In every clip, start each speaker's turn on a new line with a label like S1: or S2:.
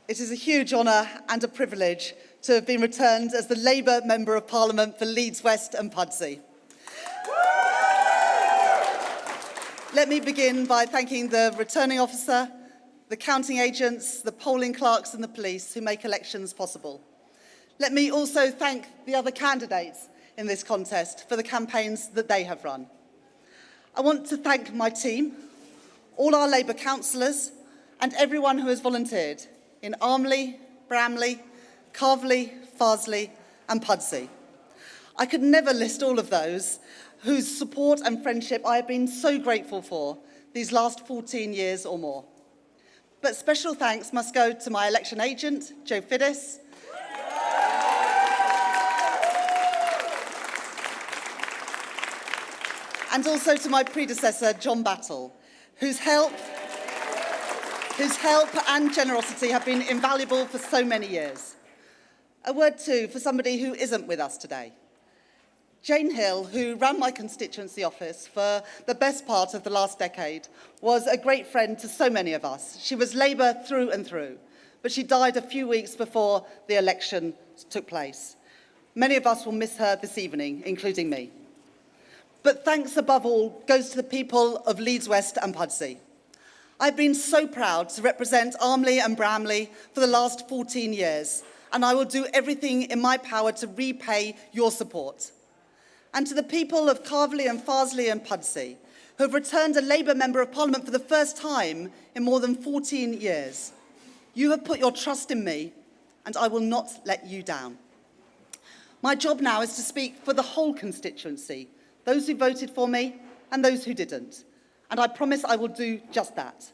S1: It is a huge honour and a privilege to have been returned as the Labour Member of Parliament for Leeds West and Pudsey. Let me begin by thanking the returning officer, the counting agents, the polling clerks and the police who make elections possible. Let me also thank the other candidates in this contest for the campaigns that they have run. I want to thank my team, all our Labour councillors and everyone who has volunteered in Armley, Bramley, Carvley, Farsley and Pudsey. I could never list all of those whose support and friendship I have been so grateful for these last 14 years or more. But special thanks must go to my election agent, Joe Fiddis, and also to my predecessor, John Battle, whose help and generosity have been invaluable for so many years. A word too for somebody who isn't with us today. Jane Hill, who ran my constituency office for the best part of the last decade, was a great friend to so many of us. She was Labour through and through, but she died a few weeks before the election took place. Many of us will miss her this evening, including me. But thanks above all goes to the people of Leeds West and Pudsey. I've been so proud to represent Armley and Bramley for the last 14 years, and I will do everything in my power to repay your support. And to the people of Carvley and Farsley and Pudsey, who have returned a Labour Member of Parliament for the first time in more than 14 years. You have put your trust in me, and I will not let you down. My job now is to speak for the whole constituency, those who voted for me and those who didn't. And I promise I will do just that.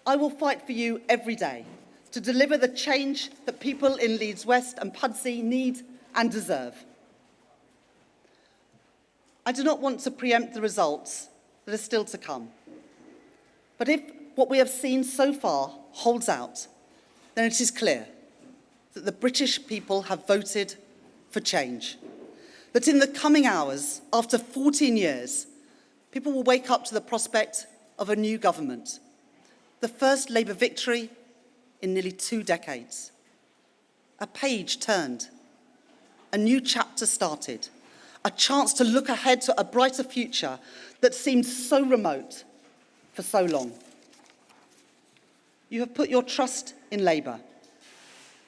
S1: I will fight for you every day to deliver the change that people in Leeds West and Pudsey need and deserve. I do not want to preempt the results that are still to come. But if what we have seen so far holds out, then it is clear that the British people have voted for change. That in the coming hours, after 14 years, people will wake up to the prospect of a new government. The first Labour victory in nearly 2 decades. A page turned. A new chapter started. A chance to look ahead to a brighter future that seemed so remote for so long. You have put your trust in Labour.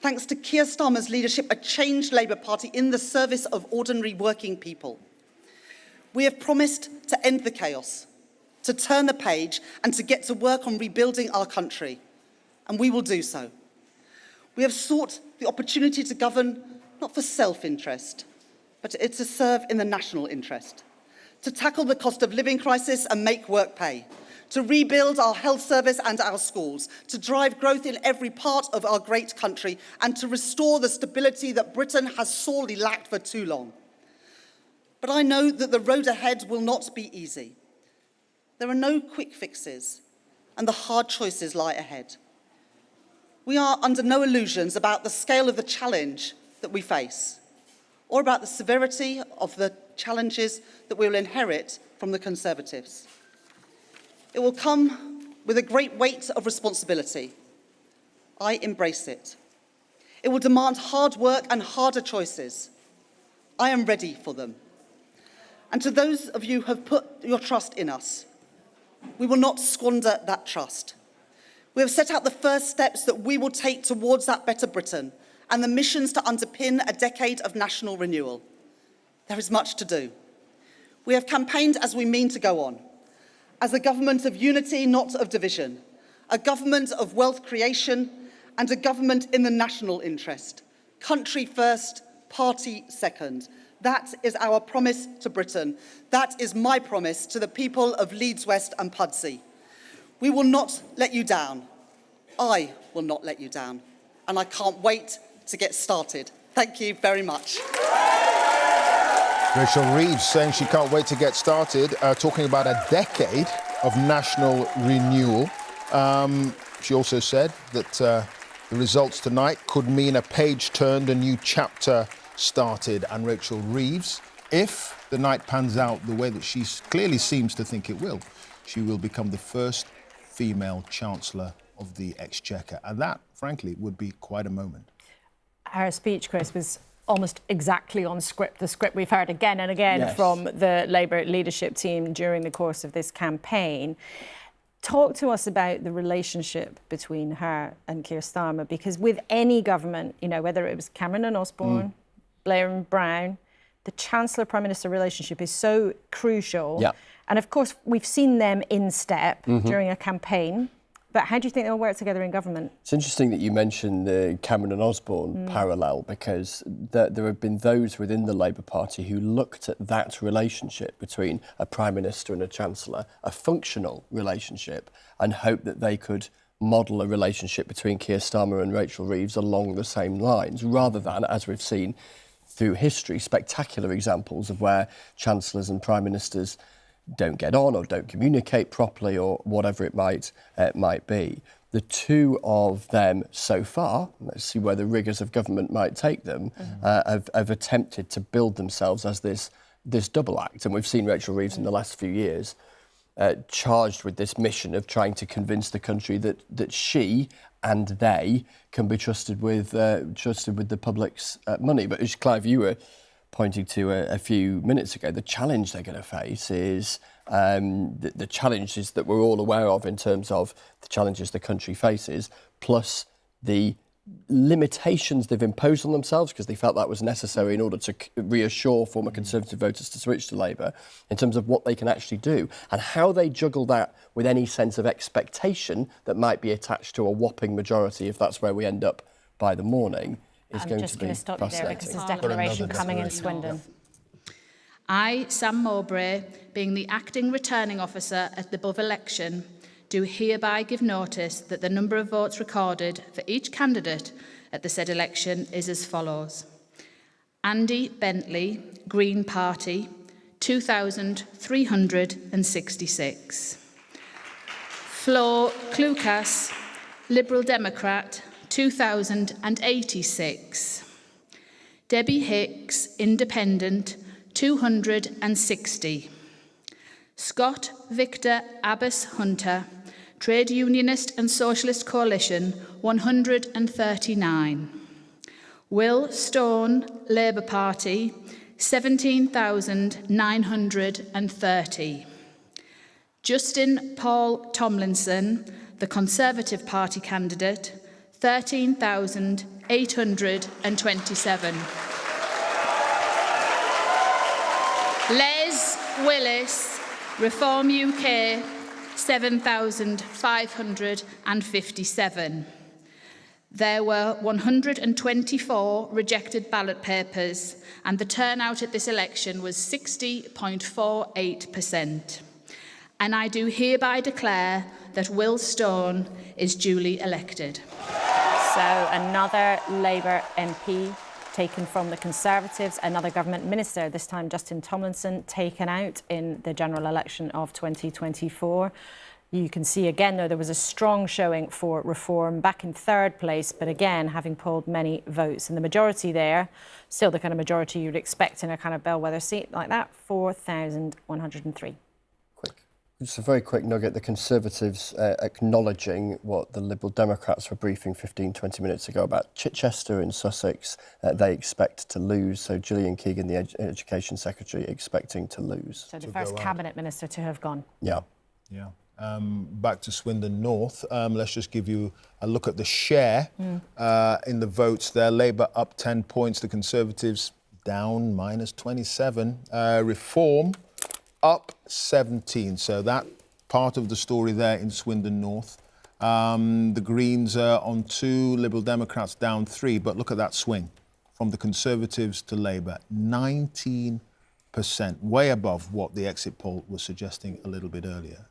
S1: Thanks to Keir Starmer's leadership, a changed Labour Party in the service of ordinary working people. We have promised to end the chaos, to turn the page and to get to work on rebuilding our country, and we will do so. We have sought the opportunity to govern not for self-interest, but it's to serve in the national interest, to tackle the cost of living crisis and make work pay, to rebuild our health service and our schools, to drive growth in every part of our great country, and to restore the stability that Britain has sorely lacked for too long. But I know that the road ahead will not be easy. There are no quick fixes, and the hard choices lie ahead. We are under no illusions about the scale of the challenge that we face, or about the severity of the challenges that we will inherit from the Conservatives. It will come with a great weight of responsibility. I embrace it. It will demand hard work and harder choices. I am ready for them. And to those of you who have put your trust in us, we will not squander that trust. We have set out the first steps that we will take towards that better Britain and the missions to underpin a decade of national renewal. There is much to do. We have campaigned as we mean to go on, as a government of unity, not of division, a government of wealth creation, and a government in the national interest. Country first, party second. That is our promise to Britain. That is my promise to the people of Leeds West and Pudsey. We will not let you down. I will not let you down. And I can't wait to get started. Thank you very much.
S2: Rachel Reeves saying she can't wait to get started, talking about a decade of national renewal. She also said that the results tonight could mean a page turned, a new chapter started. And Rachel Reeves, if the night pans out the way that she clearly seems to think it will, she will become the first female Chancellor of the Exchequer. And that, frankly, would be quite a moment.
S3: Her speech, Chris, was almost exactly on script, the script we've heard again and again from the Labour leadership team during the course of this campaign. Talk to us about the relationship between her and Keir Starmer, because with any government, you know, whether it was Cameron and Osborne, Blair and Brown, the Chancellor-Prime Minister relationship is so crucial. Yeah. And of course, we've seen them in step during a campaign. But how do you think they'll work together in government?
S4: It's interesting that you mentioned the Cameron and Osborne parallel, because there have been those within the Labour Party who looked at that relationship between a Prime Minister and a Chancellor, a functional relationship, and hoped that they could model a relationship between Keir Starmer and Rachel Reeves along the same lines, rather than, as we've seen through history, spectacular examples of where Chancellors and Prime Ministers don't get on or don't communicate properly or whatever it might be. The two of them so far, let's see where the rigours of government might take them, have attempted to build themselves as this double act. And we've seen Rachel Reeves in the last few years charged with this mission of trying to convince the country that she and they can be trusted with the public's money. But as Clive, you were pointing to a few minutes ago, the challenge they're going to face is the challenges that we're all aware of in terms of the challenges the country faces, plus the limitations they've imposed on themselves because they felt that was necessary in order to reassure former Conservative voters to switch to Labour, in terms of what they can actually do and how they juggle that with any sense of expectation that might be attached to a whopping majority if that's where we end up by the morning.
S3: I'm just going to stop you there because there's a declaration coming in Swindon.
S5: I, Sam Mowbray, being the acting returning officer at the above election, do hereby give notice that the number of votes recorded for each candidate at the said election is as follows. Andy Bentley, Green Party, 2,366. Flo Klukas, Liberal Democrat, 2,086. Debbie Hicks, Independent, 260. Scott Victor Abbas Hunter, Trade Unionist and Socialist Coalition, 139. Will Stone, Labour Party, 17,930. Justin Paul Tomlinson, the Conservative Party candidate, 13,827. Les Willis, Reform UK, 7,557. There were 124 rejected ballot papers, and the turnout at this election was 60.48%. And I do hereby declare that Will Stone is duly elected.
S3: So another Labour MP taken from the Conservatives, another government minister, this time Justin Tomlinson, taken out in the general election of 2024. You can see again, though, there was a strong showing for Reform, back in third place, but again, having polled many votes. And the majority there, still the kind of majority you'd expect in a kind of bellwether seat like that, 4,103.
S4: Just a very quick nugget. The Conservatives acknowledging what the Liberal Democrats were briefing 15-20 minutes ago about Chichester in Sussex. They expect to lose. So Gillian Keegan, the Education Secretary, expecting to lose.
S3: So the first Cabinet Minister to have gone.
S4: Yeah.
S2: Yeah. Back to Swindon North. Let's just give you a look at the share in the votes there. Labour up 10 points. The Conservatives down -27. Reform up 17. So that part of the story there in Swindon North. The Greens are on 2, Liberal Democrats down 3. But look at that swing from the Conservatives to Labour. 19%, way above what the exit poll was suggesting a little bit earlier.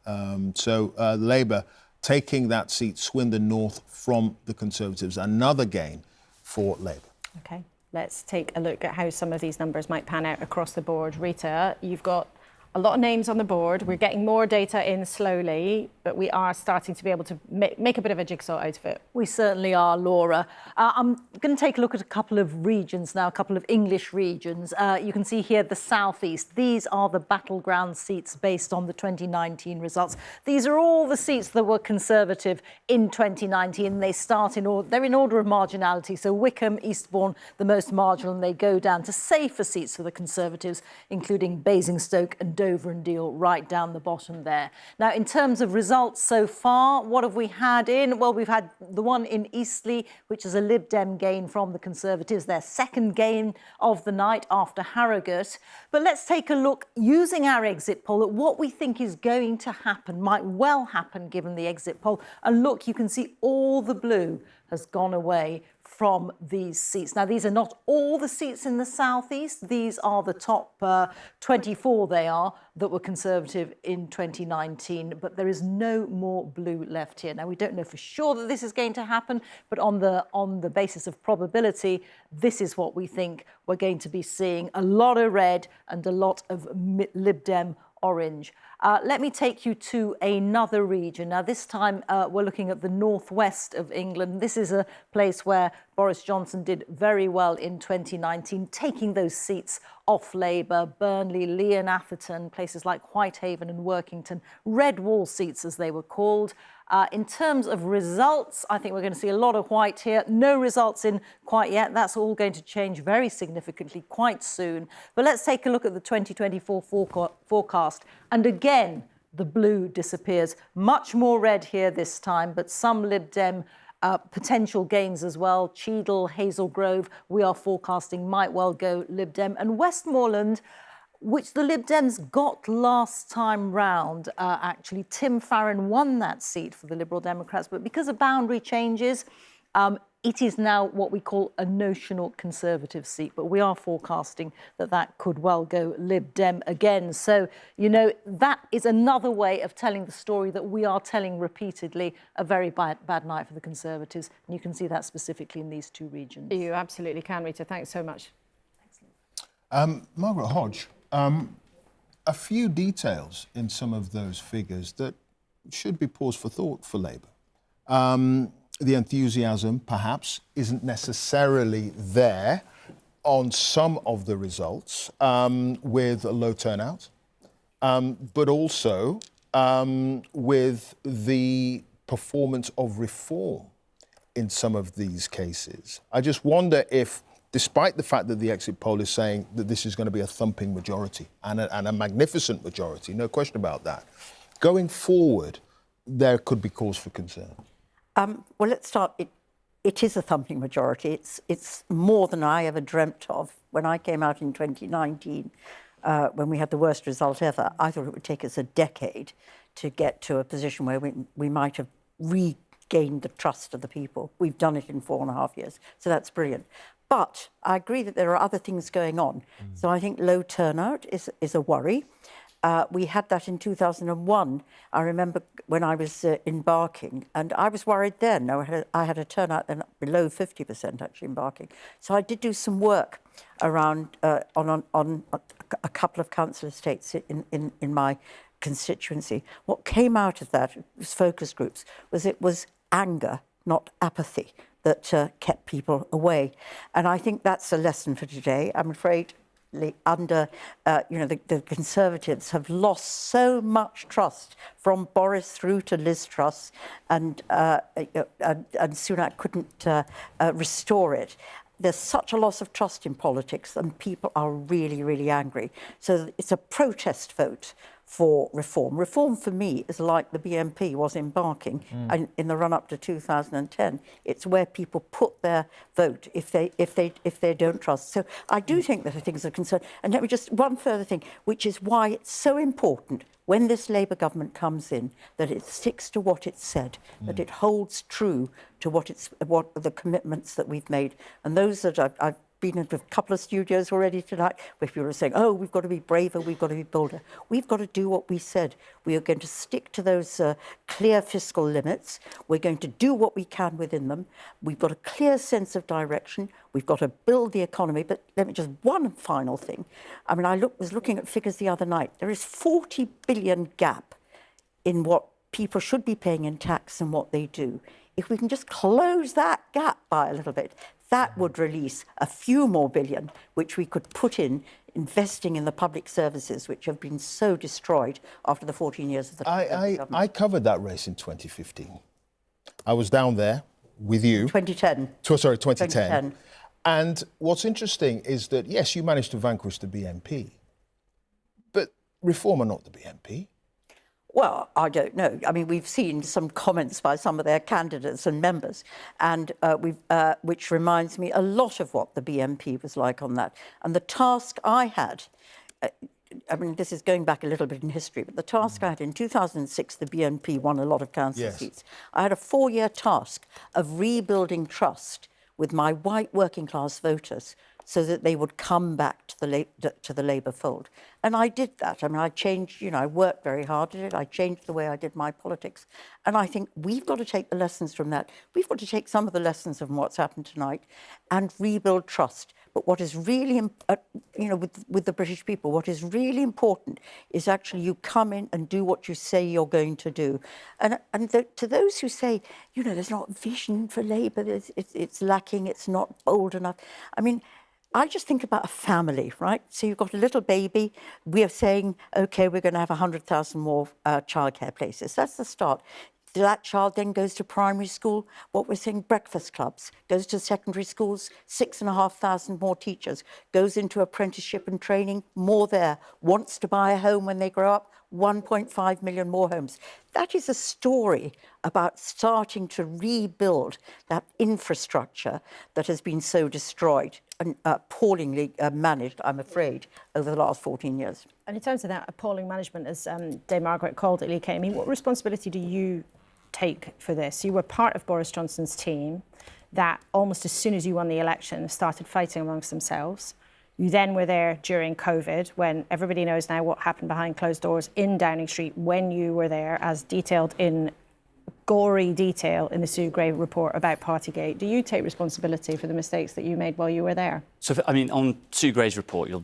S2: So Labour taking that seat, Swindon North, from the Conservatives. Another gain for Labour.
S3: OK, let's take a look at how some of these numbers might pan out across the board. Reeta, you've got a lot of names on the board. We're getting more data in slowly, but we are starting to be able to make a bit of a jigsaw out of it.
S6: We certainly are, Laura. I'm going to take a look at a couple of regions now, a couple of English regions. You can see here the southeast. These are the battleground seats based on the 2019 results. These are all the seats that were Conservative in 2019. They start in order, they're in order of marginality. So Wickham, Eastbourne, the most marginal, and they go down to safer seats for the Conservatives, including Basingstoke and Dover and Deal right down the bottom there. Now, in terms of results so far, what have we had in? Well, we've had the one in Eastleigh, which is a Lib Dem gain from the Conservatives, their second gain of the night after Harrogate. But let's take a look, using our exit poll, at what we think is going to happen, might well happen given the exit poll. And look, you can see all the blue has gone away from these seats. Now, these are not all the seats in the southeast. These are the top 24 they are that were Conservative in 2019, but there is no more blue left here. Now, we don't know for sure that this is going to happen, but on the basis of probability, this is what we think we're going to be seeing: a lot of red and a lot of Lib Dem orange. Let me take you to another region. Now, this time we're looking at the northwest of England. This is a place where Boris Johnson did very well in 2019, taking those seats off Labour: Burnley, Lee and Atherton, places like Whitehaven and Workington, red wall seats as they were called. In terms of results, I think we're going to see a lot of white here. No results in quite yet. That's all going to change very significantly quite soon. But let's take a look at the 2024 forecast. And again, the blue disappears. Much more red here this time, but some Lib Dem potential gains as well. Cheadle, Hazel Grove, we are forecasting might well go Lib Dem. And Westmoreland, which the Lib Dems got last time round, actually, Tim Farron won that seat for the Liberal Democrats, but because of boundary changes, it is now what we call a notional Conservative seat, but we are forecasting that that could well go Lib Dem again. So, you know, that is another way of telling the story that we are telling repeatedly: a very bad night for the Conservatives. And you can see that specifically in these two regions.
S3: You absolutely can, Rita. Thanks so much.
S2: Margaret Hodge, a few details in some of those figures that should be pause for thought for Labour. The enthusiasm, perhaps, isn't necessarily there on some of the results with a low turnout, but also with the performance of reform in some of these cases. I just wonder if, despite the fact that the exit poll is saying that this is going to be a thumping majority and a magnificent majority, no question about that, going forward, there could be cause for concern.
S7: Well, let's start. It is a thumping majority. It's more than I ever dreamt of. When I came out in 2019, when we had the worst result ever, I thought it would take us a decade to get to a position where we might have regained the trust of the people. We've done it in 4.5 years, so that's brilliant. But I agree that there are other things going on. So I think low turnout is a worry. We had that in 2001. I remember when I was in Barking, and I was worried then. I had a turnout then below 50% actually in Barking. So I did do some work around on a couple of council estates in my constituency. What came out of that, it was focus groups, it was anger, not apathy, that kept people away. And I think that's a lesson for today. I'm afraid under, the Conservatives have lost so much trust from Boris through to Liz Truss, and Sunak couldn't restore it. There's such a loss of trust in politics, and people are really, really angry. So it's a protest vote for reform. Reform for me is like the BNP was in Barking in the run-up to 2010. It's where people put their vote if they don't trust. So I do think that things are concerned. And let me just one further thing, which is why it's so important when this Labour government comes in that it sticks to what it said, that it holds true to what the commitments that we've made. And those that been in a couple of studios already tonight where people are saying, oh, we've got to be braver, we've got to be bolder. We've got to do what we said. We are going to stick to those clear fiscal limits. We're going to do what we can within them. We've got a clear sense of direction. We've got to build the economy. But let me just, one final thing. I mean, I was looking at figures the other night. There is 40 billion gap in what people should be paying in tax and what they do. If we can just close that gap by a little bit, that would release a few more billion, which we could put in investing in the public services, which have been so destroyed after the 14 years of the government.
S2: I covered that race in 2015. I was down there with you.
S7: 2010.
S2: Sorry, 2010. And what's interesting is that, yes, you managed to vanquish the BNP, but Reform are not the BNP.
S7: Well, I don't know. I mean, we've seen some comments by some of their candidates and members, and which reminds me a lot of what the BNP was like on that. And the task I had, I mean, this is going back a little bit in history, but the task I had in 2006, the BNP won a lot of council seats. I had a 4-year task of rebuilding trust with my white working class voters so that they would come back to the Labour fold. And I did that. I mean, I changed, you know, I worked very hard at it. I changed the way I did my politics. And I think we've got to take the lessons from that. We've got to take some of the lessons from what's happened tonight and rebuild trust. But what is really, you know, with the British people, what is really important is actually you come in and do what you say you're going to do. And to those who say, you know, there's not vision for Labour, it's lacking, it's not bold enough. I mean, I just think about a family, right? So you've got a little baby. We are saying, OK, we're going to have 100,000 more childcare places. That's the start. That child then goes to primary school, what we're saying, breakfast clubs, goes to secondary schools, 6,500 more teachers, goes into apprenticeship and training, more there, wants to buy a home when they grow up, 1.5 million more homes. That is a story about starting to rebuild that infrastructure that has been so destroyed and appallingly managed, I'm afraid, over the last 14 years.
S3: And in terms of that appalling management, as Dame Margaret called it, Lee Kay, I mean, what responsibility do you take for this? You were part of Boris Johnson's team that almost as soon as you won the election started fighting amongst themselves. You then were there during COVID, when everybody knows now what happened behind closed doors in Downing Street when you were there, as detailed in gory detail in the Sue Gray report about Partygate. Do you take responsibility for the mistakes that you made while you were there?
S8: So, I mean, on Sue Gray's report, you'll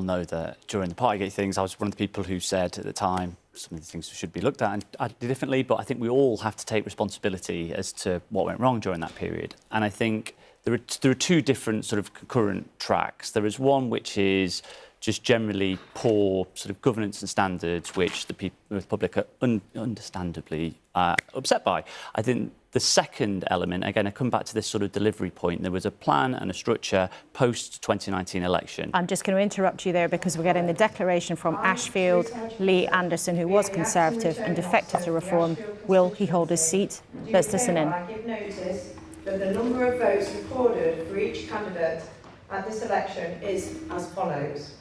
S8: know that during the Partygate things, I was one of the people who said at the time some of the things should be looked at and acted differently, but I think we all have to take responsibility as to what went wrong during that period. And I think there are two different sort of concurrent tracks. There is one which is just generally poor sort of governance and standards, which the people of the public are understandably upset by. I think the second element, again, I come back to this sort of delivery point. There was a plan and a structure post-2019 election.
S3: I'm just going to interrupt you there because we're getting the declaration from Ashfield, Lee Anderson, who was Conservative and defected to Reform. Will he hold his seat? Let's listen in.
S9: I give notice that the number of votes recorded for each candidate at this election is as follows.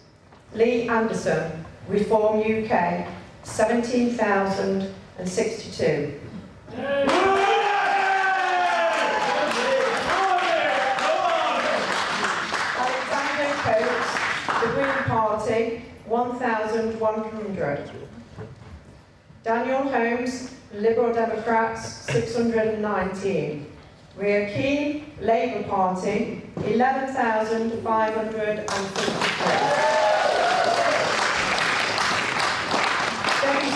S9: Lee Anderson, Reform UK, 17,062. Alexander Coates, the Green Party, 1,100. Daniel Holmes, Liberal Democrats, 619. Ria Keane, Labour Party, 11,553.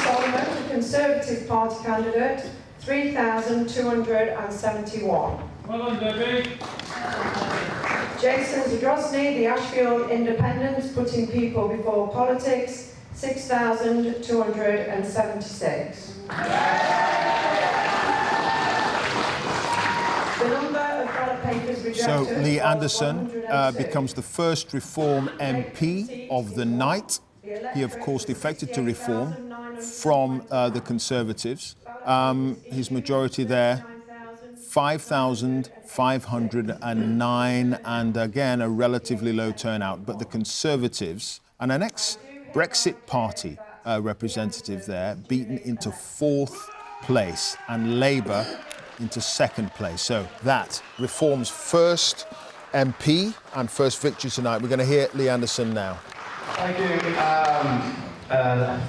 S9: Solomon, the Conservative Party candidate, 3,271.
S10: Well done, Debbie.
S9: Jason Zadrosny, the Ashfield Independents, putting people before politics, 6,276. The number of ballot papers rejected.
S2: So Lee Anderson becomes the first Reform MP of the night. He, of course, defected to Reform from the Conservatives. His majority there, 5,509, and again, a relatively low turnout. But the Conservatives, and an ex-Brexit Party representative there, beaten into 4th place, and Labour into 2nd place. So that Reform's first MP and first victory tonight. We're going to hear Lee Anderson now.
S10: Thank you.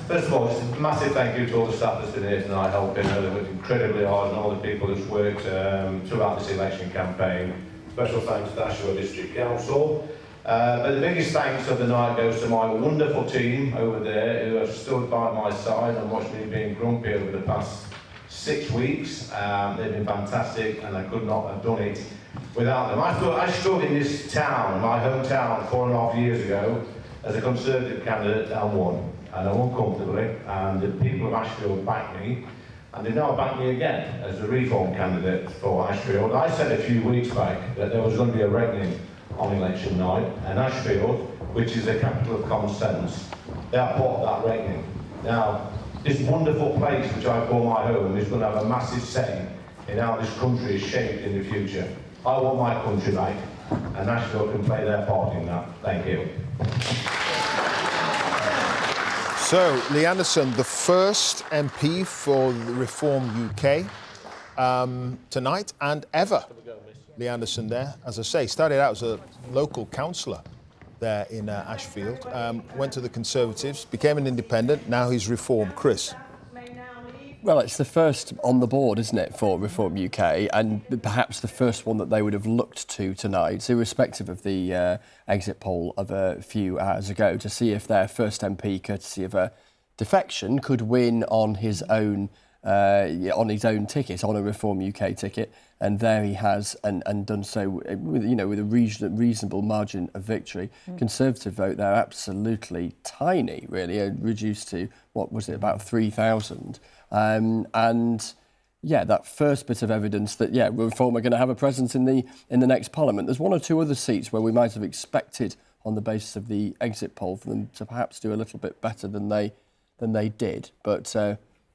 S10: First of all, just a massive thank you to all the staff that's been here tonight helping. They worked incredibly hard, and all the people that's worked throughout this election campaign. Special thanks to Ashfield District Council. But the biggest thanks of the night goes to my wonderful team over there who have stood by my side and watched me being grumpy over the past 6 weeks. They've been fantastic, and I could not have done it without them. I stood in this town, my hometown, 4.5 years ago as a Conservative candidate and won. And I won comfortably, and the people of Ashfield backed me, and they now back me again as a Reform candidate for Ashfield. I said a few weeks back that there was going to be a reckoning on election night, and Ashfield, which is the capital of common sense, they are part of that reckoning. Now, this wonderful place which I call my home is going to have a massive say in how this country is shaped in the future. I want my country back, and Ashfield can play their part in that. Thank you.
S2: So, Lee Anderson, the first MP for the Reform UK tonight and ever. Lee Anderson there, as I say, started out as a local councillor there in Ashfield, went to the Conservatives, became an independent, now he's Reform. Chris?
S4: Well, it's the first on the board, isn't it, for Reform UK, and perhaps the first one that they would have looked to tonight, irrespective of the exit poll of a few hours ago, to see if their first MP, courtesy of a defection, could win on his own ticket, on a Reform UK ticket, and there he has, and done so with a reasonable margin of victory. Conservative vote there absolutely tiny, really, reduced to what was it, about 3,000. And yeah, that first bit of evidence that Reform are going to have a presence in the next Parliament. There's one or two other seats where we might have expected, on the basis of the exit poll, for them to perhaps do a little bit better than they did, but.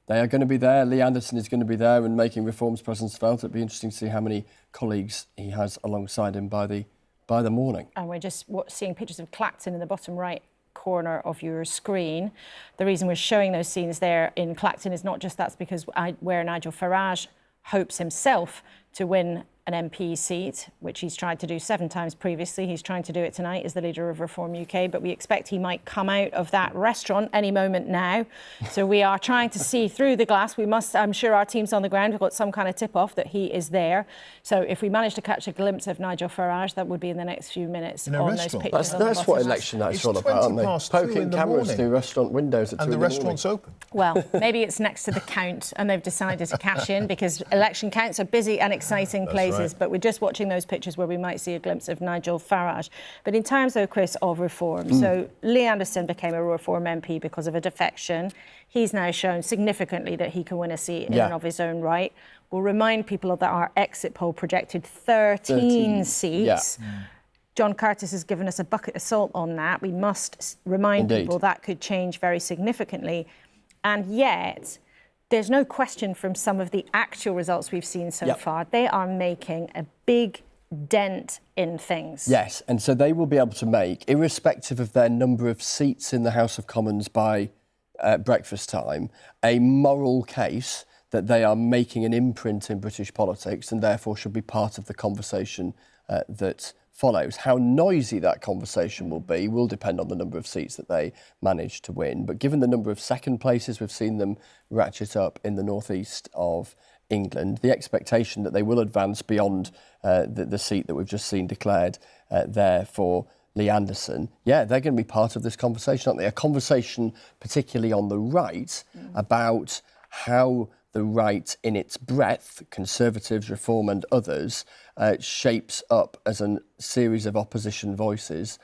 S4: They are going to be there. Lee Anderson is going to be there and making Reform's presence felt. It'd be interesting to see how many colleagues he has alongside him by the morning. And we're just seeing pictures of Clacton in the bottom right corner of your screen. The reason we're showing those scenes there in Clacton is not just that's because where Nigel Farage hopes himself to win an MP seat, which he's tried to do 7 times previously. He's trying to do it tonight as the leader of Reform UK, but we expect he might come out of that restaurant any moment now. So we are trying to see through the glass. I'm sure our team's on the ground have got some kind of tip-off that he is there. So if we manage to catch a glimpse of Nigel Farage, that would be in the next few minutes.
S2: In a restaurant?
S4: That's what election night's all about, aren't they? Poking cameras through restaurant windows at 2 in the morning. And the restaurant's
S2: open.
S3: Well, maybe it's next to the count and they've decided to cash in because election counts are busy and exciting places. Right. But we're just watching those pictures where we might see a glimpse of Nigel Farage. But in terms, though, Chris, of Reform, so Lee Anderson became a Reform MP because of a defection. He's now shown significantly that he can win a seat in and of his own right. We'll remind people that our exit poll projected 13 seats. Yeah. John Curtice has given us a bucket of salt on that. We must remind people that could change very significantly. And yet, there's no question from some of the actual results we've seen so far, they are making a big dent in things. Yes, and so they will be able to make, irrespective of their number of seats in the House of Commons by breakfast time, a moral case that they are making an imprint in British politics and therefore should be part of the conversation that follows. How noisy that conversation will depend on the number of seats that they manage to win. But given the number of second places we've seen them ratchet up in the northeast of England, the expectation that they will advance beyond the seat that we've just seen declared there for Lee Anderson, they're going to be part of this conversation, aren't they? A conversation particularly on the right about how the right in its breadth, Conservatives, Reform and others, shapes up as a series of opposition voices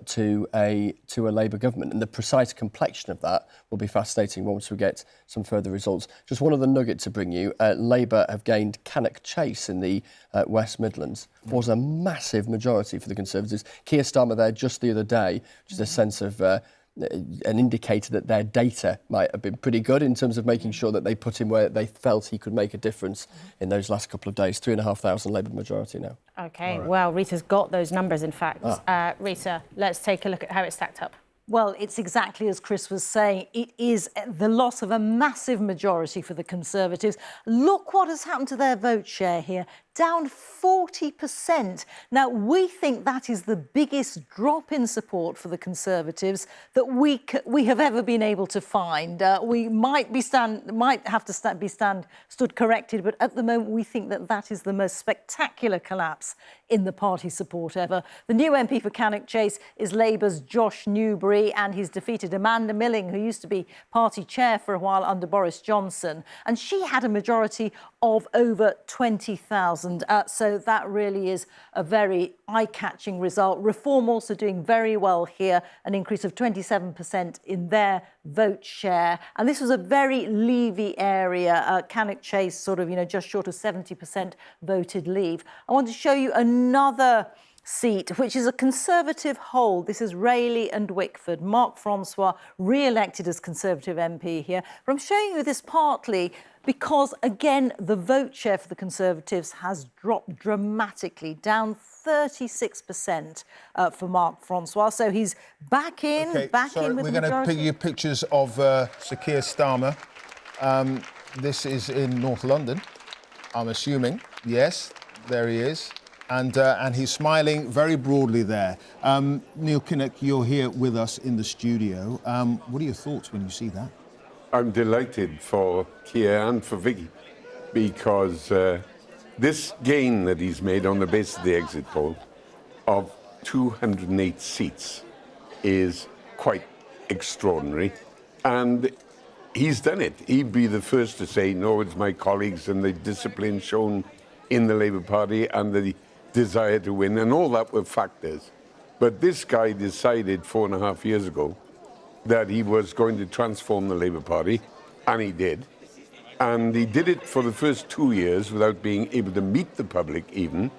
S3: to a Labour government. And the precise complexion of that will be fascinating once we get some further results. Just one other nugget to bring you. Labour have gained Cannock Chase in the West Midlands. Was a massive majority for the Conservatives. Keir Starmer there just the other day, just a sense of an indicator that their data might have been pretty good in terms of making sure that they put him where they felt he could make a difference in those last couple of days. 3,500 Labour majority now. OK, well, Rita's got those numbers, in fact. Rita, let's take a look at how it stacked up.
S6: Well, it's exactly as Chris was saying. It is the loss of a massive majority for the Conservatives. Look what has happened to their vote share here. down 40%. Now, we think that is the biggest drop in support for the Conservatives that we have ever been able to find. We might have to be stood corrected, but at the moment we think that that is the most spectacular collapse in the party support ever. The new MP for Cannock Chase is Labour's Josh Newbury, and he's defeated Amanda Milling, who used to be party chair for a while under Boris Johnson, and she had a majority of over 20,000. So that really is a very eye-catching result. Reform also doing very well here, an increase of 27% in their vote share. And this was a very Leavey area. Cannock Chase sort of, just short of 70% voted Leave. I want to show you another seat, which is a Conservative hold. This is Rayleigh and Wickford. Mark Francois re-elected as Conservative MP here. But I'm showing you this partly because, again, the vote share for the Conservatives has dropped dramatically, down 36% for Mark Francois. So he's back in, with the majority.
S2: We're going to pick you pictures of Sir Keir Starmer. This is in North London, I'm assuming. Yes, there he is. And he's smiling very broadly there. Neil Kinnock, you're here with us in the studio. What are your thoughts when you see that?
S11: I'm delighted for Keir and for Vicky, because this gain that he's made on the basis of the exit poll of 208 seats is quite extraordinary. And he's done it. He'd be the first to say, no, it's my colleagues and the discipline shown in the Labour Party and the desire to win, and all that were factors. But this guy decided 4.5 years ago that he was going to transform the Labour Party, and he did. And he did it for the first 2 years without being able to meet the public even,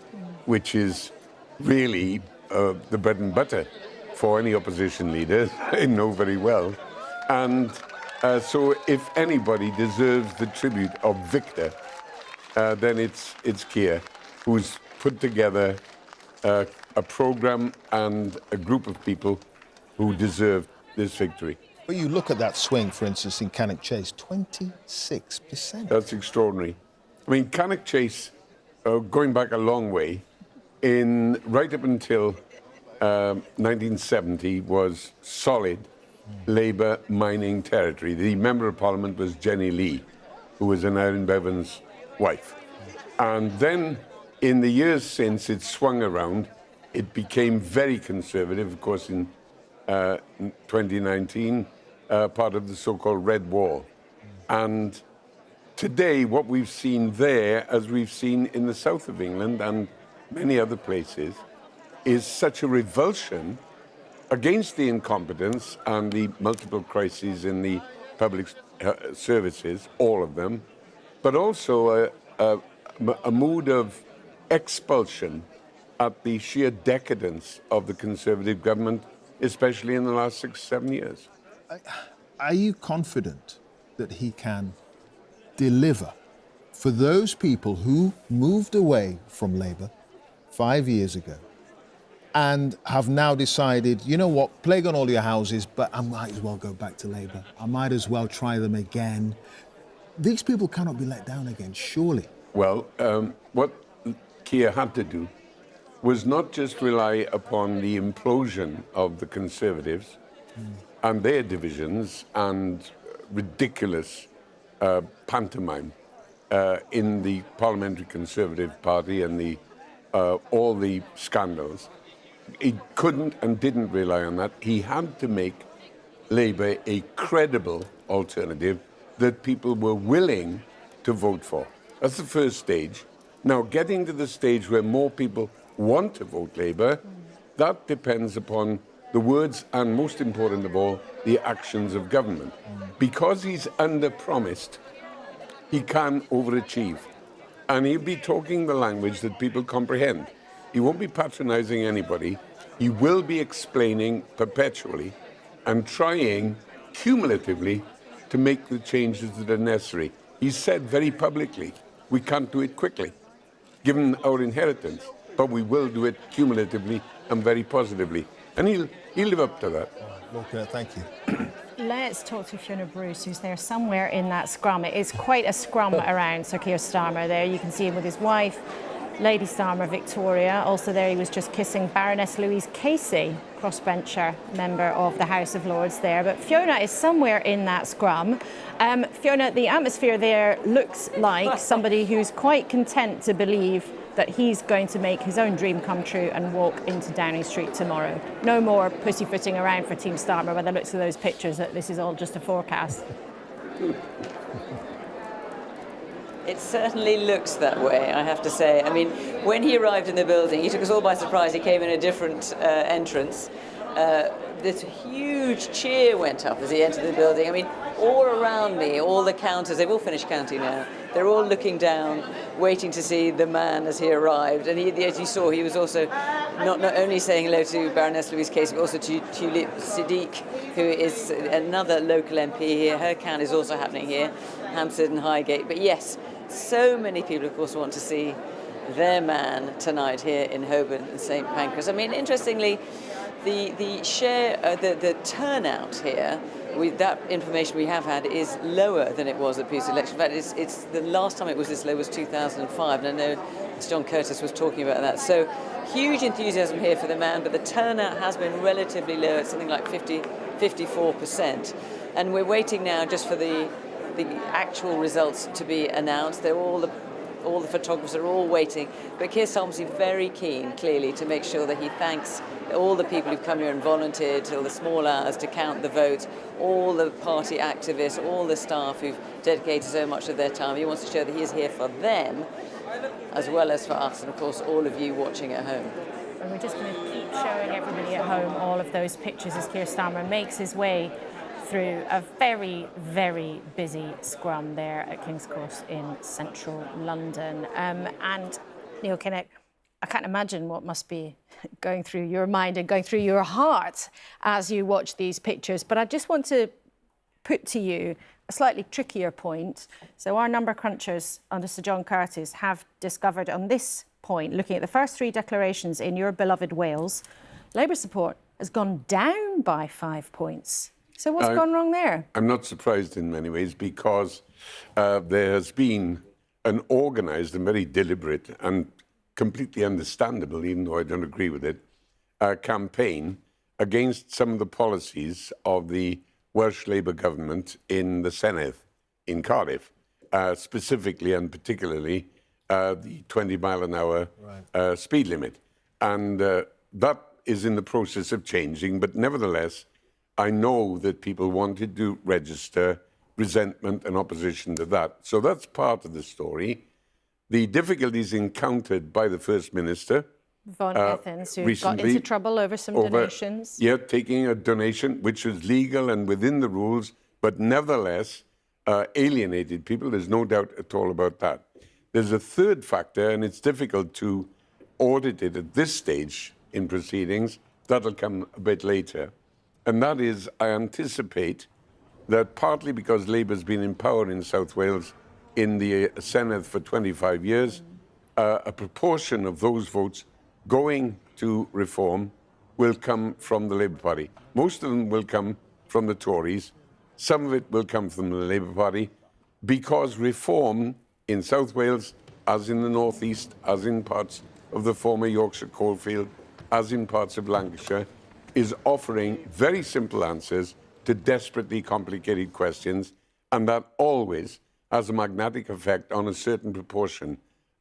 S11: which is really the bread and butter for any opposition leader, they know very well. And so if anybody deserves the tribute of Victor, then it's Keir, who's put together a programme and a group of people who deserve this victory.
S2: When you look at that swing, for instance, in Cannock Chase, 26%.
S11: That's extraordinary. I mean, Cannock Chase, going back a long way, right up until 1970, was solid Labour mining territory. The Member of Parliament was Jenny Lee, who was an Erin Bevan's wife. And then, in the years since it swung around, it became very conservative, of course, in 2019, part of the so-called Red Wall. And today, what we've seen there, as we've seen in the south of England and many other places, is such a revulsion against the incompetence and the multiple crises in the public services, all of them, but also a mood of expulsion at the sheer decadence of the Conservative government, especially in the last 6-7 years.
S2: Are you confident that he can deliver for those people who moved away from Labour 5 years ago and have now decided, you know what, plague on all your houses, but I might as well go back to Labour. I might as well try them again. These people cannot be let down again, surely.
S11: Well, what Keir had to do was not just rely upon the implosion of the Conservatives and their divisions and ridiculous pantomime in the Parliamentary Conservative Party and all the scandals. He couldn't and didn't rely on that. He had to make Labour a credible alternative that people were willing to vote for. That's the first stage. Now, getting to the stage where more people want to vote Labour, that depends upon the words and, most important of all, the actions of government. Because he's under-promised, he can overachieve. And he'll be talking the language that people comprehend. He won't be patronising anybody. He will be explaining perpetually and trying cumulatively to make the changes that are necessary. He said very publicly, we can't do it quickly, given our inheritance, but we will do it cumulatively and very positively. And he'll live up to that.
S2: Okay, thank you.
S3: Let's talk to Fiona Bruce, who's there somewhere in that scrum. It is quite a scrum around Sir Keir Starmer there. You can see him with his wife, Lady Starmer Victoria. Also there he was just kissing Baroness Louise Casey, crossbencher member of the House of Lords there. But Fiona is somewhere in that scrum. Fiona, the atmosphere there looks like somebody who's quite content to believe that he's going to make his own dream come true and walk into Downing Street tomorrow. No more pussyfooting around for Team Starmer by the looks of those pictures, that this is all just a forecast.
S12: It certainly looks that way, I have to say. I mean, when he arrived in the building, he took us all by surprise. He came in a different entrance. This huge cheer went up as he entered the building. I mean, all around me, all the counters, they've all finished counting now. They're all looking down, waiting to see the man as he arrived. And he, as you saw, he was also not only saying hello to Baroness Louise Casey, but also to Tulip Siddiq, who is another local MP here. Her count is also happening here, Hampstead and Highgate. But yes, so many people, of course, want to see their man tonight here in Holborn and St Pancras. I mean, interestingly, the turnout here, with that information we have had, is lower than it was at previous election. In fact, it's the last time it was this low was 2005, and I know Sir John Curtice was talking about that. So huge enthusiasm here for the man, but the turnout has been relatively low at something like 54%. And we're waiting now just for the actual results to be announced. They're all the photographers are all waiting, but Keir Starmer's very keen, clearly, to make sure that he thanks all the people who've come here and volunteered till the small hours to count the votes, all the party activists, all the staff who've dedicated so much of their time. He wants to show that he is here for them, as well as for us, and of course all of you watching at home.
S3: And we're just going to keep showing everybody at home all of those pictures as Keir Starmer makes his way through a very, very busy scrum there at King's Cross in central London. And Neil Kinnock, I can't imagine what must be going through your mind and going through your heart as you watch these pictures. But I just want to put to you a slightly trickier point. So our number crunchers under Sir John Curtice have discovered on this point, looking at the first three declarations in your beloved Wales, Labour support has gone down by 5 points. So what's gone wrong there?
S11: I'm not surprised in many ways, because there has been an organised and very deliberate and completely understandable, even though I don't agree with it, campaign against some of the policies of the Welsh Labour government in the Senedd in Cardiff, specifically and particularly the 20-mile-an-hour speed limit. And that is in the process of changing, but nevertheless, I know that people wanted to register resentment and opposition to that. So that's part of the story. The difficulties encountered by the First Minister
S3: Von Athens, who got into trouble over some donations.
S11: Yeah, taking a donation which was legal and within the rules, but nevertheless alienated people. There's no doubt at all about that. There's a third factor, and it's difficult to audit it at this stage in proceedings. That'll come a bit later. And that is, I anticipate that partly because Labour's been in power in South Wales in the Senedd for 25 years, a proportion of those votes going to reform will come from the Labour Party. Most of them will come from the Tories. Some of it will come from the Labour Party, because reform in South Wales, as in the North East, as in parts of the former Yorkshire coalfield, as in parts of Lancashire, is offering very simple answers to desperately complicated questions, and that always has a magnetic effect on a certain proportion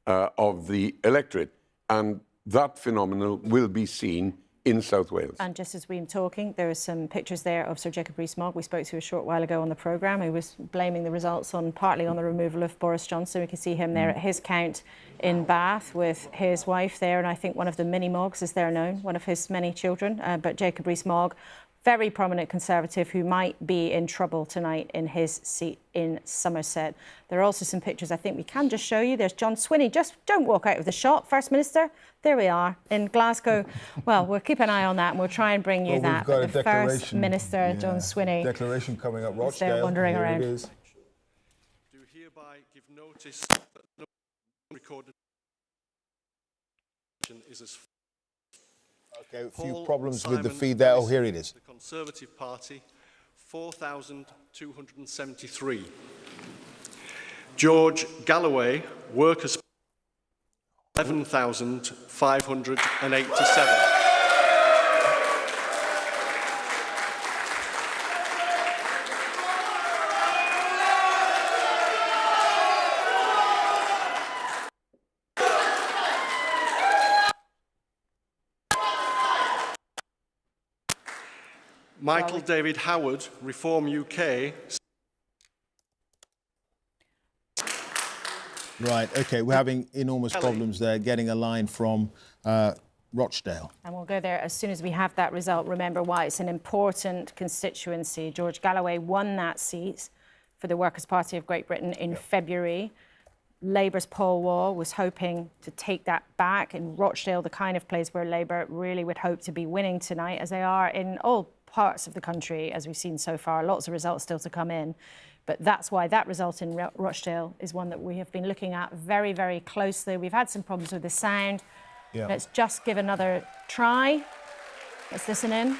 S11: of the electorate. And that phenomenon will be seen in South Wales.
S3: And just as we've been talking, there are some pictures there of Sir Jacob Rees-Mogg, we spoke to a short while ago on the programme, who was blaming the results partly on the removal of Boris Johnson. We can see him there at his count in Bath with his wife there, and I think one of the mini-Moggs, as they're known, one of his many children. But Jacob Rees-Mogg, very prominent Conservative who might be in trouble tonight in his seat in Somerset. There are also some pictures I think we can just show you. There's John Swinney. Just don't walk out of the shot, First Minister. There we are in Glasgow. Well, we'll keep an eye on that and we'll try and bring you that.
S2: We've got
S3: the First Minister, John Swinney.
S2: Declaration coming up, Rochdale.
S3: They're wandering
S2: Here
S3: around.
S2: it is.
S13: Do hereby give notice that the recorded is as
S2: Okay, a few problems with the feed there. Oh, here it is.
S13: The Conservative Party, 4,273. George Galloway, Workers' 11,587. Michael David Howard, Reform UK.
S2: Right, OK, we're having enormous problems there getting a line from Rochdale.
S3: And we'll go there as soon as we have that result. Remember why it's an important constituency. George Galloway won that seat for the Workers' Party of Great Britain in February. Labour's Paul Wall was hoping to take that back. In Rochdale, the kind of place where Labour really would hope to be winning tonight, as they are in all parts of the country, as we've seen so far. Lots of results still to come in. But that's why that result in Rochdale is one that we have been looking at very, very closely. We've had some problems with the sound.
S2: Yeah.
S3: Let's just give another try. Let's listen in.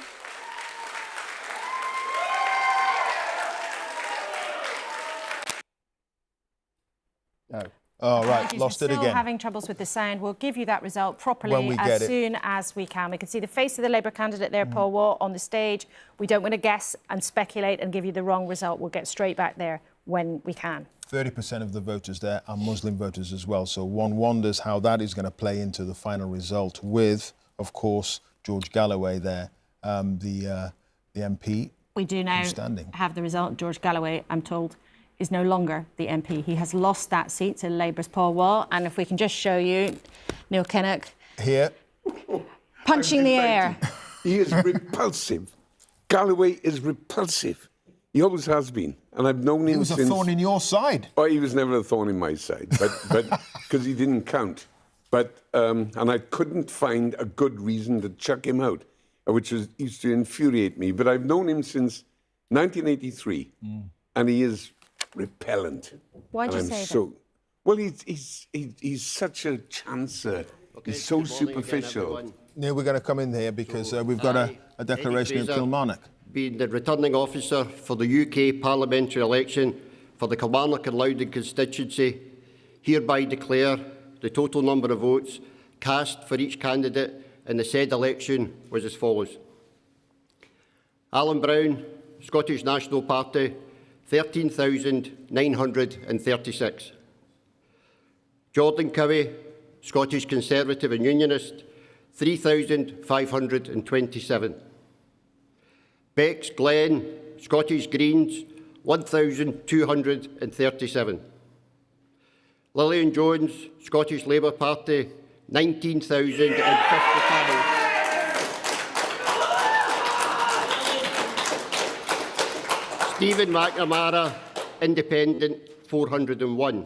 S2: Oh. Oh, right, lost it
S3: We're still
S2: again.
S3: having troubles with the sound. We'll give you that result properly as soon as we can. We can see the face of the Labour candidate there, Paul Wall, on the stage. We don't want to guess and speculate and give you the wrong result. We'll get straight back there when we can.
S2: 30% of the voters there are Muslim voters as well, so one wonders how that is going to play into the final result with, of course, George Galloway there, the MP.
S3: We do now have the result. George Galloway, I'm told, is no longer the MP. He has lost that seat to Labour's Paul Wall. And if we can just show you Neil Kinnock
S2: here
S3: punching the air.
S11: He is repulsive. Galloway is repulsive. He always has been. And I've known him since...
S2: He was a thorn in your side.
S11: Oh, he was never a thorn in my side, but because he didn't count. But and I couldn't find a good reason to chuck him out, which used to infuriate me. But I've known him since 1983, and he is repellent.
S3: Why do you say that?
S11: Well, he's such a chancer. Okay, he's so superficial.
S2: Neil, we're going to come in here because we've got a declaration in Kilmarnock.
S14: Being the returning officer for the UK parliamentary election for the Kilmarnock and Loudon constituency, hereby declare the total number of votes cast for each candidate in the said election was as follows. Alan Brown, Scottish National Party, 13,936. Jordan Cowie, Scottish Conservative and Unionist, 3,527. Bex Glen, Scottish Greens, 1,237. Lillian Jones, Scottish Labour Party, 19,055. Stephen McNamara, Independent, 401.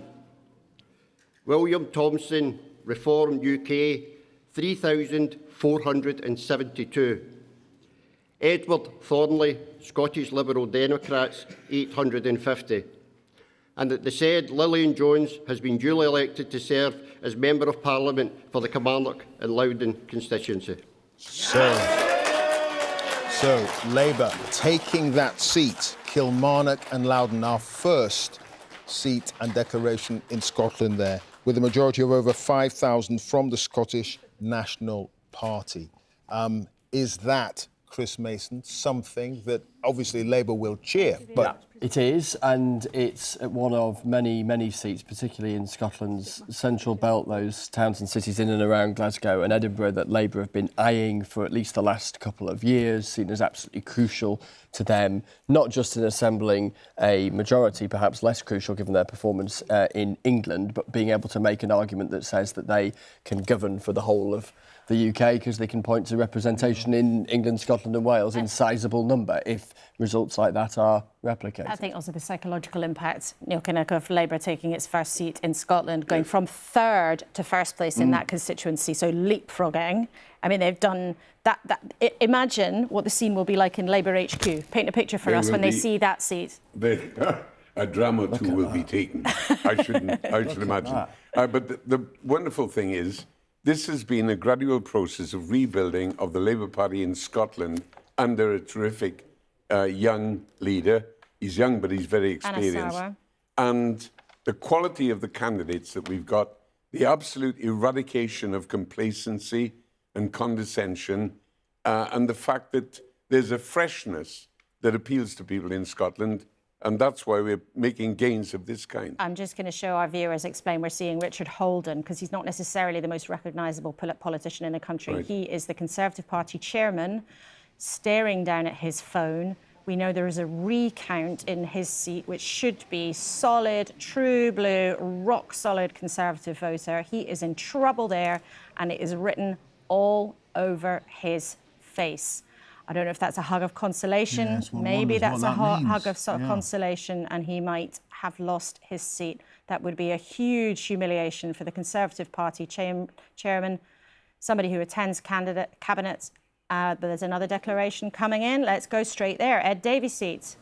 S14: William Thompson, Reform UK, 3,472. Edward Thornley, Scottish Liberal Democrats, 850. And that the said Lillian Jones has been duly elected to serve as Member of Parliament for the Kilmarnock and Loudon constituency.
S2: So Labour taking that seat, Kilmarnock and Loudon, our first seat and declaration in Scotland there, with a majority of over 5,000 from the Scottish National Party. Is that, Chris Mason, something that obviously Labour will cheer? But
S4: yeah, it is, and it's one of many, many seats, particularly in Scotland's central belt, those towns and cities in and around Glasgow and Edinburgh that Labour have been eyeing for at least the last couple of years, seen as absolutely crucial to them, not just in assembling a majority, perhaps less crucial given their performance in England, but being able to make an argument that says that they can govern for the whole of the UK because they can point to representation in England, Scotland and Wales in sizable number if results like that are replicated.
S3: I think also the psychological impact, Neil Kinnock, of Labour taking its first seat in Scotland, going from third to first place in that constituency, so leapfrogging. I mean, they've done that. Imagine what the scene will be like in Labour HQ. Paint a picture for us when they see that seat.
S11: A dram or two will be taken. I should imagine. But the wonderful thing is, this has been a gradual process of rebuilding of the Labour Party in Scotland under a terrific young leader. He's young, but he's very experienced. And the quality of the candidates that we've got the absolute eradication of complacency and condescension, and the fact that there's a freshness that appeals to people in Scotland, and that's why we're making gains of this kind.
S3: I'm just going to show our viewers, explain, we're seeing Richard Holden, because he's not necessarily the most recognisable politician in the country.
S11: Right.
S3: He is the Conservative Party chairman, staring down at his phone. We know there is a recount in his seat, which should be solid, true blue, rock solid Conservative voter. He is in trouble there, and it is written all over his face. I don't know if that's a hug of consolation.
S2: Yes, one
S3: Maybe
S2: wonders
S3: that's
S2: what
S3: a
S2: that means.
S3: hug of consolation, and he might have lost his seat. That would be a huge humiliation for the Conservative Party chairman, somebody who attends cabinets. But there's another declaration coming in. Let's go straight there. Ed Davies' seat.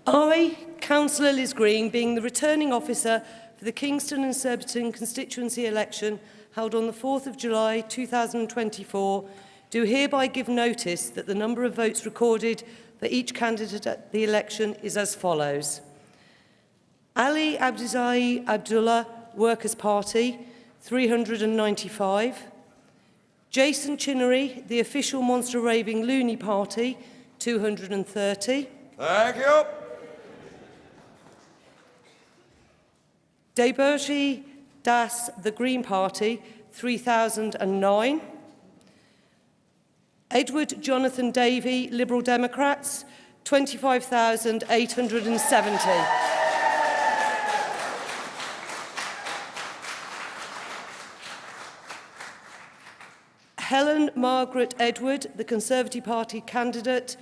S15: I, Councillor Liz Green, being the returning officer for the Kingston and Surbiton constituency election held on the 4th of July 2024, do hereby give notice that the number of votes recorded for each candidate at the election is as follows. Ali Abdizai Abdullah, Workers' Party, 395. Jason Chinnery, the official Monster Raving Loony Party, 230.
S16: Thank you.
S15: Derbyshire Das, the Green Party, 3,009. Edward Jonathan Davey, Liberal Democrats, 25,870. Helen Margaret Edward, the Conservative Party candidate,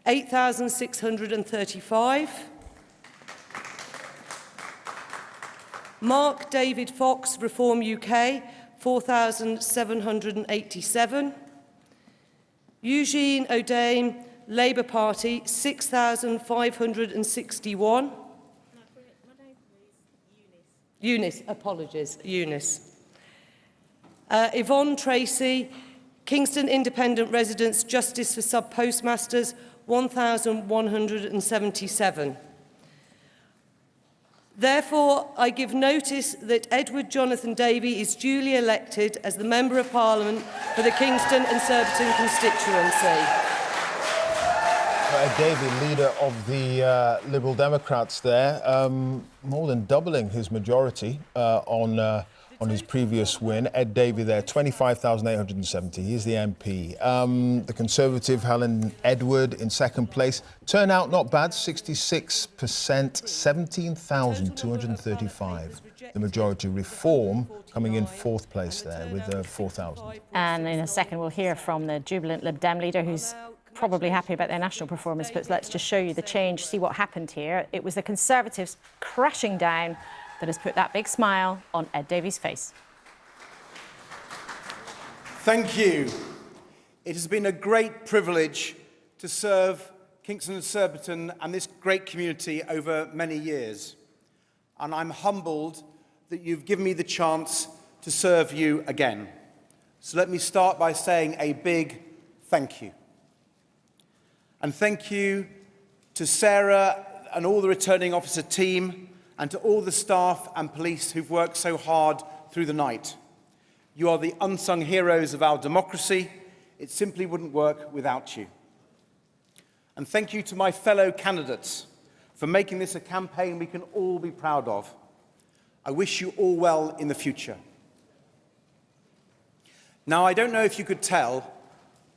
S15: 8,635. Mark David Fox, Reform UK, 4,787. Eugene O'Dame, Labour Party, 6,561. Eunice, apologies, Eunice. Yvonne Tracy, Kingston Independent Residents Justice for Sub-Postmasters, 1,177. Therefore, I give notice that Edward Jonathan Davey is duly elected as the Member of Parliament for the Kingston and Surbiton constituency.
S2: Ed Davey, leader of the Liberal Democrats there, more than doubling his majority on his previous win. Ed Davey there, 25,870. He's the MP. The Conservative, Helen Edward, in second place. Turnout not bad, 66%, 17,235. The majority Reform coming in fourth place there with 4,000.
S3: And in a second, we'll hear from the jubilant Lib Dem leader, who's probably happy about their national performance, but let's just show you the change, see what happened here. It was the Conservatives crashing down that has put that big smile on Ed Davies' face.
S16: Thank you. It has been a great privilege to serve Kingston and Surbiton and this great community over many years. And I'm humbled that you've given me the chance to serve you again. So let me start by saying a big thank you. And thank you to Sarah and all the returning officer team, and to all the staff and police who've worked so hard through the night. You are the unsung heroes of our democracy. It simply wouldn't work without you. And thank you to my fellow candidates for making this a campaign we can all be proud of. I wish you all well in the future. Now, I don't know if you could tell,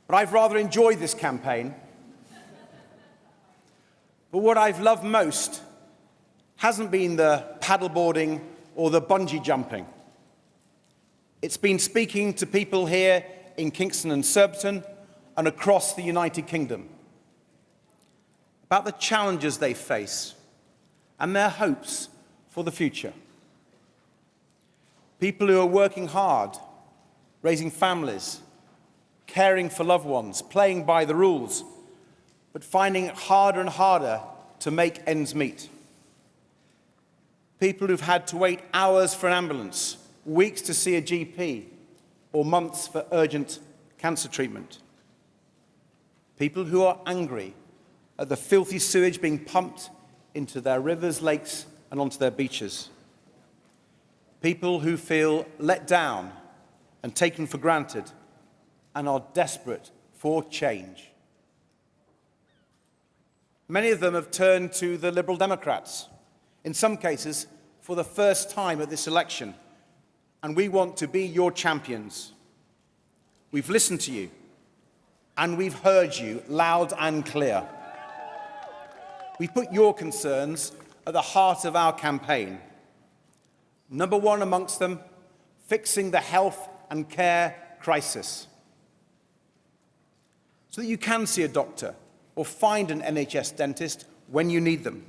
S16: but I've rather enjoyed this campaign. But what I've loved most hasn't been the paddleboarding or the bungee jumping. It's been speaking to people here in Kingston and Surbiton and across the United Kingdom about the challenges they face and their hopes for the future. People who are working hard, raising families, caring for loved ones, playing by the rules, but finding it harder and harder to make ends meet. People who've had to wait hours for an ambulance, weeks to see a GP, or months for urgent cancer treatment. People who are angry at the filthy sewage being pumped into their rivers, lakes, and onto their beaches. people who feel let down and taken for granted and are desperate for change. Many of them have turned to the Liberal Democrats, in some cases for the first time at this election, and we want to be your champions. We've listened to you, and we've heard you loud and clear. We've put your concerns at the heart of our campaign. Number one amongst them, fixing the health and care crisis, so that you can see a doctor or find an NHS dentist when you need them,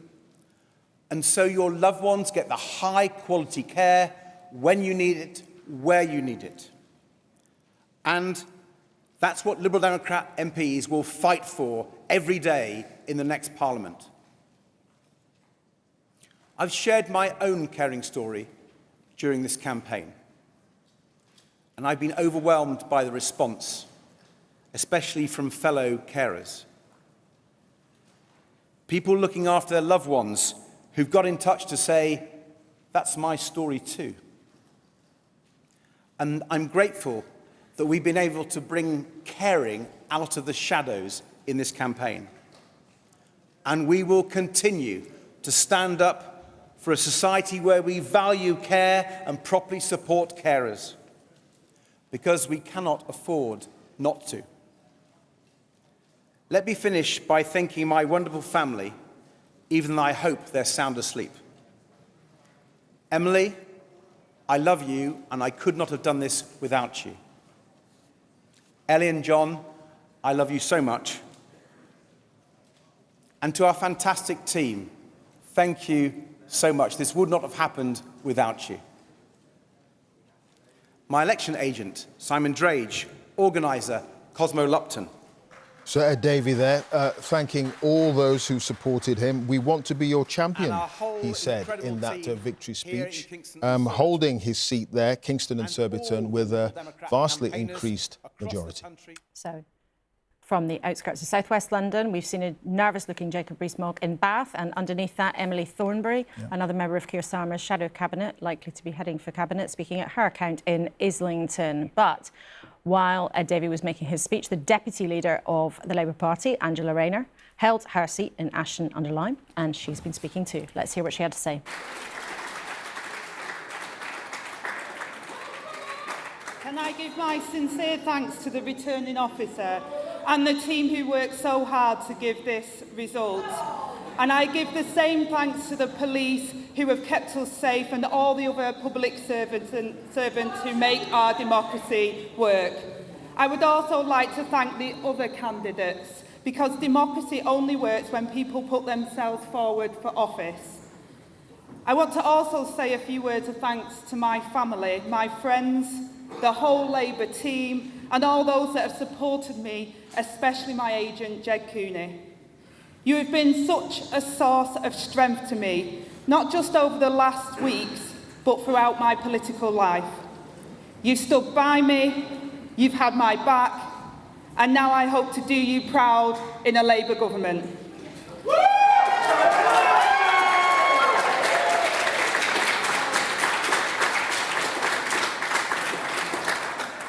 S16: and so your loved ones get the high-quality care when you need it, where you need it. And that's what Liberal Democrat MPs will fight for every day in the next Parliament. I've shared my own caring story during this campaign, and I've been overwhelmed by the response, especially from fellow carers. People looking after their loved ones who've got in touch to say, that's my story too. And I'm grateful that we've been able to bring caring out of the shadows in this campaign. And we will continue to stand up for a society where we value care and properly support carers, because we cannot afford not to. Let me finish by thanking my wonderful family, even though I hope they're sound asleep. Emily, I love you, and I could not have done this without you. Ellie and John, I love you so much. And to our fantastic team, thank you so much. This would not have happened without you. My election agent, Simon Drage, organiser, Cosmo Lupton.
S2: Sir Ed Davey there, thanking all those who supported him. We want to be your champion, he said in that victory speech, holding his seat there, Kingston and Surbiton, with a vastly increased majority.
S3: So, from the outskirts of southwest London, we've seen a nervous-looking Jacob Rees-Mogg in Bath, and underneath that, Emily Thornberry, another member of Keir Starmer's shadow cabinet, likely to be heading for cabinet, speaking at her account in Islington. But while Ed Davey was making his speech, the deputy leader of the Labour Party, Angela Rayner, held her seat in Ashton-under-Lyme, and she's been speaking too. Let's hear what she had to say.
S17: Can I give my sincere thanks to the returning officer and the team who worked so hard to give this result. And I give the same thanks to the police who have kept us safe and all the other public servants who make our democracy work. I would also like to thank the other candidates, because democracy only works when people put themselves forward for office. I want to also say a few words of thanks to my family, my friends, the whole Labour team, and all those that have supported me, especially my agent, Jed Cooney. You have been such a source of strength to me, not just over the last weeks, but throughout my political life. You've stood by me, you've had my back, and now I hope to do you proud in a Labour government.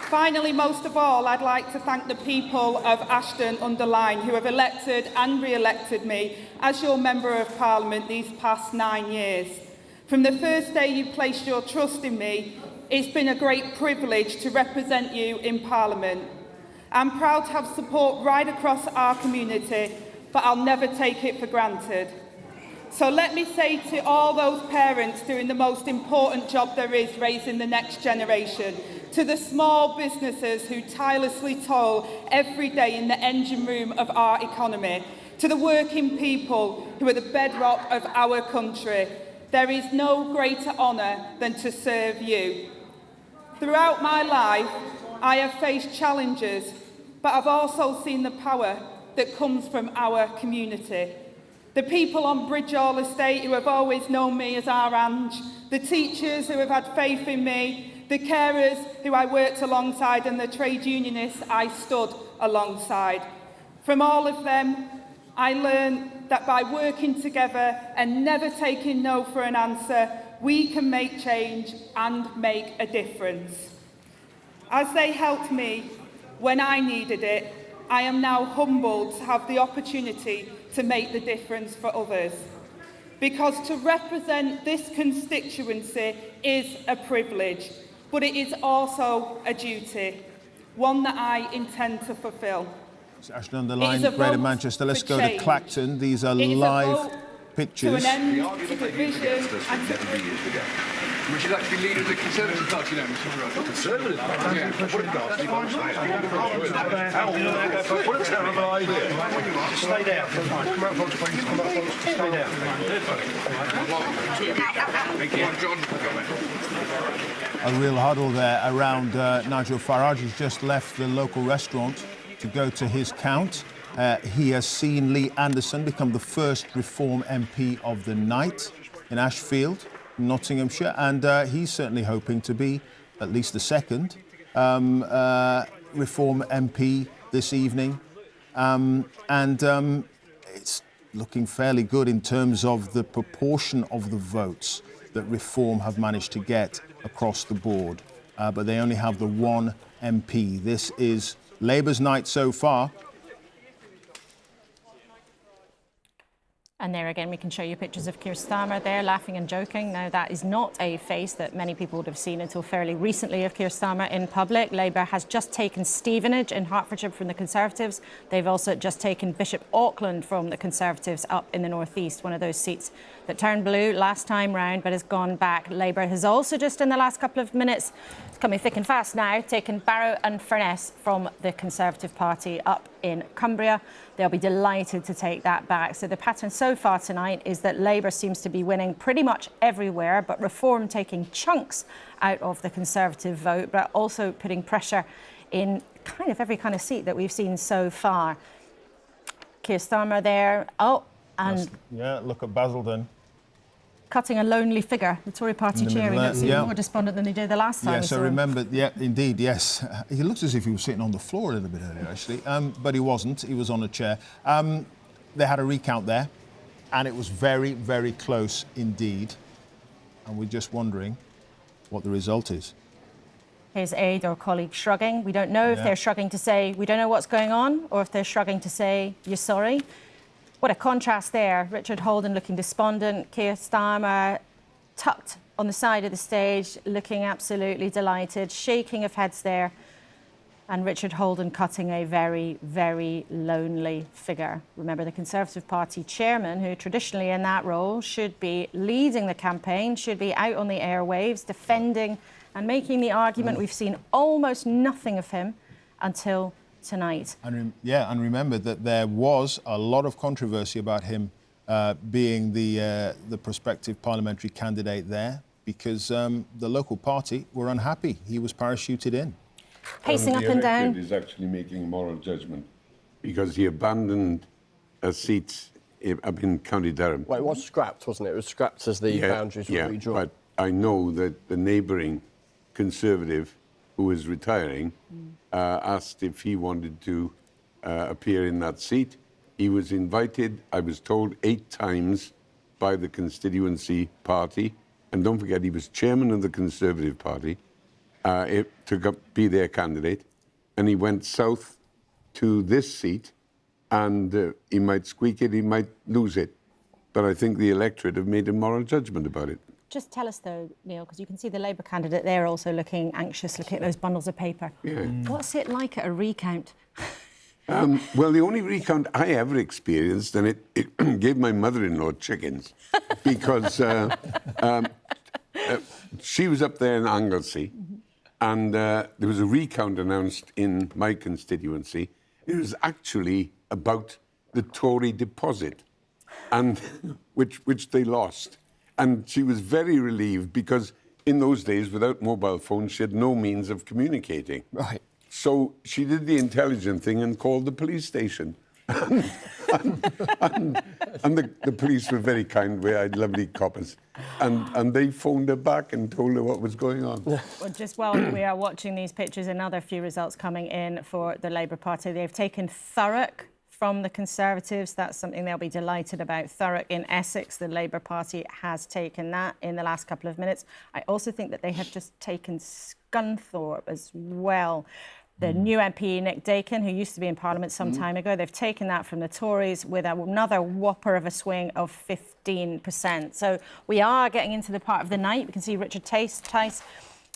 S17: Finally, most of all, I'd like to thank the people of Ashton-under-Lyne who have elected and re-elected me as your Member of Parliament these past 9 years. From the first day you placed your trust in me, it's been a great privilege to represent you in Parliament. I'm proud to have support right across our community, but I'll never take it for granted. So let me say to all those parents doing the most important job there is, raising the next generation, to the small businesses who tirelessly toil every day in the engine room of our economy, to the working people who are the bedrock of our country, there is no greater honour than to serve you. Throughout my life, I have faced challenges, but I've also seen the power that comes from our community. The people on Bridgehall Estate who have always known me as our Ange, the teachers who have had faith in me, the carers who I worked alongside, and the trade unionists I stood alongside. From all of them, I learned that by working together and never taking no for an answer, we can make change and make a difference. As they helped me when I needed it, I am now humbled to have the opportunity to make the difference for others. Because to represent this constituency is a privilege, but it is also a duty, one that I intend to fulfil.
S2: Ashton Underline, Greater Manchester. Let's go to Clacton. These are live pictures.
S17: To an end to division and to...
S18: Would you like to be leader of the Conservative Party now, Mr. Murray? Conservative Party?
S19: What a terrible idea. Just stay down. Come up, please. Come up, stay down.
S2: A real huddle there around Nigel Farage. He's just left the local restaurant to go to his count. He has seen Lee Anderson become the first Reform MP of the night in Ashfield, Nottinghamshire, and he's certainly hoping to be at least the second Reform MP this evening. It's looking fairly good in terms of the proportion of the votes that Reform have managed to get across the board. But they only have the one MP. This is Labour's night so far.
S3: And there again, we can show you pictures of Keir Starmer there, laughing and joking. Now, that is not a face that many people would have seen until fairly recently of Keir Starmer in public. Labour has just taken Stevenage in Hertfordshire from the Conservatives. They've also just taken Bishop Auckland from the Conservatives up in the North East, one of those seats that turned blue last time round but has gone back. Labour has also just in the last couple of minutes, it's coming thick and fast now, taken Barrow and Furness from the Conservative Party up in Cumbria. They'll be delighted to take that back. So the pattern so far tonight is that Labour seems to be winning pretty much everywhere, but Reform taking chunks out of the Conservative vote, but also putting pressure in kind of every kind of seat that we've seen so far. Keir Starmer there. Oh, and...
S2: Yeah, look at Basildon.
S3: Cutting a lonely figure, the Tory party chair. He looks even more despondent than he did the last time.
S2: Yeah, so remember, yeah, indeed, yes. He looks as if he was sitting on the floor a little bit earlier, actually, but he wasn't. He was on a chair. They had a recount there, and it was very, very close indeed. And we're just wondering what the result is.
S3: His aide or colleague shrugging. We don't know if they're shrugging to say, we don't know what's going on, or if they're shrugging to say, you're sorry. What a contrast there. Richard Holden looking despondent, Keir Starmer tucked on the side of the stage, looking absolutely delighted, shaking of heads there, and Richard Holden cutting a very, very lonely figure. Remember, the Conservative Party chairman, who traditionally in that role should be leading the campaign, should be out on the airwaves, defending and making the argument. We've seen almost nothing of him until tonight.
S2: And remember that there was a lot of controversy about him being the prospective parliamentary candidate there because the local party were unhappy. He was parachuted in.
S3: Pacing up and down.
S11: He's actually making a moral judgment because he abandoned a seat up in County Durham.
S4: Well, it was scrapped, wasn't it? It was scrapped as the boundaries were redrawn.
S11: But I know that the neighbouring Conservative who was retiring asked if he wanted to appear in that seat. He was invited, I was told, 8 times by the constituency party. And don't forget, he was chairman of the Conservative Party to be their candidate. And he went south to this seat, and he might squeak it, he might lose it. But I think the electorate have made a moral judgment about it.
S3: Just tell us, though, Neil, because you can see the Labour candidate there also looking anxious, looking at those bundles of paper.
S11: Yeah.
S3: What's it like at a recount?
S11: Well, the only recount I ever experienced, and it gave my mother-in-law chickens, because she was up there in Anglesey, and there was a recount announced in my constituency. It was actually about the Tory deposit, and which they lost. And she was very relieved because in those days, without mobile phones, she had no means of communicating.
S4: Right.
S11: So she did the intelligent thing and called the police station. and the police were very kind. We had lovely coppers. And they phoned her back and told her what was going on.
S3: Well, just while we are watching these pictures, another few results coming in for the Labour Party. They've taken Thurrock from the Conservatives. That's something they'll be delighted about. Thurrock in Essex, the Labour Party has taken that in the last couple of minutes. I also think that they have just taken Scunthorpe as well. The new MP, Nick Dakin, who used to be in Parliament some time ago, they've taken that from the Tories with another whopper of a swing of 15%. So we are getting into the part of the night. We can see Richard Tice,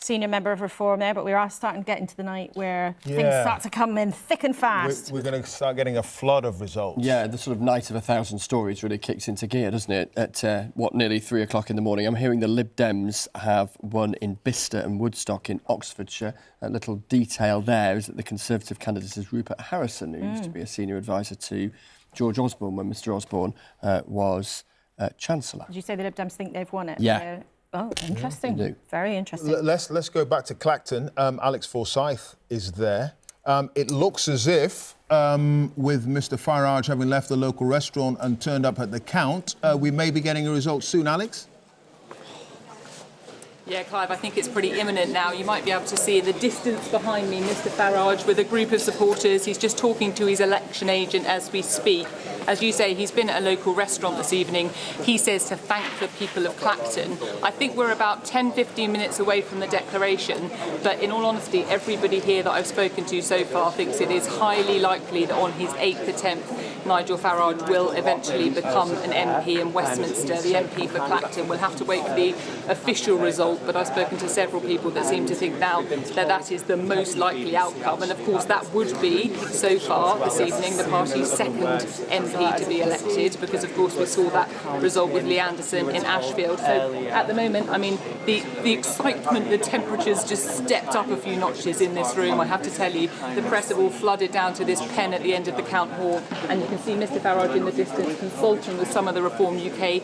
S3: senior member of Reform there, but we are starting to get into the night where things start to come in thick and fast.
S2: We're going to start getting a flood of results.
S4: Yeah, the sort of night of 1,000 stories really kicks into gear, doesn't it? At, nearly 3 o'clock in the morning. I'm hearing the Lib Dems have won in Bicester and Woodstock in Oxfordshire. A little detail there is that the Conservative candidate is Rupert Harrison, who used to be a senior advisor to George Osborne when Mr Osborne was Chancellor.
S3: Did you say the Lib Dems think they've won it?
S4: Yeah.
S3: Oh, interesting. Yeah, very interesting.
S2: Let's go back to Clacton. Alex Forsyth is there. It looks as if, with Mr Farage having left the local restaurant and turned up at the count, we may be getting a result soon, Alex?
S20: Yeah, Clive, I think it's pretty imminent now. You might be able to see the distance behind me, Mr Farage, with a group of supporters. He's just talking to his election agent as we speak. As you say, he's been at a local restaurant this evening. He says to thank the people of Clacton. I think we're about 10-15 minutes away from the declaration, but in all honesty, everybody here that I've spoken to so far thinks it is highly likely that on his 8th attempt, Nigel Farage will eventually become an MP in Westminster, the MP for Clacton. We'll have to wait for the official result, but I've spoken to several people that seem to think now that that is the most likely outcome. And of course, that would be, so far this evening, the party's second MP to be elected, because of course we saw that result with Lee Anderson in Ashfield. So at the moment, I mean, the excitement, the temperatures just stepped up a few notches in this room. I have to tell you, the press have all flooded down to this pen at the end of the count hall, and you can see Mr Farage in the distance consulting with some of the Reform UK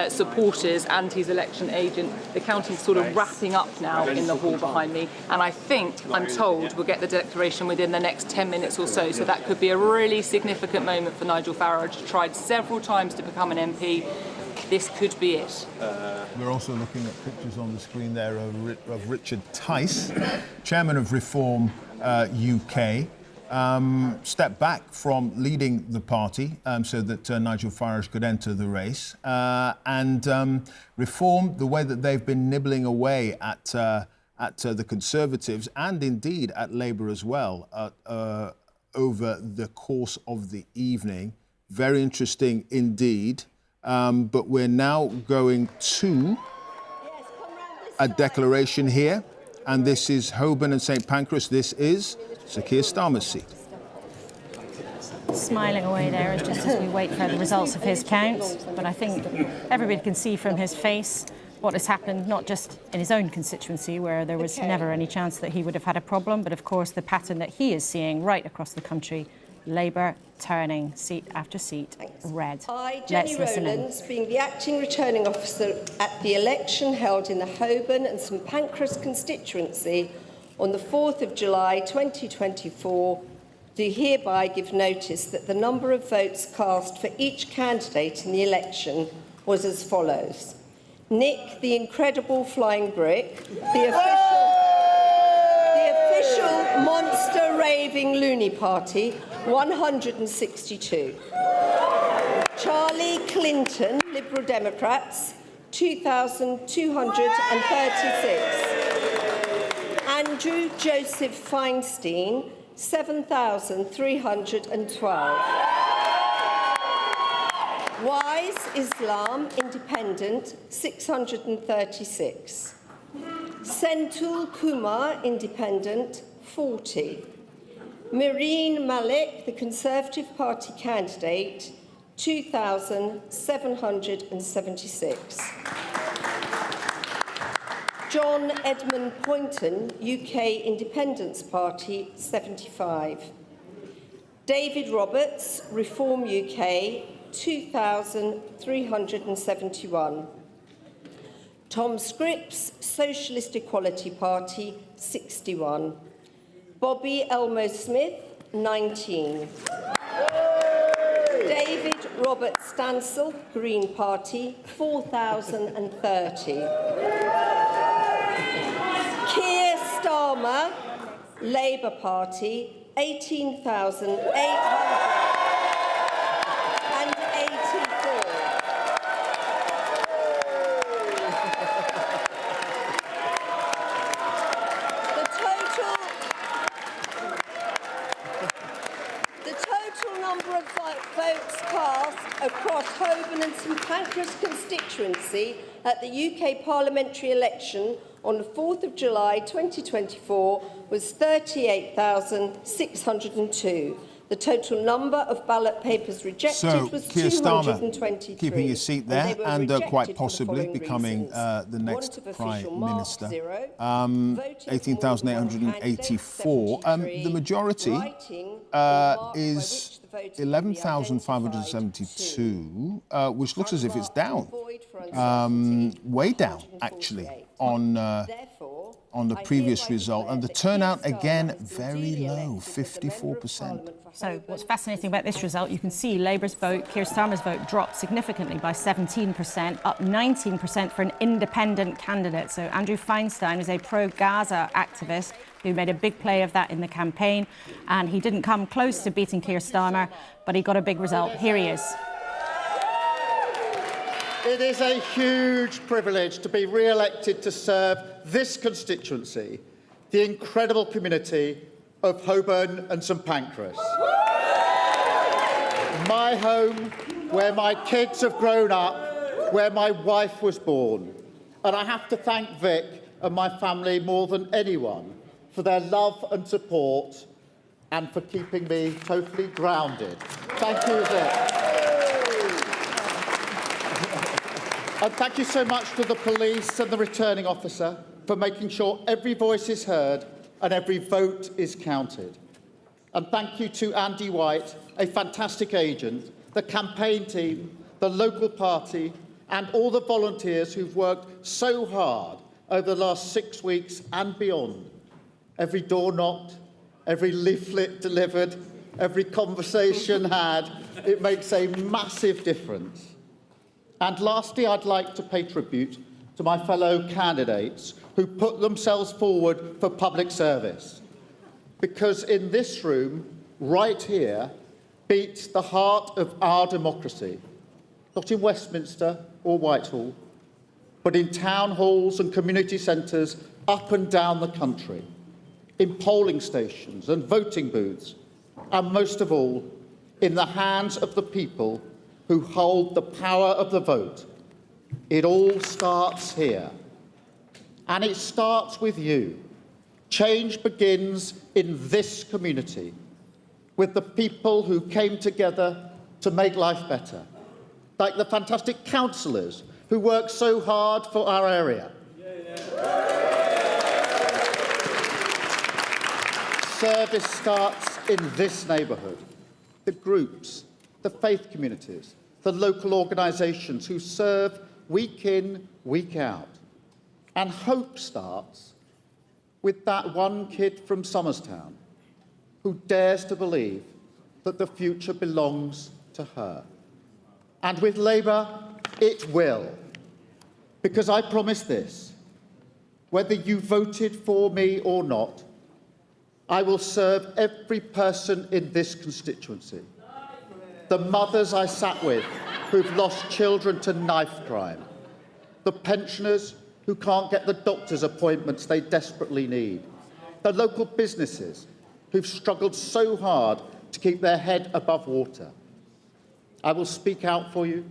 S20: supporters and his election agent. The counting's sort of wrapping up now in the hall behind me, and I think, I'm told, we'll get the declaration within the next 10 minutes or so, so that could be a really significant moment for Nigel Farage. Tried several times to become an MP. This could be it.
S2: We're also looking at pictures on the screen there of Richard Tice, chairman of Reform UK. Stepped back from leading the party so that Nigel Farage could enter the race. Reform, the way that they've been nibbling away at the Conservatives and indeed at Labour as well over the course of the evening. Very interesting indeed. But we're now going to a declaration here. And this is Holborn and St Pancras. This is Sir Keir Starmer's seat.
S3: Smiling away there just as we wait for the results of his count. But I think everybody can see from his face what has happened, not just in his own constituency, where there was never any chance that he would have had a problem, but of course the pattern that he is seeing right across the country. Labour turning seat after seat red.
S21: I, Jenny Rowlands, being the acting returning officer at the election held in the Holborn and St Pancras constituency on the 4th of July 2024, do hereby give notice that the number of votes cast for each candidate in the election was as follows. Nick, the Incredible Flying Brick, the official monster raving loony party, 162. Charlie Clinton, Liberal Democrats, 2,236. Andrew Joseph Feinstein, 7,312. Wise Islam Independent, 636. Senthul Kumar Independent, 40. Mireen Malik, the Conservative Party candidate, 2,776. John Edmund Poynton, UK Independence Party, 75. David Roberts, Reform UK, 2,371. Tom Scripps, Socialist Equality Party, 61. Bobby Elmo Smith, 19. David Robert Stansell, Green Party, 4,030. Keir Starmer, Labour Party, 18,800. Houghton and St Pancras constituency at the UK parliamentary election on the 4th of July 2024 was 38,602. The total number of ballot papers rejected was
S2: Keir Starmer
S21: 223.
S2: keeping his seat there and quite possibly
S21: the
S2: becoming the next Prime Minister. 18,884. The majority is 11,572, which looks as if it's down. Way down, actually, on the previous result. And the turnout, again, very low, 54%.
S3: So what's fascinating about this result, you can see Labour's vote, Keir Starmer's vote, dropped significantly by 17%, up 19% for an independent candidate. So Andrew Feinstein is a pro-Gaza activist who made a big play of that in the campaign, and he didn't come close to beating Keir Starmer, but he got a big result. Here he is.
S1: It is a huge privilege to be re-elected to serve this constituency, the incredible community of Holborn and St Pancras. My home, where my kids have grown up, where my wife was born. And I have to thank Vic and my family more than anyone for their love and support and for keeping me totally grounded. Thank you, Vic. And thank you so much to the police and the returning officer for making sure every voice is heard and every vote is counted. And thank you to Andy White, a fantastic agent, the campaign team, the local party, and all the volunteers who've worked so hard over the last 6 weeks and beyond. Every door knocked, every leaflet delivered, every conversation had, it makes a massive difference. And lastly, I'd like to pay tribute to my fellow candidates who put themselves forward for public service. Because in this room, right here, beats the heart of our democracy. Not in Westminster or Whitehall, but in town halls and community centres up and down the country, in polling stations and voting booths, and most of all, in the hands of the people who hold the power of the vote. It all starts here. And it starts with you. Change begins in this community, with the people who came together to make life better, like the fantastic councillors who work so hard for our area. Service starts in this neighbourhood. The groups, the faith communities, the local organisations who serve week in, week out. And hope starts with that one kid from Somerstown who dares to believe that the future belongs to her. And with Labour, it will. Because I promise this, whether you voted for me or not, I will serve every person in this constituency. The mothers I sat with who've lost children to knife crime, the pensioners who can't get the doctor's appointments they desperately need, the local businesses who've struggled so hard to keep their head above water. I will speak out for you,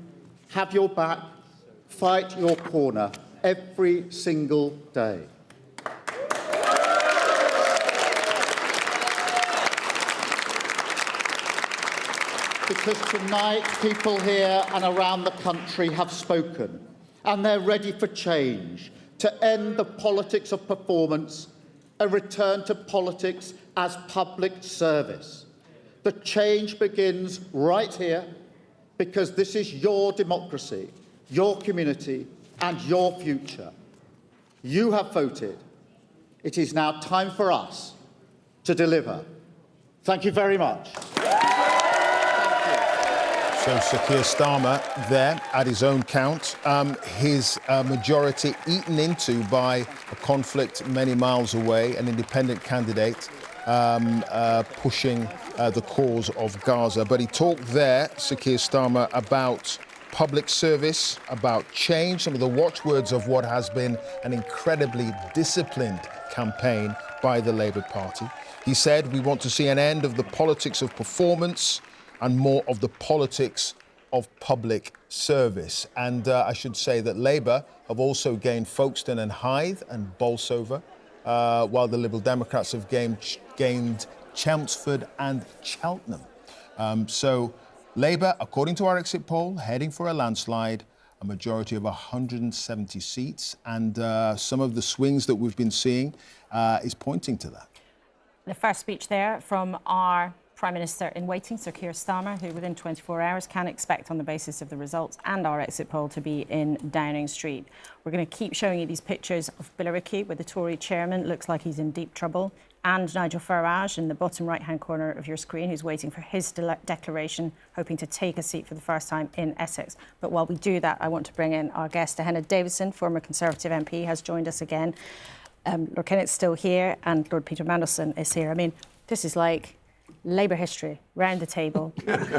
S1: have your back, fight your corner every single day. Because tonight, people here and around the country have spoken, and they're ready for change, to end the politics of performance, a return to politics as public service. The change begins right here, because this is your democracy, your community, and your future. You have voted. It is now time for us to deliver. Thank you very much.
S2: So Sir Keir Starmer there at his own count, his majority eaten into by a conflict many miles away, an independent candidate pushing the cause of Gaza. But he talked there, Sir Keir Starmer, about public service, about change, some of the watchwords of what has been an incredibly disciplined campaign by the Labour Party. He said, we want to see an end of the politics of performance and more of the politics of public service. And I should say that Labour have also gained Folkestone and Hythe and Bolsover, while the Liberal Democrats have gained Chelmsford and Cheltenham. So Labour, according to our exit poll, heading for a landslide, a majority of 170 seats, and some of the swings that we've been seeing is pointing to that.
S3: The first speech there from our Prime Minister in waiting, Sir Keir Starmer, who within 24 hours can expect, on the basis of the results and our exit poll, to be in Downing Street. We're going to keep showing you these pictures of Billericay with the Tory chairman. Looks like he's in deep trouble. And Nigel Farage in the bottom right-hand corner of your screen, who's waiting for his declaration, hoping to take a seat for the first time in Essex. But while we do that, I want to bring in our guest, Henna Davidson, former Conservative MP, has joined us again. Lord Kennett's still here, and Lord Peter Mandelson is here. I mean, this is like Labour history, round the table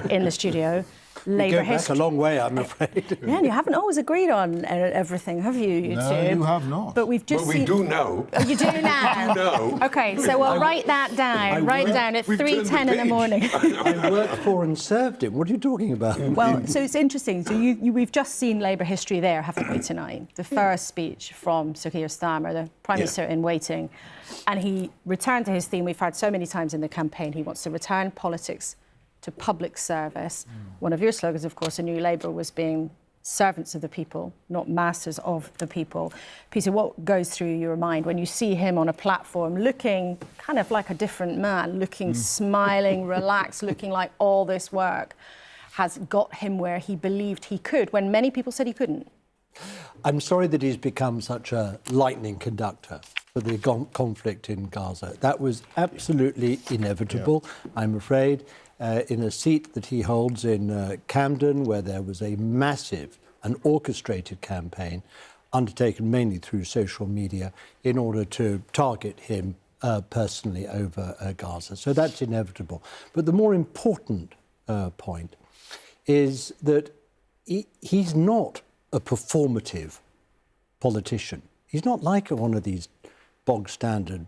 S3: in the studio.
S5: Labour history. Back a long way, I'm afraid.
S3: Yeah, and you haven't always agreed on everything, have you, you
S2: no,
S3: two?
S2: No, you have not.
S3: But we've just
S11: we do now.
S3: Oh, you do now?
S11: We do know.
S3: OK, so we'll write that down. Write down at 3:10 in the morning.
S5: I worked for and served him. What are you talking about?
S3: Well, so it's interesting. So we've just seen Labour history there, haven't we, tonight? The first speech from Sir Keir Starmer, the Prime Minister in waiting. And he returned to his theme we've had so many times in the campaign. He wants to return politics to public service. One of your slogans, of course, in New Labour was being servants of the people, not masters of the people. Peter, what goes through your mind when you see him on a platform looking kind of like a different man, looking smiling, relaxed, looking like all this work has got him where he believed he could, when many people said he couldn't?
S5: I'm sorry that he's become such a lightning conductor for the conflict in Gaza. That was absolutely inevitable, I'm afraid. In a seat that he holds in Camden, where there was a massive and orchestrated campaign undertaken mainly through social media in order to target him personally over Gaza. So that's inevitable. But the more important point is that he's not a performative politician. He's not like one of these bog-standard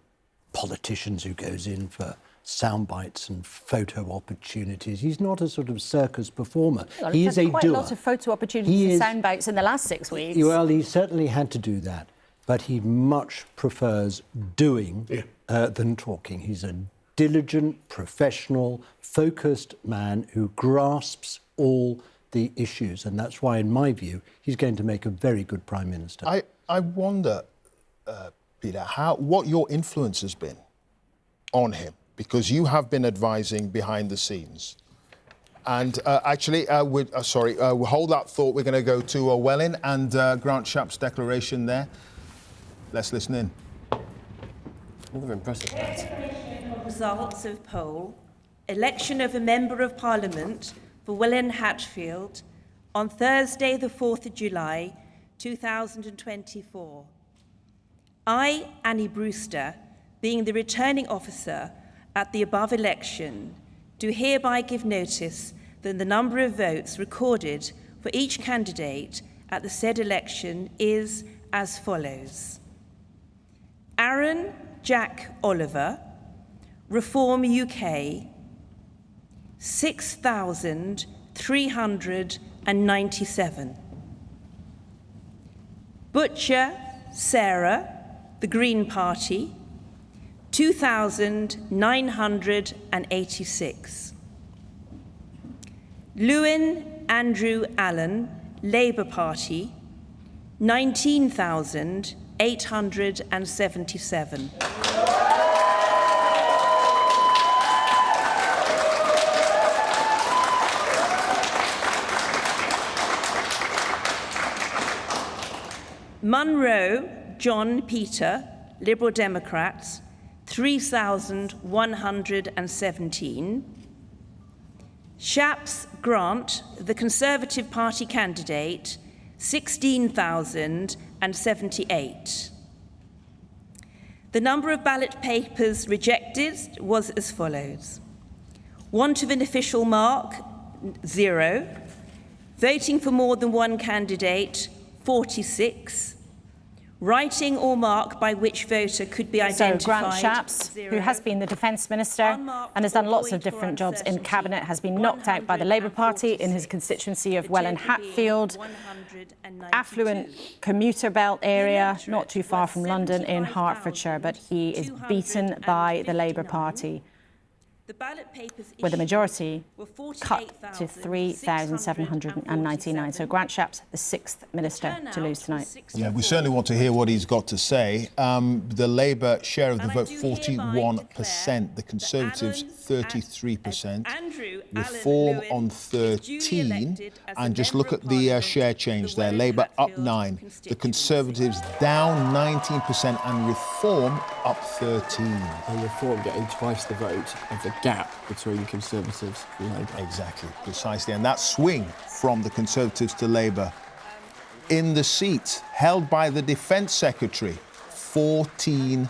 S5: politicians who goes in for sound bites and photo opportunities. He's not a sort of circus performer.
S3: Well,
S5: he is a
S3: quite
S5: doer.
S3: a lot of photo opportunities and sound bites in the last 6 weeks.
S5: Well, he certainly had to do that, but he much prefers doing than talking. He's a diligent, professional, focused man who grasps all the issues, and that's why, in my view, he's going to make a very good Prime Minister.
S2: I wonder, Peter, what your influence has been on him, because you have been advising behind the scenes. And actually, we'll hold that thought. We're going to go to Welling and Grant Shapps' declaration there. Let's listen in.
S4: Another impressive
S22: Results of poll. Election of a Member of Parliament for Welling Hatfield on Thursday, the 4th of July, 2024. I, Annie Brewster, being the returning officer at the above election, do hereby give notice that the number of votes recorded for each candidate at the said election is as follows. Aaron Jack Oliver, Reform UK, 6,397. Butcher Sarah, the Green Party, 2,986. Lewin Andrew Allen, Labour Party, 19,877. Munro John Peter, Liberal Democrats, 3,117. Shapps Grant, the Conservative Party candidate, 16,078. The number of ballot papers rejected was as follows. Want of an official mark, 0. Voting for more than one candidate, 46. writing or mark by which voter could be identified.
S3: So Grant Shapps, who has been the Defence Minister and has done lots of different jobs in Cabinet, has been knocked out by the Labour Party in his constituency of Welland Hatfield, affluent commuter belt area, not too far from London in Hertfordshire, but he is beaten by the Labour Party, with a majority cut to 3,799. So Grant Shapps, the 6th Minister to lose tonight.
S2: Yeah, we certainly want to hear what he's got to say. The Labour share of the vote, 41%. The Conservatives, 33%. Reform on 13. And just look at the share change there. Labour up 9. The Conservatives down 19% and Reform up 13.
S4: And Reform getting twice the vote of the gap between Conservatives and Labour.
S2: Exactly, precisely. And that swing from the Conservatives to Labour in the seat held by the Defence Secretary, 14%.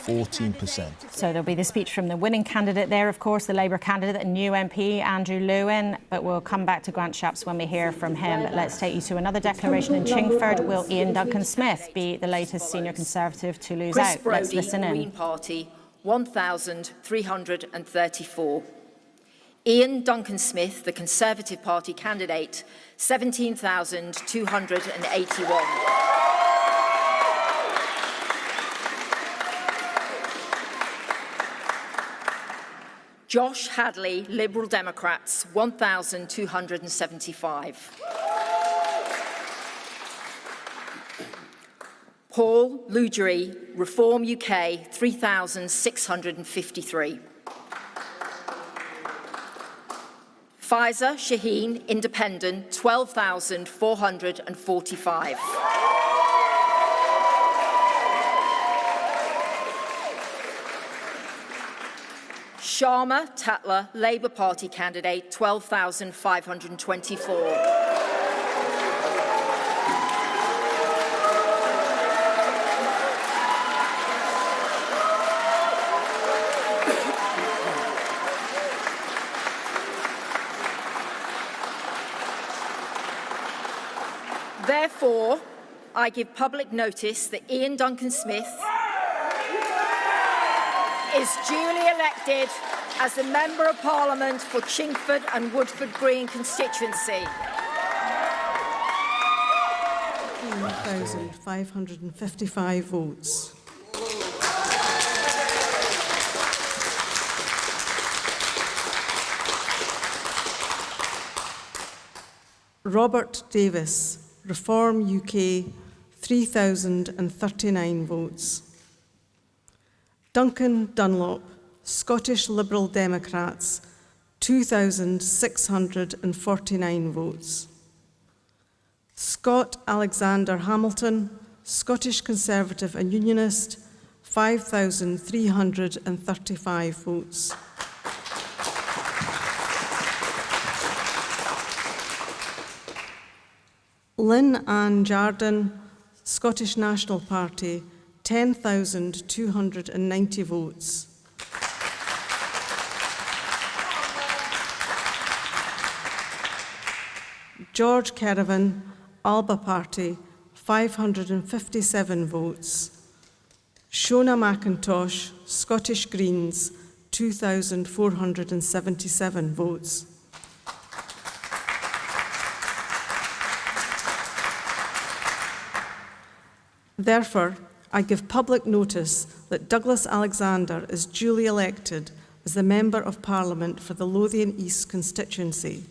S2: 14%.
S3: So there'll be the speech from the winning candidate there, of course, the Labour candidate and new MP, Andrew Lewin. But we'll come back to Grant Shapps when we hear from him. Let's take you to another declaration in Chingford. Will Ian Duncan-Smith be the latest senior Conservative to lose
S7: Chris
S3: out?
S7: Brody,
S3: Let's listen in.
S7: Green Party, 1,334. Ian Duncan-Smith, the Conservative Party candidate, 17,281. Josh Hadley, Liberal Democrats, 1,275. Paul Lugery, Reform UK, 3,653. Faiza Shaheen, Independent, 12,445. Sharma Tatler, Labour Party candidate, 12,524. Therefore, I give public notice that Ian Duncan-Smith is duly elected as the Member of Parliament for Chingford and Woodford Green constituency.
S8: 1,555 votes. Robert Davis, Reform UK, 3,039 votes. Duncan Dunlop, Scottish Liberal Democrats, 2,649 votes. Scott Alexander Hamilton, Scottish Conservative and Unionist, 5,335 votes. Lynn Ann Jardine, Scottish National Party, 10,290 votes. George Caravan, Alba Party, 557 votes. Shona McIntosh, Scottish Greens, 2,477 votes. Therefore, I give public notice that Douglas Alexander is duly elected as the Member of Parliament for the Lothian East constituency.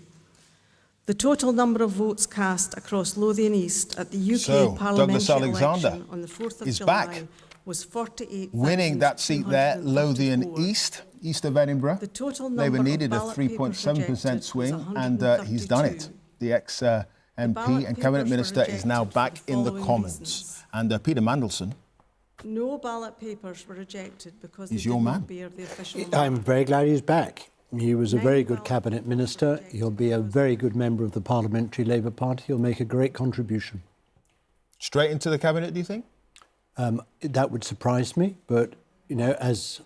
S8: The total number of votes cast across Lothian East at the UK parliamentary election on the 4th of July was 48,000.
S2: Winning that seat there, Lothian East, east of Edinburgh. Labour needed a 3.7% swing, and he's done it. The ex-MP and Cabinet Minister is now back in the Commons. And Peter Mandelson.
S8: No ballot papers were rejected because
S2: he's
S8: they
S2: your
S8: did
S2: man.
S8: not bear the official mark.
S5: I'm very glad he's back. He was a very good Cabinet Minister. He'll be a very good member of the Parliamentary Labour Party. He'll make a great contribution.
S2: Straight into the Cabinet, do you think?
S5: That would surprise me, but, you know, as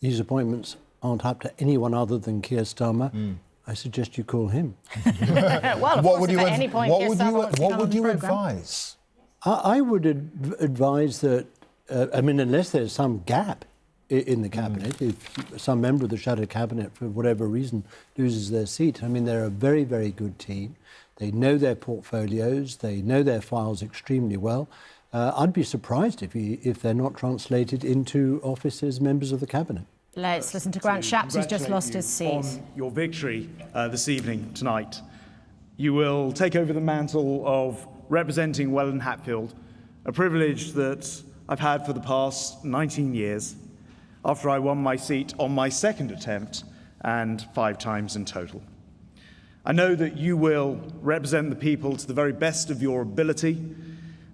S5: these appointments aren't up to anyone other than Keir Starmer, I suggest you call him.
S3: Well, of course, at any point,
S2: what would you advise?
S5: I would advise that, I mean, unless there's some gap in the cabinet, if some member of the shadow cabinet, for whatever reason, loses their seat. I mean, they're a very, very good team. They know their portfolios. They know their files extremely well. I'd be surprised if they're not translated into office as members of the cabinet.
S3: Let's listen to Grant Shapps, who's just lost his seat.
S9: On your victory this evening, tonight, you will take over the mantle of representing Welland Hatfield, a privilege that I've had for the past 19 years, after I won my seat on my second attempt and 5 times in total. I know that you will represent the people to the very best of your ability,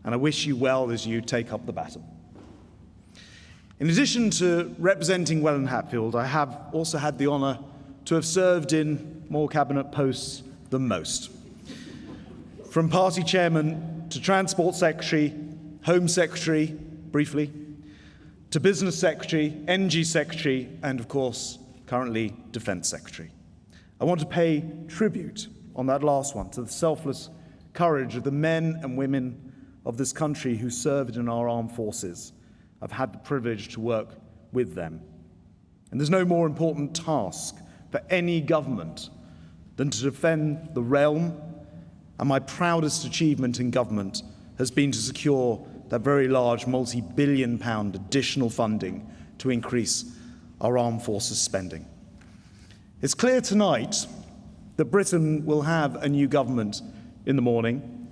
S9: and I wish you well as you take up the baton. In addition to representing Welland Hatfield, I have also had the honour to have served in more cabinet posts than most. From party chairman to transport secretary, home secretary, briefly, to business secretary, energy secretary, and of course, currently defence secretary. I want to pay tribute on that last one to the selfless courage of the men and women of this country who served in our armed forces. I've had the privilege to work with them. And there's no more important task for any government than to defend the realm, and my proudest achievement in government has been to secure that very large multi-billion-pound additional funding to increase our armed forces spending. It's clear tonight that Britain will have a new government in the morning,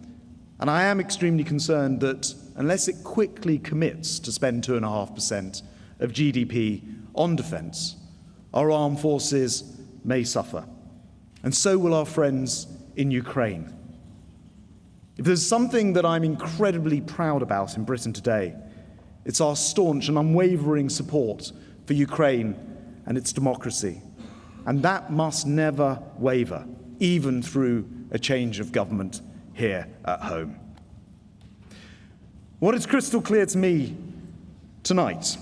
S9: and I am extremely concerned that unless it quickly commits to spend 2.5% of GDP on defence, our armed forces may suffer, and so will our friends in Ukraine. If there's something that I'm incredibly proud about in Britain today, it's our staunch and unwavering support for Ukraine and its democracy. And that must never waver, even through a change of government here at home. What is crystal clear to me tonight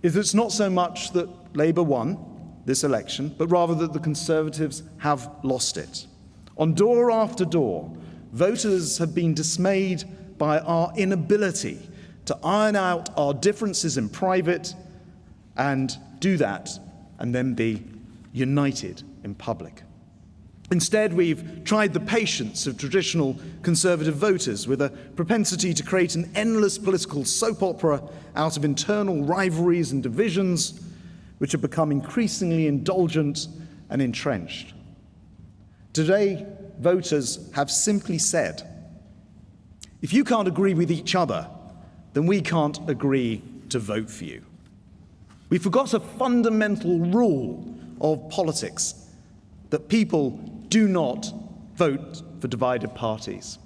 S9: is that it's not so much that Labour won this election, but rather that the Conservatives have lost it. On door after door, voters have been dismayed by our inability to iron out our differences in private and do that and then be united in public. Instead, we've tried the patience of traditional Conservative voters with a propensity to create an endless political soap opera out of internal rivalries and divisions, which have become increasingly indulgent and entrenched. Today, voters have simply said, if you can't agree with each other, then we can't agree to vote for you. We forgot a fundamental rule of politics, that people do not vote for divided parties.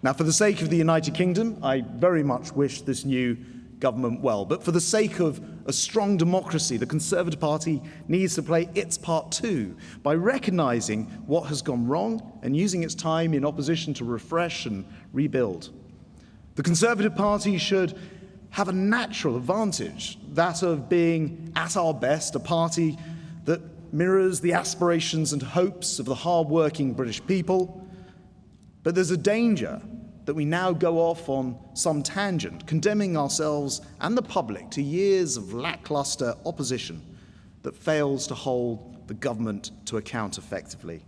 S9: Now, for the sake of the United Kingdom, I very much wish this new government well, but for the sake of a strong democracy, the Conservative Party needs to play its part too, by recognising what has gone wrong and using its time in opposition to refresh and rebuild. The Conservative Party should have a natural advantage, that of being at our best a party that mirrors the aspirations and hopes of the hard-working British people. But there's a danger that we now go off on some tangent, condemning ourselves and the public to years of lacklustre opposition that fails to hold the government to account effectively.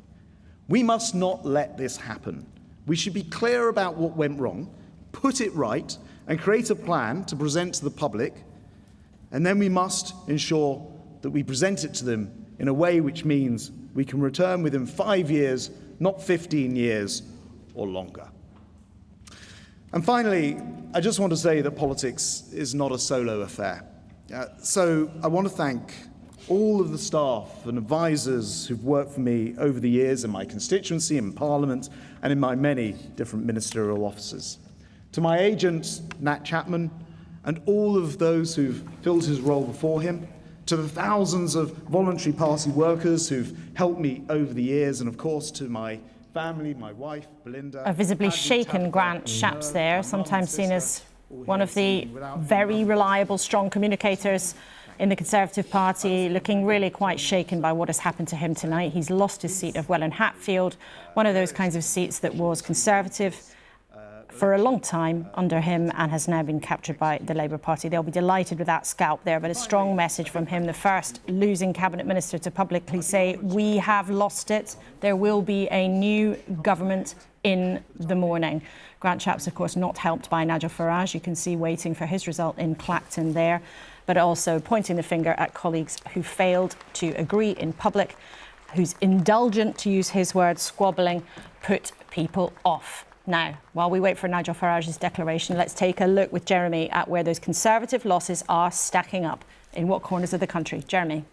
S9: We must not let this happen. We should be clear about what went wrong, put it right, and create a plan to present to the public, and then we must ensure that we present it to them in a way which means we can return within 5 years, not 15 years or longer. And finally, I just want to say that politics is not a solo affair. So I want to thank all of the staff and advisors who've worked for me over the years in my constituency, in Parliament, and in my many different ministerial offices. To my agent, Nat Chapman, and all of those who've filled his role before him, to the thousands of voluntary party workers who've helped me over the years, and of course to my family, my wife, Belinda.
S3: A visibly shaken Grant Shapps there, sometimes seen as one of the very reliable, strong communicators in the Conservative Party, looking really quite shaken by what has happened to him tonight. He's lost his seat of Welland Hatfield, one of those kinds of seats that was Conservative for a long time under him and has now been captured by the Labour Party. They'll be delighted with that scalp there, but a strong message from him, the first losing Cabinet Minister to publicly say, we have lost it. There will be a new government in the morning. Grant Shapps, of course, not helped by Nigel Farage. You can see waiting for his result in Clacton there, but also pointing the finger at colleagues who failed to agree in public, whose indulgent, to use his words, squabbling, put people off. Now, while we wait for Nigel Farage's declaration, let's take a look with Jeremy at where those Conservative losses are stacking up. In what corners of the country? Jeremy.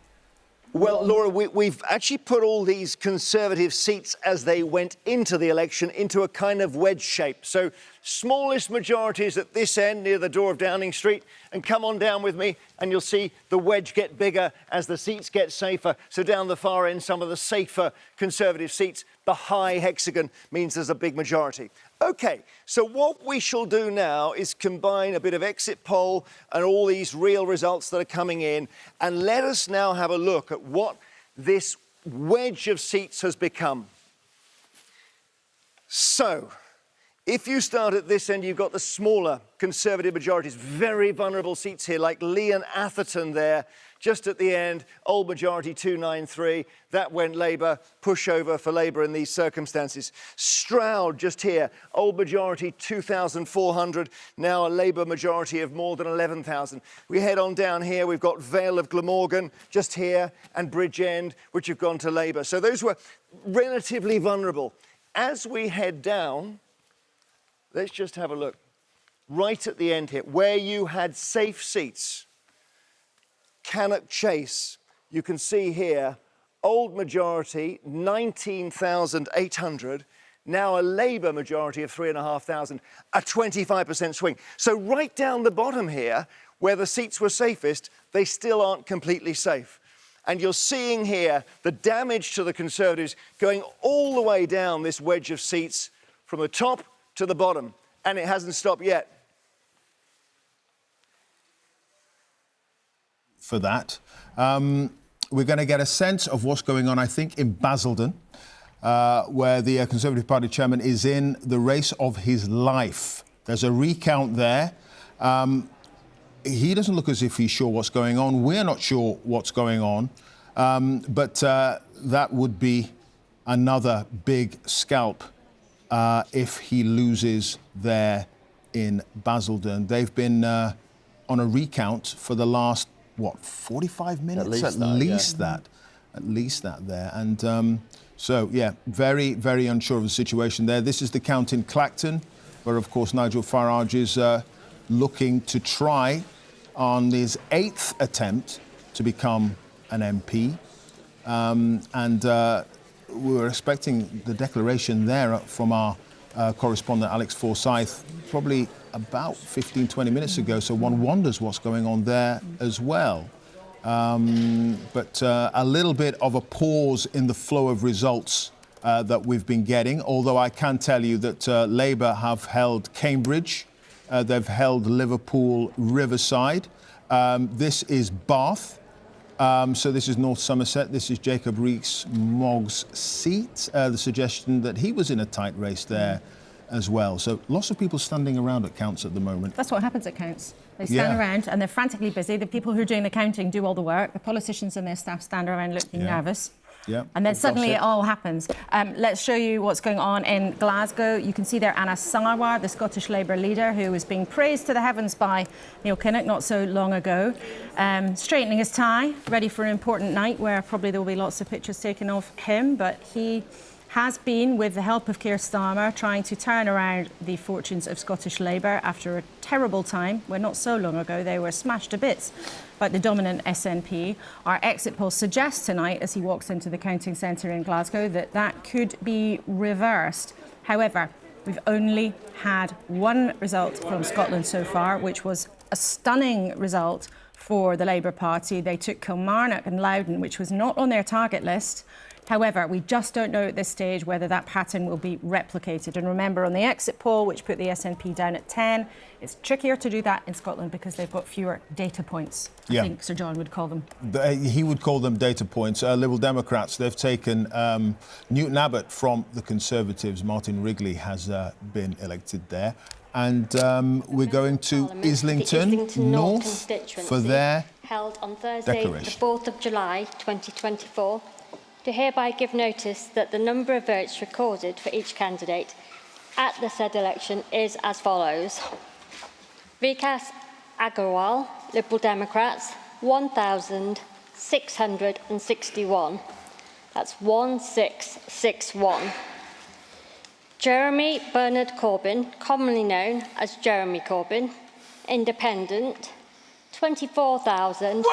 S6: Well, Laura, we've actually put all these Conservative seats as they went into the election into a kind of wedge shape. So smallest majorities at this end near the door of Downing Street, and come on down with me and you'll see the wedge get bigger as the seats get safer. So down the far end, some of the safer Conservative seats, the high hexagon means there's a big majority. OK, so what we shall do now is combine a bit of exit poll and all these real results that are coming in, and let us now have a look at what this wedge of seats has become. So, if you start at this end, you've got the smaller Conservative majorities, very vulnerable seats here, like Lee and Atherton there, just at the end, old majority 293. That went Labour, pushover for Labour in these circumstances. Stroud just here, old majority 2,400, now a Labour majority of more than 11,000. We head on down here, we've got Vale of Glamorgan just here, and Bridgend, which have gone to Labour. So those were relatively vulnerable. As we head down, let's just have a look. Right at the end here, where you had safe seats, Cannock Chase, you can see here, old majority, 19,800, now a Labour majority of 3,500, a 25% swing. So right down the bottom here, where the seats were safest, they still aren't completely safe. And you're seeing here the damage to the Conservatives going all the way down this wedge of seats from the top to the bottom, and it hasn't stopped yet.
S2: For that. We're going to get a sense of what's going on, I think, in Basildon, where the Conservative Party chairman is in the race of his life. There's a recount there. He doesn't look as if he's sure what's going on. We're not sure what's going on. But that would be another big scalp if he loses there in Basildon. They've been on a recount for the last, what, 45 minutes? At least that there. And so, yeah, very, very unsure of the situation there. This is the count in Clacton, where, of course, Nigel Farage is looking to try on his 8th attempt to become an MP. And we were expecting the declaration there from our correspondent Alex Forsyth probably about 15, 20 minutes ago, so one wonders what's going on there as well. But a little bit of a pause in the flow of results that we've been getting, although I can tell you that Labour have held Cambridge, they've held Liverpool Riverside, this is Bath, so this is North Somerset, this is Jacob Rees-Mogg's seat, the suggestion that he was in a tight race there as well. So lots of people standing around at counts at the moment.
S3: That's what happens at counts. They stand around and they're frantically busy. The people who are doing the counting do all the work. The politicians and their staff stand around looking nervous.
S2: Yeah.
S3: And then suddenly it all happens. Let's show you what's going on in Glasgow. You can see there Anna Sarwar, the Scottish Labour leader, who was being praised to the heavens by Neil Kinnock not so long ago. Straightening his tie, ready for an important night where probably there will be lots of pictures taken of him, but he has been, with the help of Keir Starmer, trying to turn around the fortunes of Scottish Labour after a terrible time where not so long ago they were smashed to bits by the dominant SNP. Our exit poll suggests tonight, as he walks into the counting centre in Glasgow, that that could be reversed. However, we've only had one result from Scotland so far, which was a stunning result for the Labour Party. They took Kilmarnock and Loudoun, which was not on their target list. However, we just don't know at this stage whether that pattern will be replicated. And remember, on the exit poll, which put the SNP down at 10, it's trickier to do that in Scotland because they've got fewer data points. I think Sir John would call them.
S2: He would call them data points. Liberal Democrats, they've taken Newton Abbott from the Conservatives. Martin Wrigley has been elected there. And we're going to Islington North for their
S10: held on Thursday,
S2: declaration.
S10: the 4th of July 2024, to hereby give notice that the number of votes recorded for each candidate at the said election is as follows. Vikas Agarwal, Liberal Democrats, 1,661. That's 1661. Jeremy Bernard Corbyn, commonly known as Jeremy Corbyn, Independent, 24,000.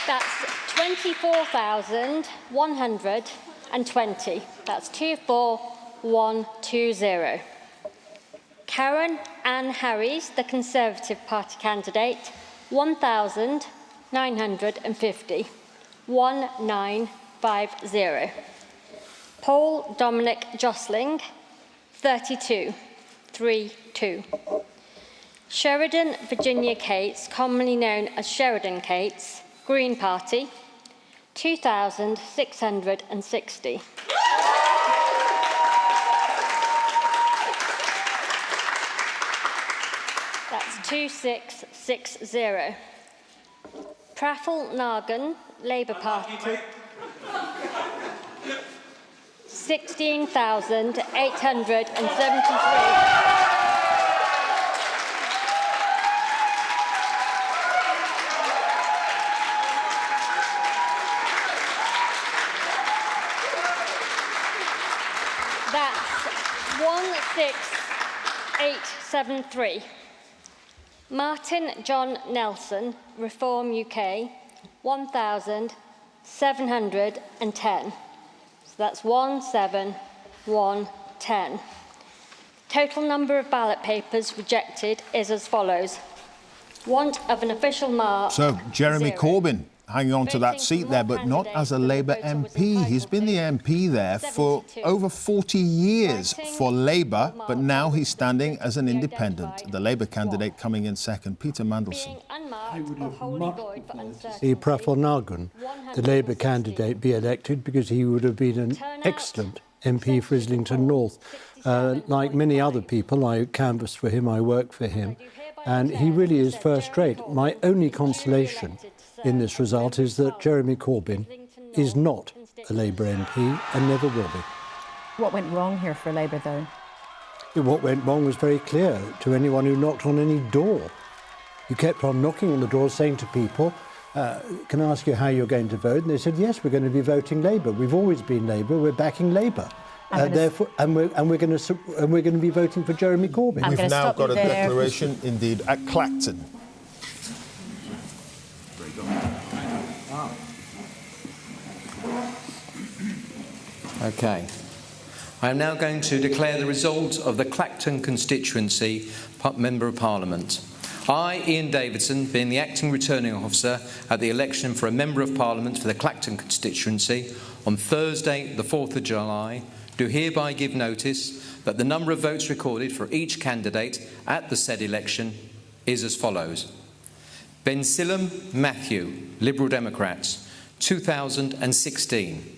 S10: That's 24,120. That's 24120. Karen Ann Harries, the Conservative Party candidate, 1,950. 1950. Paul Dominic Jostling, 32. 32. Sheridan Virginia Cates, commonly known as Sheridan Cates, Green Party, 2,660. That's 2660. Praffel Nagan, Labour Party, 16,873. That's 16873. Martin John Nelson, Reform UK, 1,710. So that's 17110. Total number of ballot papers rejected is as follows. Want of an official mark.
S2: So, Jeremy
S10: 0.
S2: Corbyn hanging on to that seat there, but not as a Labour MP. He's been the MP there for over 40 years for Labour, but now he's standing as an independent. The Labour candidate coming in second, Peter Mandelson.
S5: I would have much preferred to see Praffel Nagan, the Labour candidate, be elected because he would have been an excellent MP for Islington North. Like many other people, I canvassed for him, I worked for him, and he really is first rate. My only consolation in this result is that Jeremy Corbyn is not a Labour MP and never will be.
S3: What went wrong here for Labour, though?
S5: What went wrong was very clear to anyone who knocked on any door. You kept on knocking on the door saying to people, can I ask you how you're going to vote? And they said, yes, we're going to be voting Labour. We've always been Labour, we're backing Labour. Therefore, we're going to be voting for Jeremy Corbyn.
S2: We've now got a declaration, indeed, at Clacton.
S12: Okay. I am now going to declare the result of the Clacton constituency Member of Parliament. I, Ian Davidson, being the acting returning officer at the election for a Member of Parliament for the Clacton constituency on Thursday, the 4th of July, do hereby give notice that the number of votes recorded for each candidate at the said election is as follows. Bensilem Matthew, Liberal Democrats, 2016.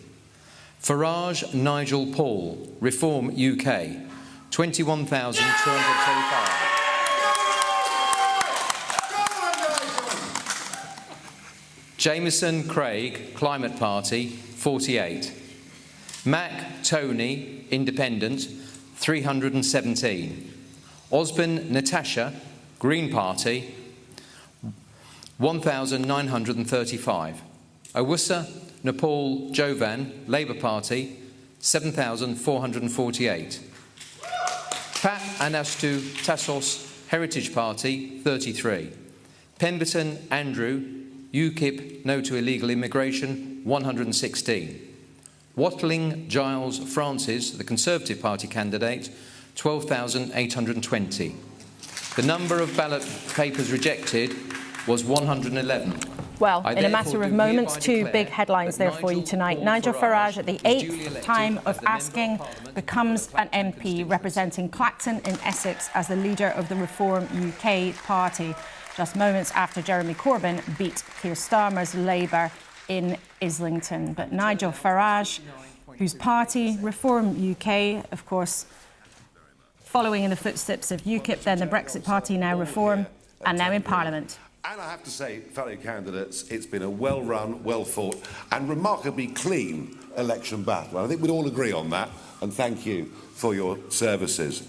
S12: Farage Nigel Paul, Reform UK, 21,235. Jameson Craig, Climate Party, 48. Mac Tony, Independent, 317. Osborne Natasha, Green Party, 1,935. Owusa Nepal Jovan, Labour Party, 7,448. Pat Anastu Tassos Heritage Party, 33. Pemberton Andrew, UKIP, No to Illegal Immigration, 116. Watling Giles Francis, the Conservative Party candidate, 12,820. The number of ballot papers rejected was 111.
S3: Well, in a matter of moments, two big headlines there for you tonight. Nigel Farage, at the 8th time of asking, becomes an MP representing Clacton in Essex as the leader of the Reform UK party, just moments after Jeremy Corbyn beat Keir Starmer's Labour in Islington. But Nigel Farage, whose party, Reform UK, of course, following in the footsteps of UKIP, then the Brexit Party, now Reform, and now in Parliament.
S13: And I have to say, fellow candidates, it's been a well-run, well-fought and remarkably clean election battle. I think we'd all agree on that, and thank you for your services.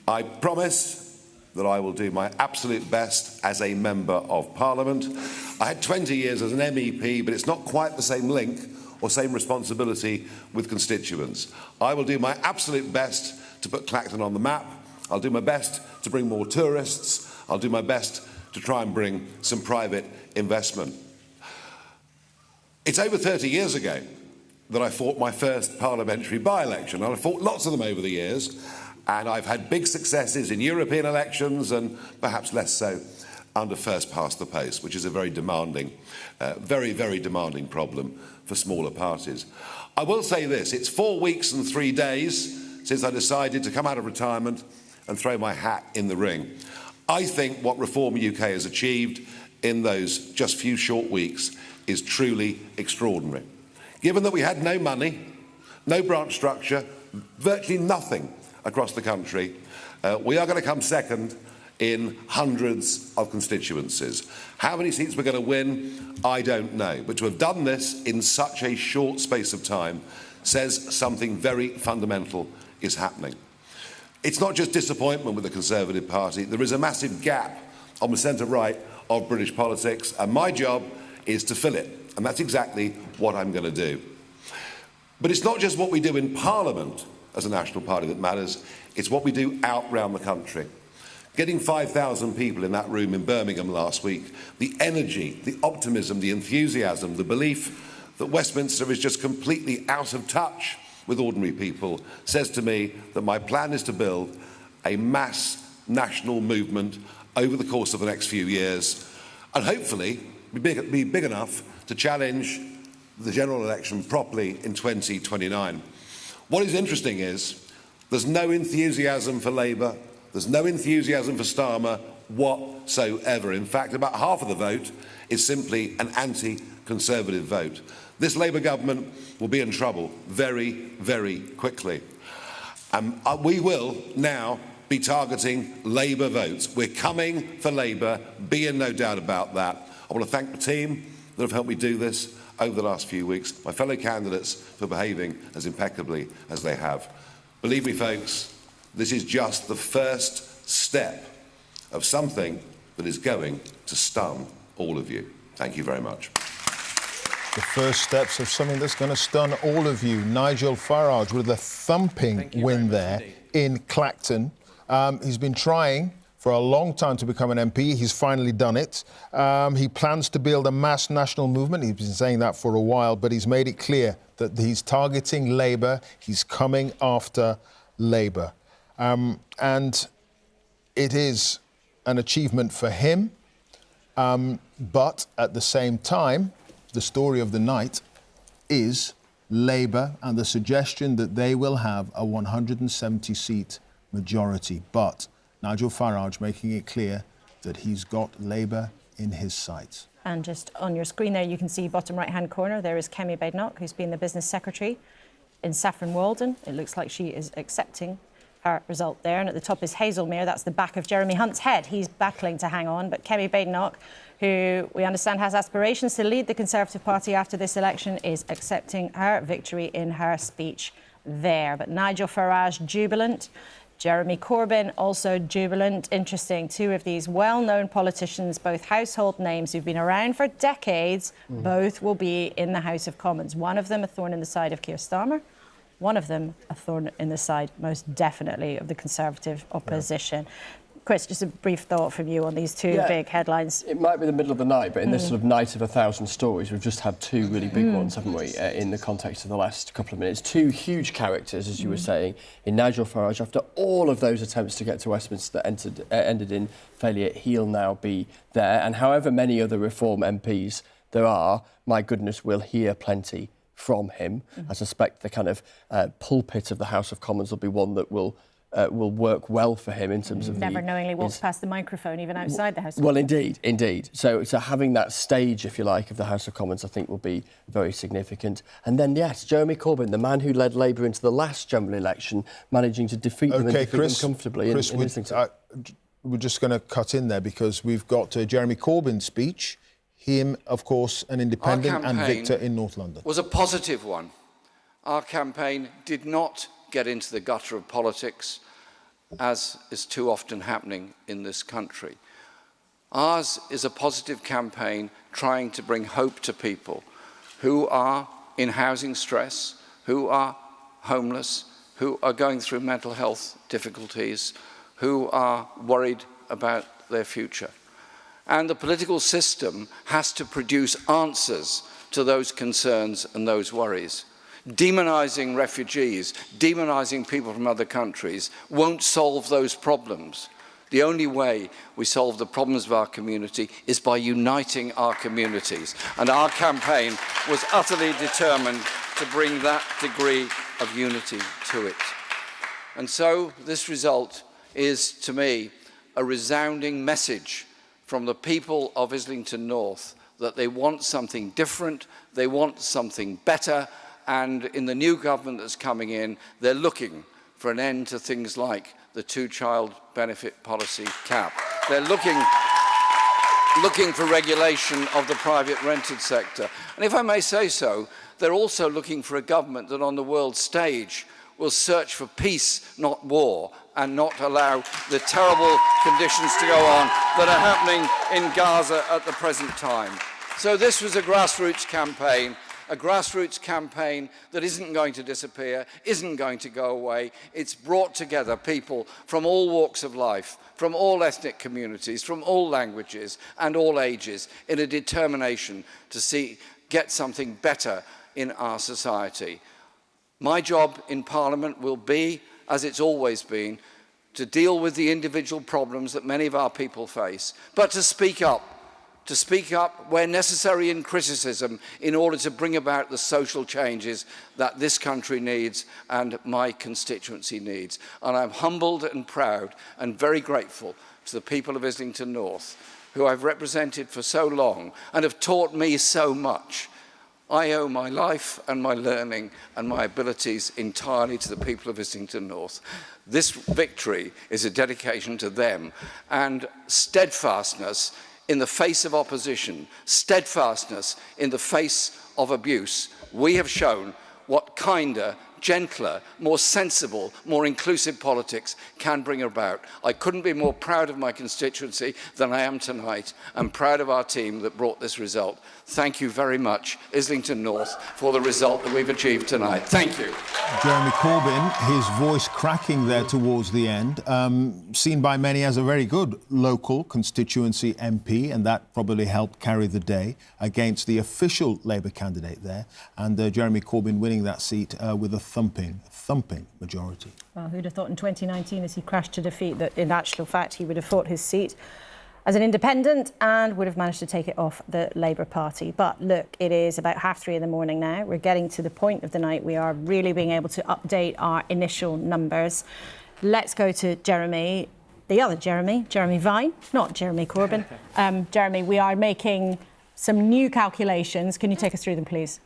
S13: I promise that I will do my absolute best as a Member of Parliament. I had 20 years as an MEP, but it's not quite the same link or same responsibility with constituents. I will do my absolute best to put Clacton on the map. I'll do my best to bring more tourists. I'll do my best to try and bring some private investment. It's over 30 years ago that I fought my first parliamentary by-election, and I fought lots of them over the years, and I've had big successes in European elections and perhaps less so under first past the post, which is a very demanding, very, very demanding problem for smaller parties. I will say this, it's 4 weeks and 3 days since I decided to come out of retirement and throw my hat in the ring. I think what Reform UK has achieved in those just few short weeks is truly extraordinary. Given that we had no money, no branch structure, virtually nothing across the country, we are going to come second in hundreds of constituencies. How many seats we're going to win, I don't know. But to have done this in such a short space of time says something very fundamental is happening. It's not just disappointment with the Conservative Party. There is a massive gap on the centre-right of British politics, and my job is to fill it. And that's exactly what I'm going to do. But it's not just what we do in Parliament as a national party that matters, it's what we do out round the country. Getting 5,000 people in that room in Birmingham last week, the energy, the optimism, the enthusiasm, the belief that Westminster is just completely out of touch with ordinary people says to me that my plan is to build a mass national movement over the course of the next few years and hopefully be big enough to challenge the general election properly in 2029. What is interesting is there's no enthusiasm for Labour, there's no enthusiasm for Starmer whatsoever. In fact, about half of the vote is simply an anti-Conservative vote. This Labour government will be in trouble very, very quickly. We will now be targeting Labour votes. We're coming for Labour, be in no doubt about that. I want to thank the team that have helped me do this over the last few weeks, my fellow candidates for behaving as impeccably as they have. Believe me, folks, this is just the first step of something that is going to stun all of you. Thank you very much.
S2: The first steps of something that's going to stun all of you. Nigel Farage with a thumping win there in Clacton. He's been trying for a long time to become an MP. He's finally done it. He plans to build a mass national movement. He's been saying that for a while, but he's made it clear that he's targeting Labour. He's coming after Labour. And it is an achievement for him. But at the same time, the story of the night is Labour and the suggestion that they will have a 170-seat majority. But Nigel Farage making it clear that he's got Labour in his sights.
S3: And just on your screen there, you can see bottom right-hand corner, there is Kemi Badenoch, who's been the business secretary in Saffron Walden. It looks like she is accepting her result there. And at the top is Hazelmere. That's the back of Jeremy Hunt's head. He's battling to hang on. But Kemi Badenoch, who we understand has aspirations to lead the Conservative Party after this election, is accepting her victory in her speech there. But Nigel Farage jubilant. Jeremy Corbyn also jubilant. Interesting, two of these well-known politicians, both household names who've been around for decades, both will be in the House of Commons. One of them a thorn in the side of Keir Starmer, one of them a thorn in the side, most definitely, of the Conservative opposition. Chris, just a brief thought from you on these two big headlines.
S4: It might be the middle of the night, but in this sort of night of 1,000 stories, we've just had two really big ones, haven't we, in the context of the last couple of minutes. Two huge characters, as you were saying, in Nigel Farage. After all of those attempts to get to Westminster that ended in failure, he'll now be there. And however many other Reform MPs there are, my goodness, we'll hear plenty from him. I suspect the kind of pulpit of the House of Commons will be one that will work well for him in terms of
S3: never knowingly walks past the microphone, even outside the House of
S4: Well,
S3: Commons.
S4: indeed. So having that stage, if you like, of the House of Commons, I think will be very significant. And then, yes, Jeremy Corbyn, the man who led Labour into the last general election, managing to defeat them and defeat them comfortably.
S2: Chris, we're just going to cut in there because we've got Jeremy Corbyn's speech, him, of course, an independent, and Victor in North London.
S14: Was a positive one. Our campaign did not get into the gutter of politics, as is too often happening in this country. Ours is a positive campaign trying to bring hope to people who are in housing stress, who are homeless, who are going through mental health difficulties, who are worried about their future. And the political system has to produce answers to those concerns and those worries. Demonising refugees, demonising people from other countries won't solve those problems. The only way we solve the problems of our community is by uniting our communities. And our campaign was utterly determined to bring that degree of unity to it. And so this result is, to me, a resounding message from the people of Islington North that they want something different, they want something better, and in the new government that's coming in, they're looking for an end to things like the two-child benefit policy cap. They're looking for regulation of the private rented sector. And if I may say so, they're also looking for a government that on the world stage will search for peace, not war, and not allow the terrible conditions to go on that are happening in Gaza at the present time. So this was a grassroots campaign that isn't going to disappear, isn't going to go away. It's brought together people from all walks of life, from all ethnic communities, from all languages and all ages, in a determination to get something better in our society. My job in Parliament will be, as it's always been, to deal with the individual problems that many of our people face, but to speak up where necessary in criticism in order to bring about the social changes that this country needs and my constituency needs. And I'm humbled and proud and very grateful to the people of Islington North, who I've represented for so long and have taught me so much. I owe my life and my learning and my abilities entirely to the people of Islington North. This victory is a dedication to them, and steadfastness in the face of opposition, steadfastness in the face of abuse. We have shown what kinder, gentler, more sensible, more inclusive politics can bring about. I couldn't be more proud of my constituency than I am tonight. I'm proud of our team that brought this result. Thank you very much, Islington North, for the result that we've achieved tonight. Thank you.
S2: Jeremy Corbyn, his voice cracking there towards the end, seen by many as a very good local constituency MP, and that probably helped carry the day against the official Labour candidate there, and Jeremy Corbyn winning that seat with a thumping majority.
S3: Well, who'd have thought in 2019, as he crashed to defeat, that in actual fact he would have fought his seat as an independent and would have managed to take it off the Labour Party. But look, it is about 3:30 in the morning now. We're getting to the point of the night. We are really being able to update our initial numbers. Let's go to Jeremy, the other Jeremy Vine, not Jeremy Corbyn. Jeremy, we are making some new calculations. Can you take us through them, please?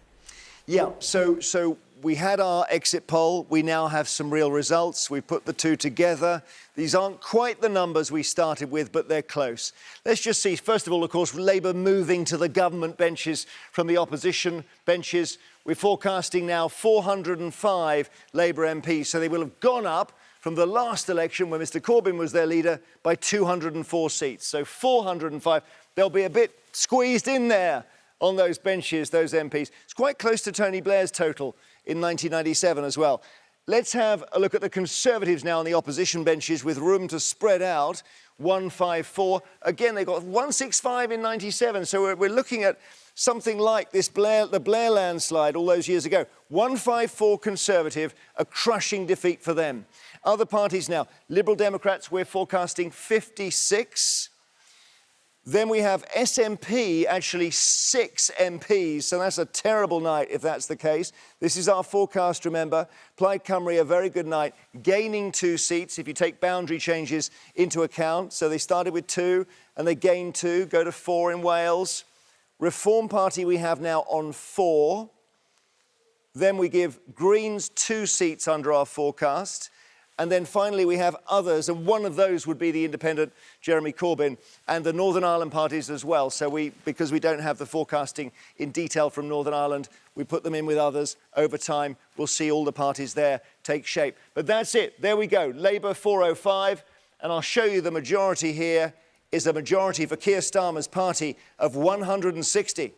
S6: Yeah, so we had our exit poll. We now have some real results. We put the two together. These aren't quite the numbers we started with, but they're close. Let's just see, first of all, of course, Labour moving to the government benches from the opposition benches. We're forecasting now 405 Labour MPs, so they will have gone up from the last election, when Mr Corbyn was their leader, by 204 seats. So 405. They'll be a bit squeezed in there on those benches, those MPs. It's quite close to Tony Blair's total in 1997 as well. Let's have a look at the Conservatives now on the opposition benches with room to spread out. 154. Again, they got 165 in 97. So we're looking at something like this the Blair landslide all those years ago. 154 Conservative, a crushing defeat for them. Other parties now, Liberal Democrats, we're forecasting 56. Then we have SNP, actually 6 MPs, so that's a terrible night if that's the case. This is our forecast, remember. Plaid Cymru, a very good night, gaining 2 seats if you take boundary changes into account. So they started with 2 and they gained 2, go to 4 in Wales. Reform Party we have now on 4. Then we give Greens 2 seats under our forecast. And then finally we have others, and one of those would be the independent Jeremy Corbyn and the Northern Ireland parties as well. So because we don't have the forecasting in detail from Northern Ireland, we put them in with others. Over time, we'll see all the parties there take shape. But that's it. There we go. Labour 405. And I'll show you the majority here is a majority for Keir Starmer's party of 160.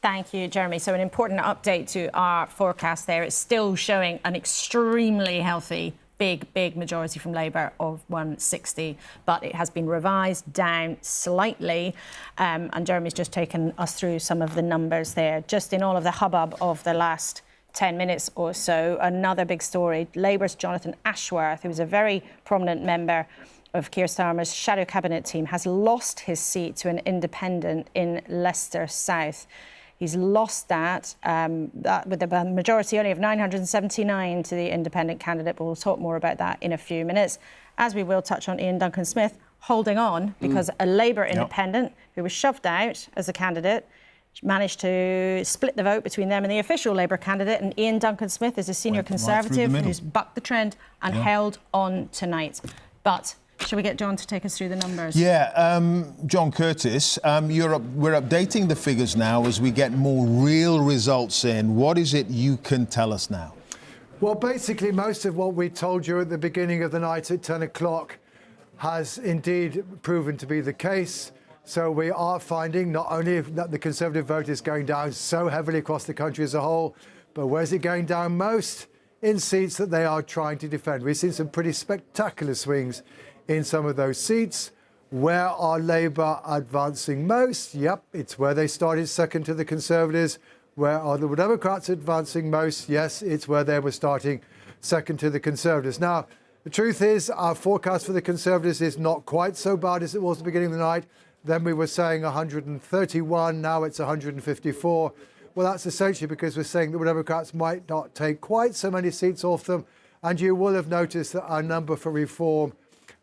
S3: Thank you, Jeremy. So an important update to our forecast there. It's still showing an extremely healthy, big majority from Labour of 160, but it has been revised down slightly. And Jeremy's just taken us through some of the numbers there. Just in all of the hubbub of the last 10 minutes or so, another big story. Labour's Jonathan Ashworth, who was a very prominent member of Keir Starmer's shadow cabinet team, has lost his seat to an independent in Leicester South. He's lost that with a majority only of 979 to the independent candidate, but we'll talk more about that in a few minutes. As we will touch on Ian Duncan-Smith holding on because a Labour independent who was shoved out as a candidate managed to split the vote between them and the official Labour candidate, and Ian Duncan-Smith is a senior Conservative who's bucked the trend and held on tonight. But shall we get John to take us through the numbers?
S2: Yeah, John Curtice, we're updating the figures now as we get more real results in. What is it you can tell us now?
S15: Well, basically, most of what we told you at the beginning of the night at 10 o'clock has indeed proven to be the case. So we are finding not only that the Conservative vote is going down so heavily across the country as a whole, but where's it going down most? In seats that they are trying to defend. We've seen some pretty spectacular swings in some of those seats. Where are Labour advancing most? Yep, it's where they started second to the Conservatives. Where are the Democrats advancing most? Yes, it's where they were starting second to the Conservatives. Now, the truth is, our forecast for the Conservatives is not quite so bad as it was at the beginning of the night. Then we were saying 131, now it's 154. Well, that's essentially because we're saying that the Democrats might not take quite so many seats off them. And you will have noticed that our number for Reform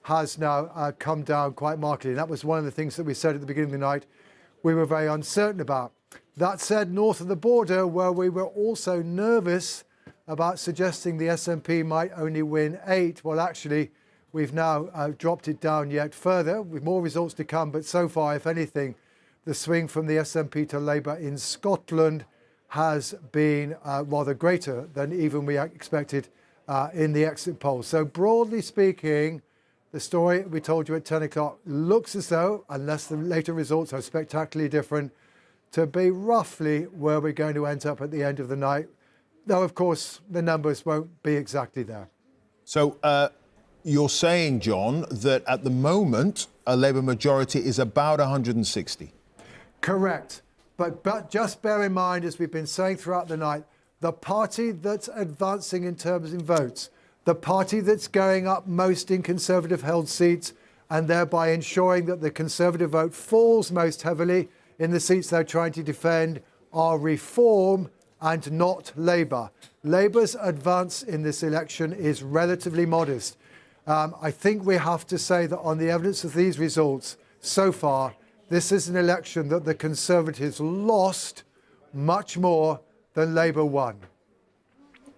S15: has now come down quite markedly. And that was one of the things that we said at the beginning of the night we were very uncertain about. That said, north of the border, where we were also nervous about suggesting the SNP might only win 8, well, actually, we've now dropped it down yet further, with more results to come. But so far, if anything, the swing from the SNP to Labour in Scotland has been rather greater than even we expected in the exit polls. So broadly speaking, the story we told you at 10 o'clock looks as though, unless the later results are spectacularly different, to be roughly where we're going to end up at the end of the night. Though, of course, the numbers won't be exactly there.
S2: So you're saying, John, that at the moment, a Labour majority is about 160?
S15: Correct. But just bear in mind, as we've been saying throughout the night, the party that's advancing in terms of votes, the party that's going up most in Conservative-held seats and thereby ensuring that the Conservative vote falls most heavily in the seats they're trying to defend, are Reform and not Labour. Labour's advance in this election is relatively modest. I think we have to say that on the evidence of these results so far, this is an election that the Conservatives lost much more than Labour won.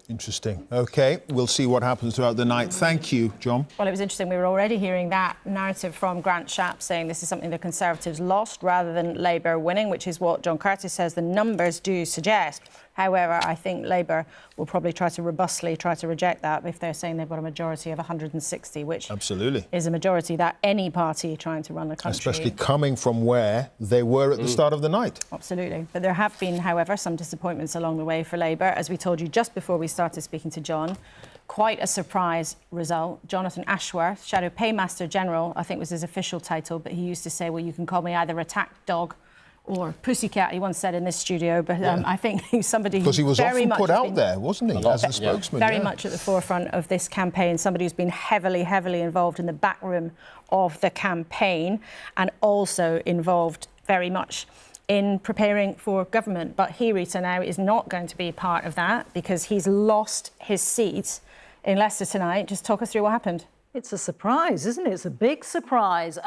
S2: Interesting. OK, we'll see what happens throughout the night. Thank you, John.
S3: Well, it was interesting. We were already hearing that narrative from Grant Shapps saying this is something the Conservatives lost rather than Labour winning, which is what John Curtice says the numbers do suggest. However, I think Labour will probably try to robustly try to reject that if they're saying they've got a majority of 160, which
S2: absolutely
S3: is a majority that any party trying to run the country...
S2: Especially coming from where they were at the start of the night.
S3: Absolutely. But there have been, however, some disappointments along the way for Labour. As we told you just before we started speaking to John, quite a surprise result. Jonathan Ashworth, Shadow Paymaster General, I think was his official title, but he used to say, well, you can call me either attack dog or pussycat, he once said in this studio, but I think he's somebody who's
S2: because he was
S3: very
S2: often
S3: much
S2: put out there, wasn't he, as a spokesman?
S3: Very much at the forefront of this campaign, somebody who's been heavily involved in the back room of the campaign and also involved very much in preparing for government. But he, Reeta, now is not going to be part of that because he's lost his seat in Leicester tonight. Just talk us through what happened.
S16: It's a surprise, isn't it? It's a big surprise.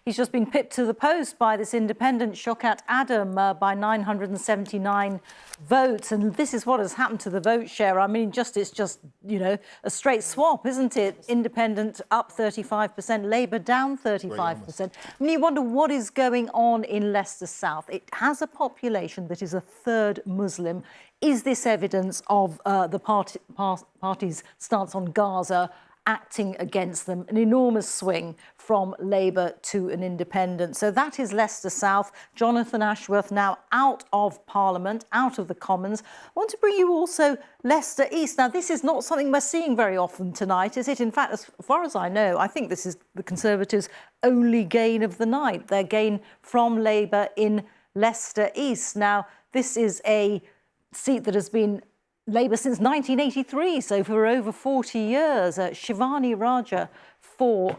S16: He's just been pipped to the post by this independent Shaukat Adam by 979 votes. And this is what has happened to the vote share. I mean, it's just, you know, a straight swap, isn't it? Independent up 35%, Labour down 35%. I mean, you wonder what is going on in Leicester South. It has a population that is a third Muslim. Is this evidence of the party's stance on Gaza acting against them, an enormous swing from Labour to an independent? So that is Leicester South. Jonathan Ashworth now out of Parliament, out of the Commons. I want to bring you also Leicester East. Now, this is not something we're seeing very often tonight, is it? In fact, as far as I know, I think this is the Conservatives' only gain of the night, their gain from Labour in Leicester East. Now, this is a seat that has been Labour since 1983, so for over 40 years. Shivani Raja for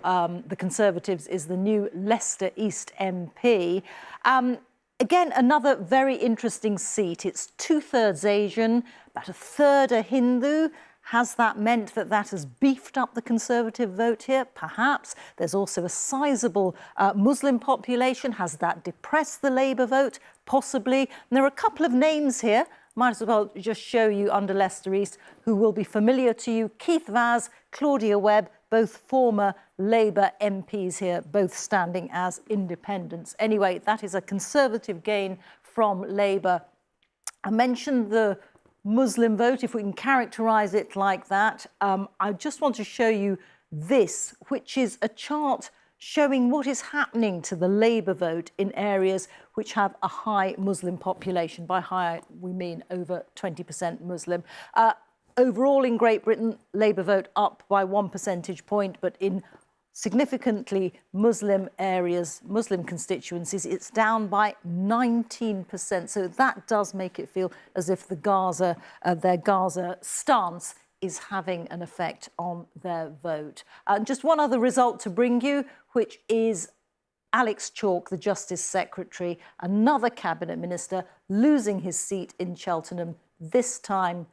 S16: the Conservatives is the new Leicester East MP. Again, another very interesting seat. It's 2/3 Asian, about 1/3 are Hindu. Has that meant that that has beefed up the Conservative vote here? Perhaps. There's also a sizable Muslim population. Has that depressed the Labour vote? Possibly. And there are a couple of names here. Might as well just show you under Leicester East who will be familiar to you. Keith Vaz, Claudia Webb, both former Labour MPs here, both standing as independents. Anyway, that is a Conservative gain from Labour. I mentioned the Muslim vote, if we can characterise it like that. I just want to show you this, which is a chart showing what is happening to the Labour vote in areas which have a high Muslim population. By high, we mean over 20% Muslim. Overall in Great Britain, Labour vote up by 1 percentage point, but in significantly Muslim areas, Muslim constituencies, it's down by 19%. So that does make it feel as if their Gaza stance is having an effect on their vote. Just one other result to bring you, which is Alex Chalk, the Justice Secretary, another Cabinet Minister, losing his seat in Cheltenham, this time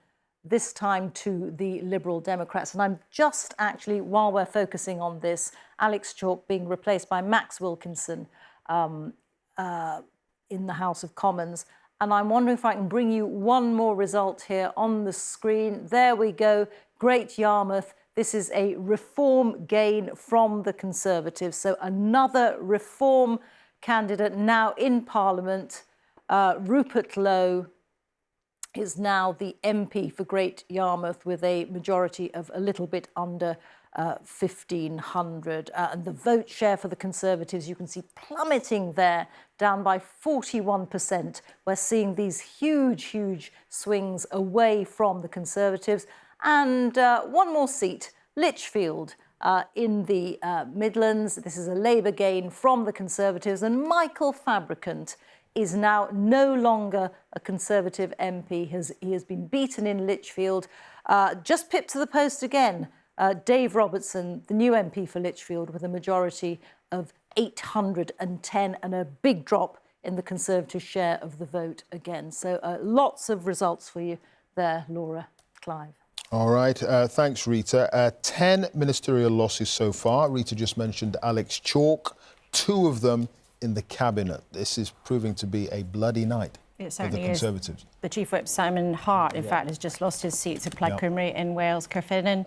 S16: to the Liberal Democrats. And I'm just actually, while we're focusing on this, Alex Chalk being replaced by Max Wilkinson in the House of Commons. And I'm wondering if I can bring you one more result here on the screen. There we go, Great Yarmouth. This is a Reform gain from the Conservatives. So another Reform candidate now in Parliament. Rupert Lowe is now the MP for Great Yarmouth with a majority of a little bit under 1,500. And the vote share for the Conservatives, you can see plummeting there, down by 41%. We're seeing these huge swings away from the Conservatives. And one more seat, Lichfield in the Midlands. This is a Labour gain from the Conservatives. And Michael Fabricant is now no longer a Conservative MP. He has been beaten in Lichfield. Just pipped to the post again. Dave Robertson, the new MP for Lichfield, with a majority of 810 and a big drop in the Conservative share of the vote again. So lots of results for you there, Laura, Clive.
S2: All right, thanks, Reeta. 10 ministerial losses so far. Reeta just mentioned Alex Chalk, 2 of them in the Cabinet. This is proving to be a bloody night for the Conservatives.
S3: Is. The Chief Whip, Simon Hart, in fact, has just lost his seat to Plaid Cymru in Wales, Caerphilly.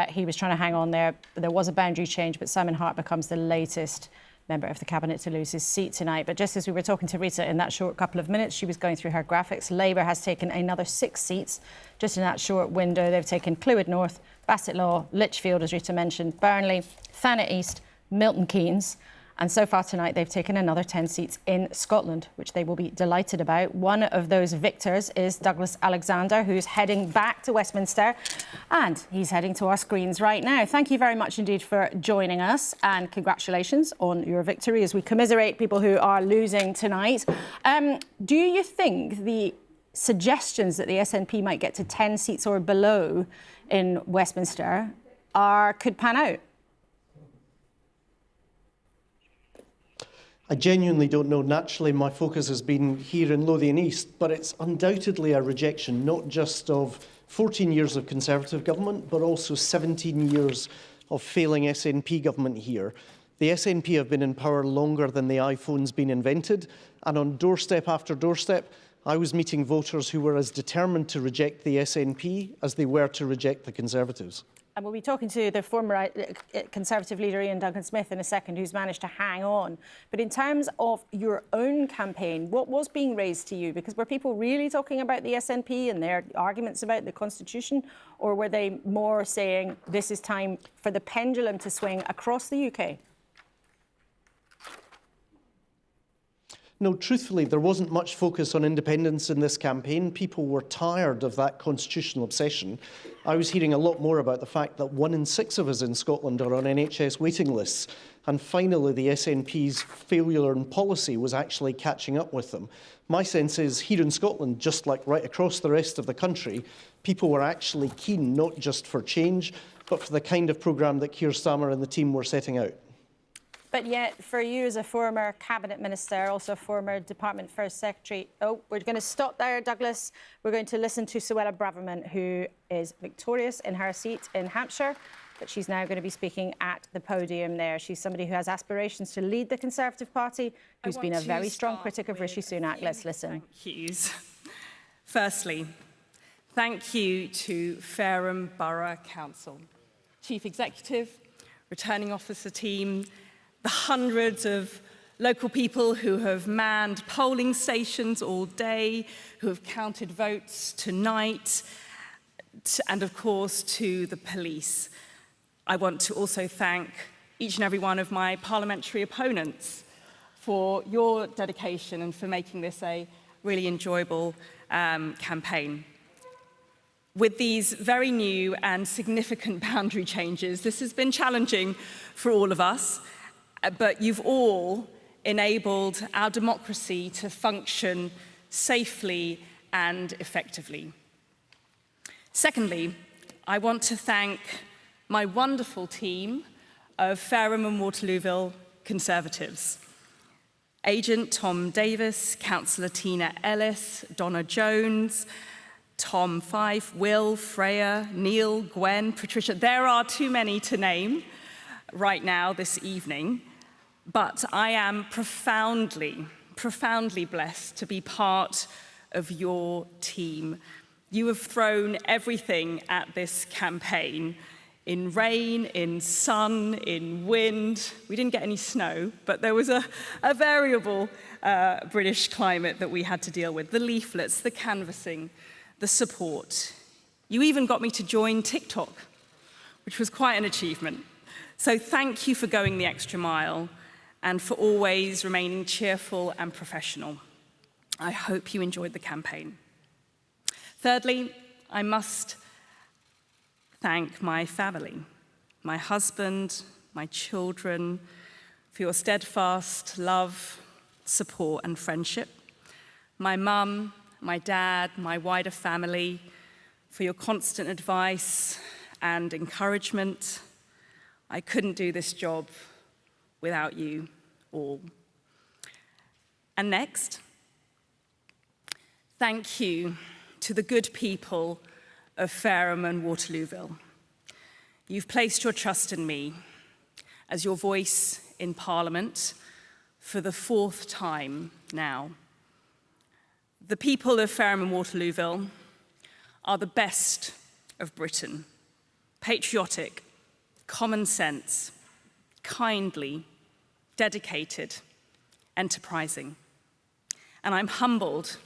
S3: He was trying to hang on there. There was a boundary change, but Simon Hart becomes the latest member of the Cabinet to lose his seat tonight. But just as we were talking to Reeta in that short couple of minutes, she was going through her graphics. Labour has taken another 6 seats just in that short window. They've taken Clwyd North, Bassetlaw, Lichfield, as Reeta mentioned, Burnley, Thanet East, Milton Keynes. And so far tonight, they've taken another 10 seats in Scotland, which they will be delighted about. One of those victors is Douglas Alexander, who's heading back to Westminster. And he's heading to our screens right now. Thank you very much indeed for joining us. And congratulations on your victory as we commiserate people who are losing tonight. Do you think the suggestions that the SNP might get to 10 seats or below in Westminster could pan out?
S17: I genuinely don't know. Naturally, my focus has been here in Lothian East, but it's undoubtedly a rejection, not just of 14 years of Conservative government, but also 17 years of failing SNP government here. The SNP have been in power longer than the iPhone's been invented, and on doorstep after doorstep, I was meeting voters who were as determined to reject the SNP as they were to reject the Conservatives. And
S3: we'll be talking to the former Conservative leader Ian Duncan-Smith in a second, who's managed to hang on. But in terms of your own campaign, what was being raised to you? Because were people really talking about the SNP and their arguments about the Constitution? Or were they more saying this is time for the pendulum to swing across the UK?
S17: No, truthfully, there wasn't much focus on independence in this campaign. People were tired of that constitutional obsession. I was hearing a lot more about the fact that 1 in 6 of us in Scotland are on NHS waiting lists. And finally, the SNP's failure in policy was actually catching up with them. My sense is here in Scotland, just like right across the rest of the country, people were actually keen, not just for change, but for the kind of programme that Keir Starmer and the team were setting out.
S3: But yet, for you as a former Cabinet Minister, also a former Department First Secretary... Oh, we're going to stop there, Douglas. We're going to listen to Suella Braverman, who is victorious in her seat in Hampshire, but she's now going to be speaking at the podium there. She's somebody who has aspirations to lead the Conservative Party, who's been a very strong critic of Rishi Sunak. Let's listen.
S22: Thank yous. Firstly, thank you to Fareham Borough Council, Chief Executive, Returning Officer team, the hundreds of local people who have manned polling stations all day, who have counted votes tonight, and of course to the police. I want to also thank each and every one of my parliamentary opponents for your dedication and for making this a really enjoyable campaign. With these very new and significant boundary changes, this has been challenging for all of us. But you've all enabled our democracy to function safely and effectively. Secondly, I want to thank my wonderful team of Fareham and Waterlooville Conservatives. Agent Tom Davis, Councillor Tina Ellis, Donna Jones, Tom Fife, Will, Freya, Neil, Gwen, Patricia. There are too many to name right now this evening, but I am profoundly blessed to be part of your team. You have thrown everything at this campaign, in rain, in sun, in wind. We didn't get any snow, but there was a variable British climate that we had to deal with. The leaflets, the canvassing, the support. You even got me to join TikTok, which was quite an achievement. So thank you for going the extra mile and for always remaining cheerful and professional. I hope you enjoyed the campaign. Thirdly, I must thank my family, my husband, my children, for your steadfast love, support and friendship. My mum, my dad, my wider family, for your constant advice and encouragement. I couldn't do this job without you all. And next, thank you to the good people of Fareham and Waterlooville. You've placed your trust in me as your voice in Parliament for the 4th time now. The people of Fareham and Waterlooville are the best of Britain, patriotic, common sense, kindly,
S20: dedicated, enterprising. And I'm humbled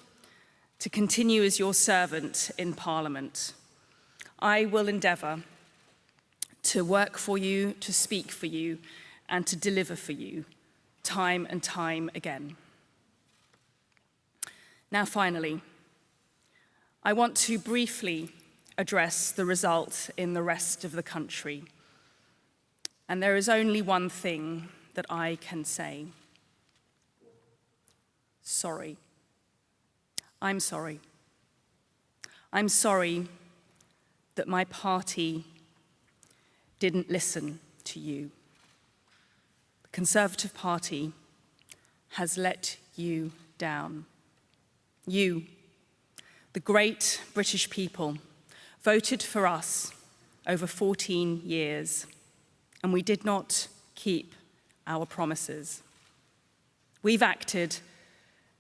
S20: to continue as your servant in Parliament. I will endeavour to work for you, to speak for you, and to deliver for you, time and time again. Now, finally, I want to briefly address the result in the rest of the country. And there is only one thing that I can say. Sorry. I'm sorry. I'm sorry that my party didn't listen to you. The Conservative Party has let you down. You, the great British people, voted for us over 14 years, and we did not keep our promises. We've acted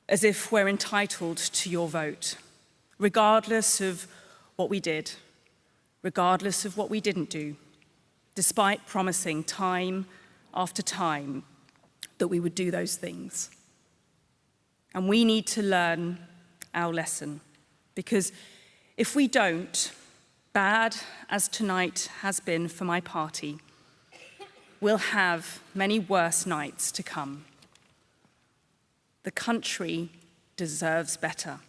S20: as if we're entitled to your vote, regardless of what we did, regardless of what we didn't do, despite promising time after time that we would do those things. And we need to learn our lesson, because if we don't, bad as tonight has been for my party, we'll have many worse nights to come. The country deserves better,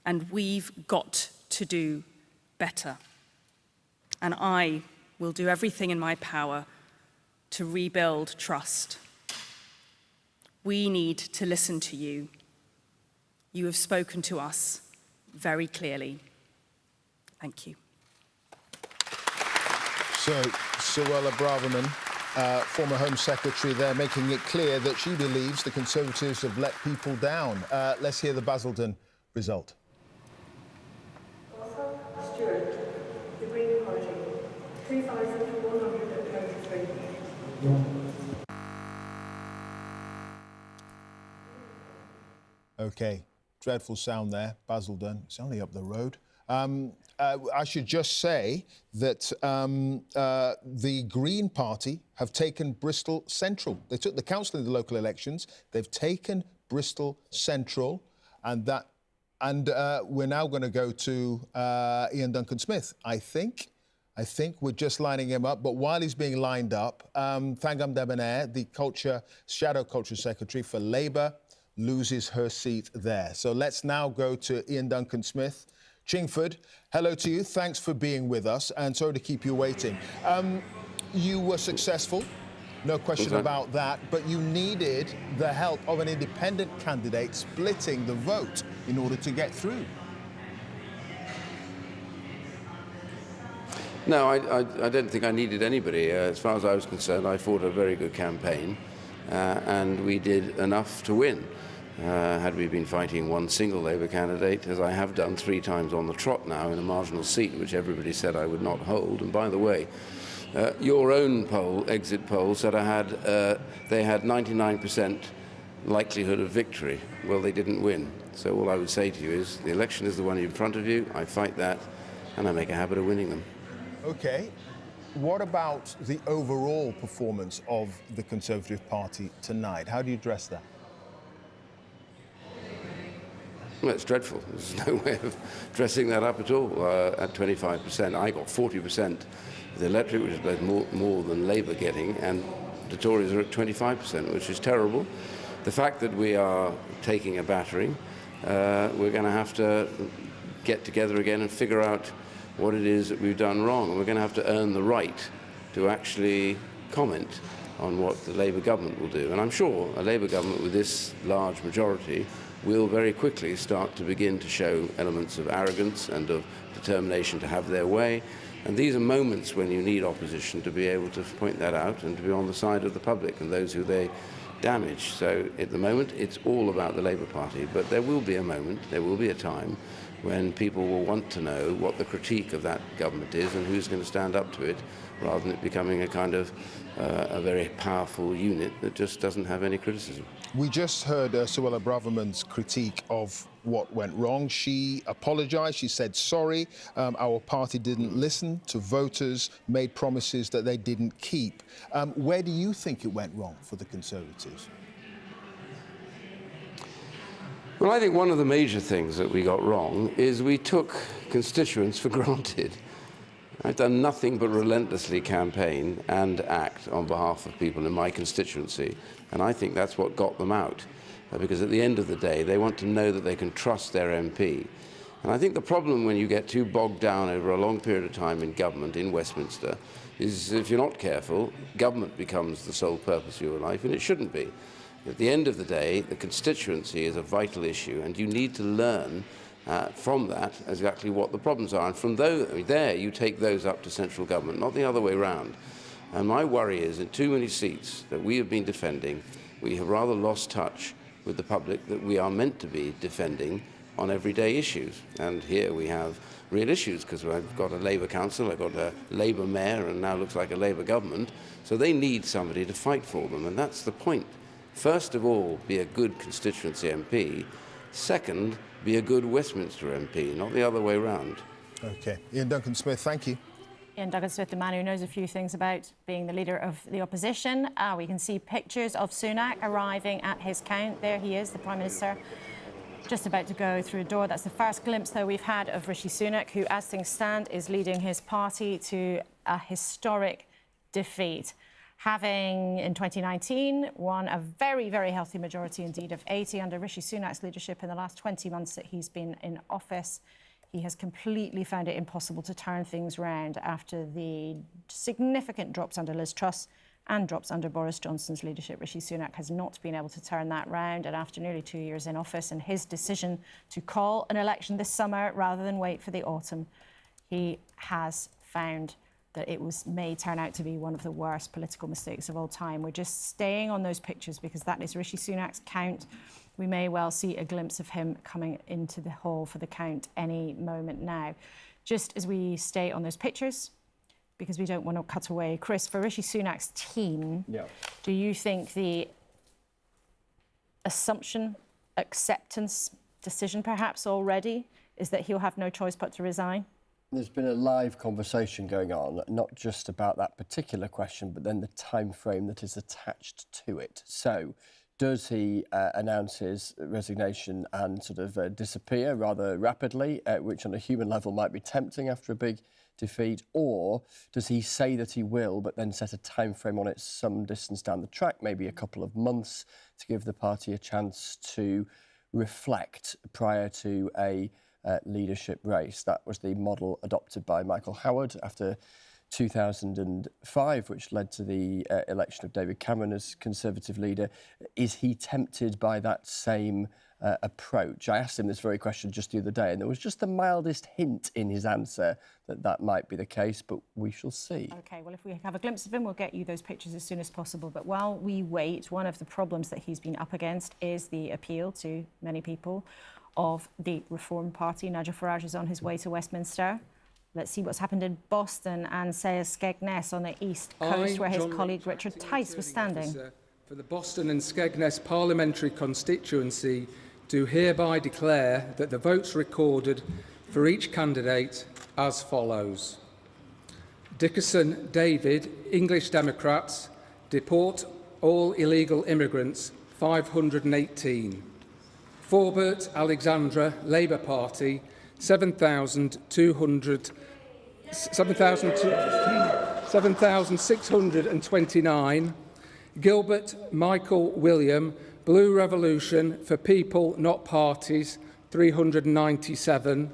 S20: and we've got to do better. And I will do everything in my power to rebuild trust. We need to listen to you. You have spoken to us very clearly. Thank you.
S2: So, Suella Braverman, former Home Secretary there, making it clear that she believes the Conservatives have let people down. Let's hear the Basildon result.
S18: Stewart, the Green Party, 2,133.
S2: OK, dreadful sound there, Basildon. It's only up the road. I should just say that the Green Party have taken Bristol Central. They took the council in the local elections. They've taken Bristol Central, and we're now going to go to Ian Duncan-Smith. I think we're just lining him up. But while he's being lined up, Thangam Debonair, the Shadow Culture Secretary for Labour, loses her seat there. So let's now go to Ian Duncan-Smith. Chingford, hello to you. Thanks for being with us, and sorry to keep you waiting. You were successful, no question about that, but you needed the help of an independent candidate splitting the vote in order to get through.
S19: No, I don't think I needed anybody. As far as I was concerned, I fought a very good campaign, and we did enough to win. Had we been fighting one single Labour candidate, as I have done 3 times on the trot now in a marginal seat, which everybody said I would not hold. And by the way, your own exit poll said they had 99% likelihood of victory. Well, they didn't win. So all I would say to you is the election is the one in front of you. I fight that, and I make a habit of winning them.
S2: OK. What about the overall performance of the Conservative Party tonight? How do you address that?
S19: Well, it's dreadful. There's no way of dressing that up at all. At 25%, I got 40% of the electorate, which is both more than Labour getting, and the Tories are at 25%, which is terrible. The fact that we are taking a battering, we're going to have to get together again and figure out what it is that we've done wrong. And we're going to have to earn the right to actually comment on what the Labour government will do. And I'm sure a Labour government with this large majority will very quickly start to begin to show elements of arrogance and of determination to have their way. And these are moments when you need opposition to be able to point that out and to be on the side of the public and those who they damage. So at the moment, it's all about the Labour Party. But there will be a moment, there will be a time when people will want to know what the critique of that government is and who's going to stand up to it, rather than it becoming a kind of a very powerful unit that just doesn't have any criticism.
S2: We just heard Suella Braverman's critique of what went wrong. She apologised, she said sorry, our party didn't listen to voters, made promises that they didn't keep. Where do you think it went wrong for the Conservatives?
S19: Well, I think one of the major things that we got wrong is we took constituents for granted. I've done nothing but relentlessly campaign and act on behalf of people in my constituency, and I think that's what got them out, because at the end of the day, they want to know that they can trust their MP. And I think the problem when you get too bogged down over a long period of time in government in Westminster is, if you're not careful, government becomes the sole purpose of your life, and it shouldn't be. At the end of the day, the constituency is a vital issue, and you need to learn from that exactly what the problems are. And from there, you take those up to central government, not the other way round. And my worry is, in too many seats that we have been defending, we have rather lost touch with the public that we are meant to be defending on everyday issues. And here we have real issues, because I've got a Labour council, I've got a Labour mayor, and now looks like a Labour government. So they need somebody to fight for them, and that's the point. First of all, be a good constituency MP. Second, be a good Westminster MP, not the other way round.
S2: OK. Ian Duncan-Smith, thank you.
S3: Ian Duncan-Smith, the man who knows a few things about being the leader of the opposition. We can see pictures of Sunak arriving at his count. There he is, the Prime Minister, just about to go through a door. That's the first glimpse, though, we've had of Rishi Sunak, who, as things stand, is leading his party to a historic defeat, having, in 2019, won a very, very healthy majority indeed of 80 under Rishi Sunak's leadership. In the last 20 months that he's been in office, he has completely found it impossible to turn things round after the significant drops under Liz Truss and drops under Boris Johnson's leadership. Rishi Sunak has not been able to turn that round, and after nearly 2 years in office and his decision to call an election this summer rather than wait for the autumn, he has found that it may turn out to be one of the worst political mistakes of all time. We're just staying on those pictures because that is Rishi Sunak's count. We may well see a glimpse of him coming into the hall for the count any moment now. Just as we stay on those pictures, because we don't want to cut away, Chris, for Rishi Sunak's team, do you think the assumption, acceptance, decision perhaps already is that he'll have no choice but to resign?
S4: There's been a live conversation going on, not just about that particular question, but then the time frame that is attached to it. So, does he announce his resignation and sort of disappear rather rapidly, which on a human level might be tempting after a big defeat, or does he say that he will, but then set a time frame on it some distance down the track, maybe a couple of months, to give the party a chance to reflect prior to a leadership race? That was the model adopted by Michael Howard after 2005, which led to the election of David Cameron as Conservative leader. Is he tempted by that same approach? I asked him this very question just the other day, and there was just the mildest hint in his answer that that might be the case, but we shall see. OK, well, if we have a glimpse of him, we'll get you those pictures as soon as possible. But while we wait, one of the problems that he's been up against is the appeal to many people of the Reform Party. Nigel Farage is on his way to Westminster. Let's see what's happened in Boston and Sayers Skegness on the East Coast, where his colleague Richard Tice was standing.
S1: For the Boston and Skegness parliamentary constituency, do hereby declare that the votes recorded for each candidate as follows. Dickerson David, English Democrats, deport all illegal immigrants, 518. Forbert Alexandra, Labour Party, 7,629. Gilbert Michael William, Blue Revolution for People, Not Parties, 397.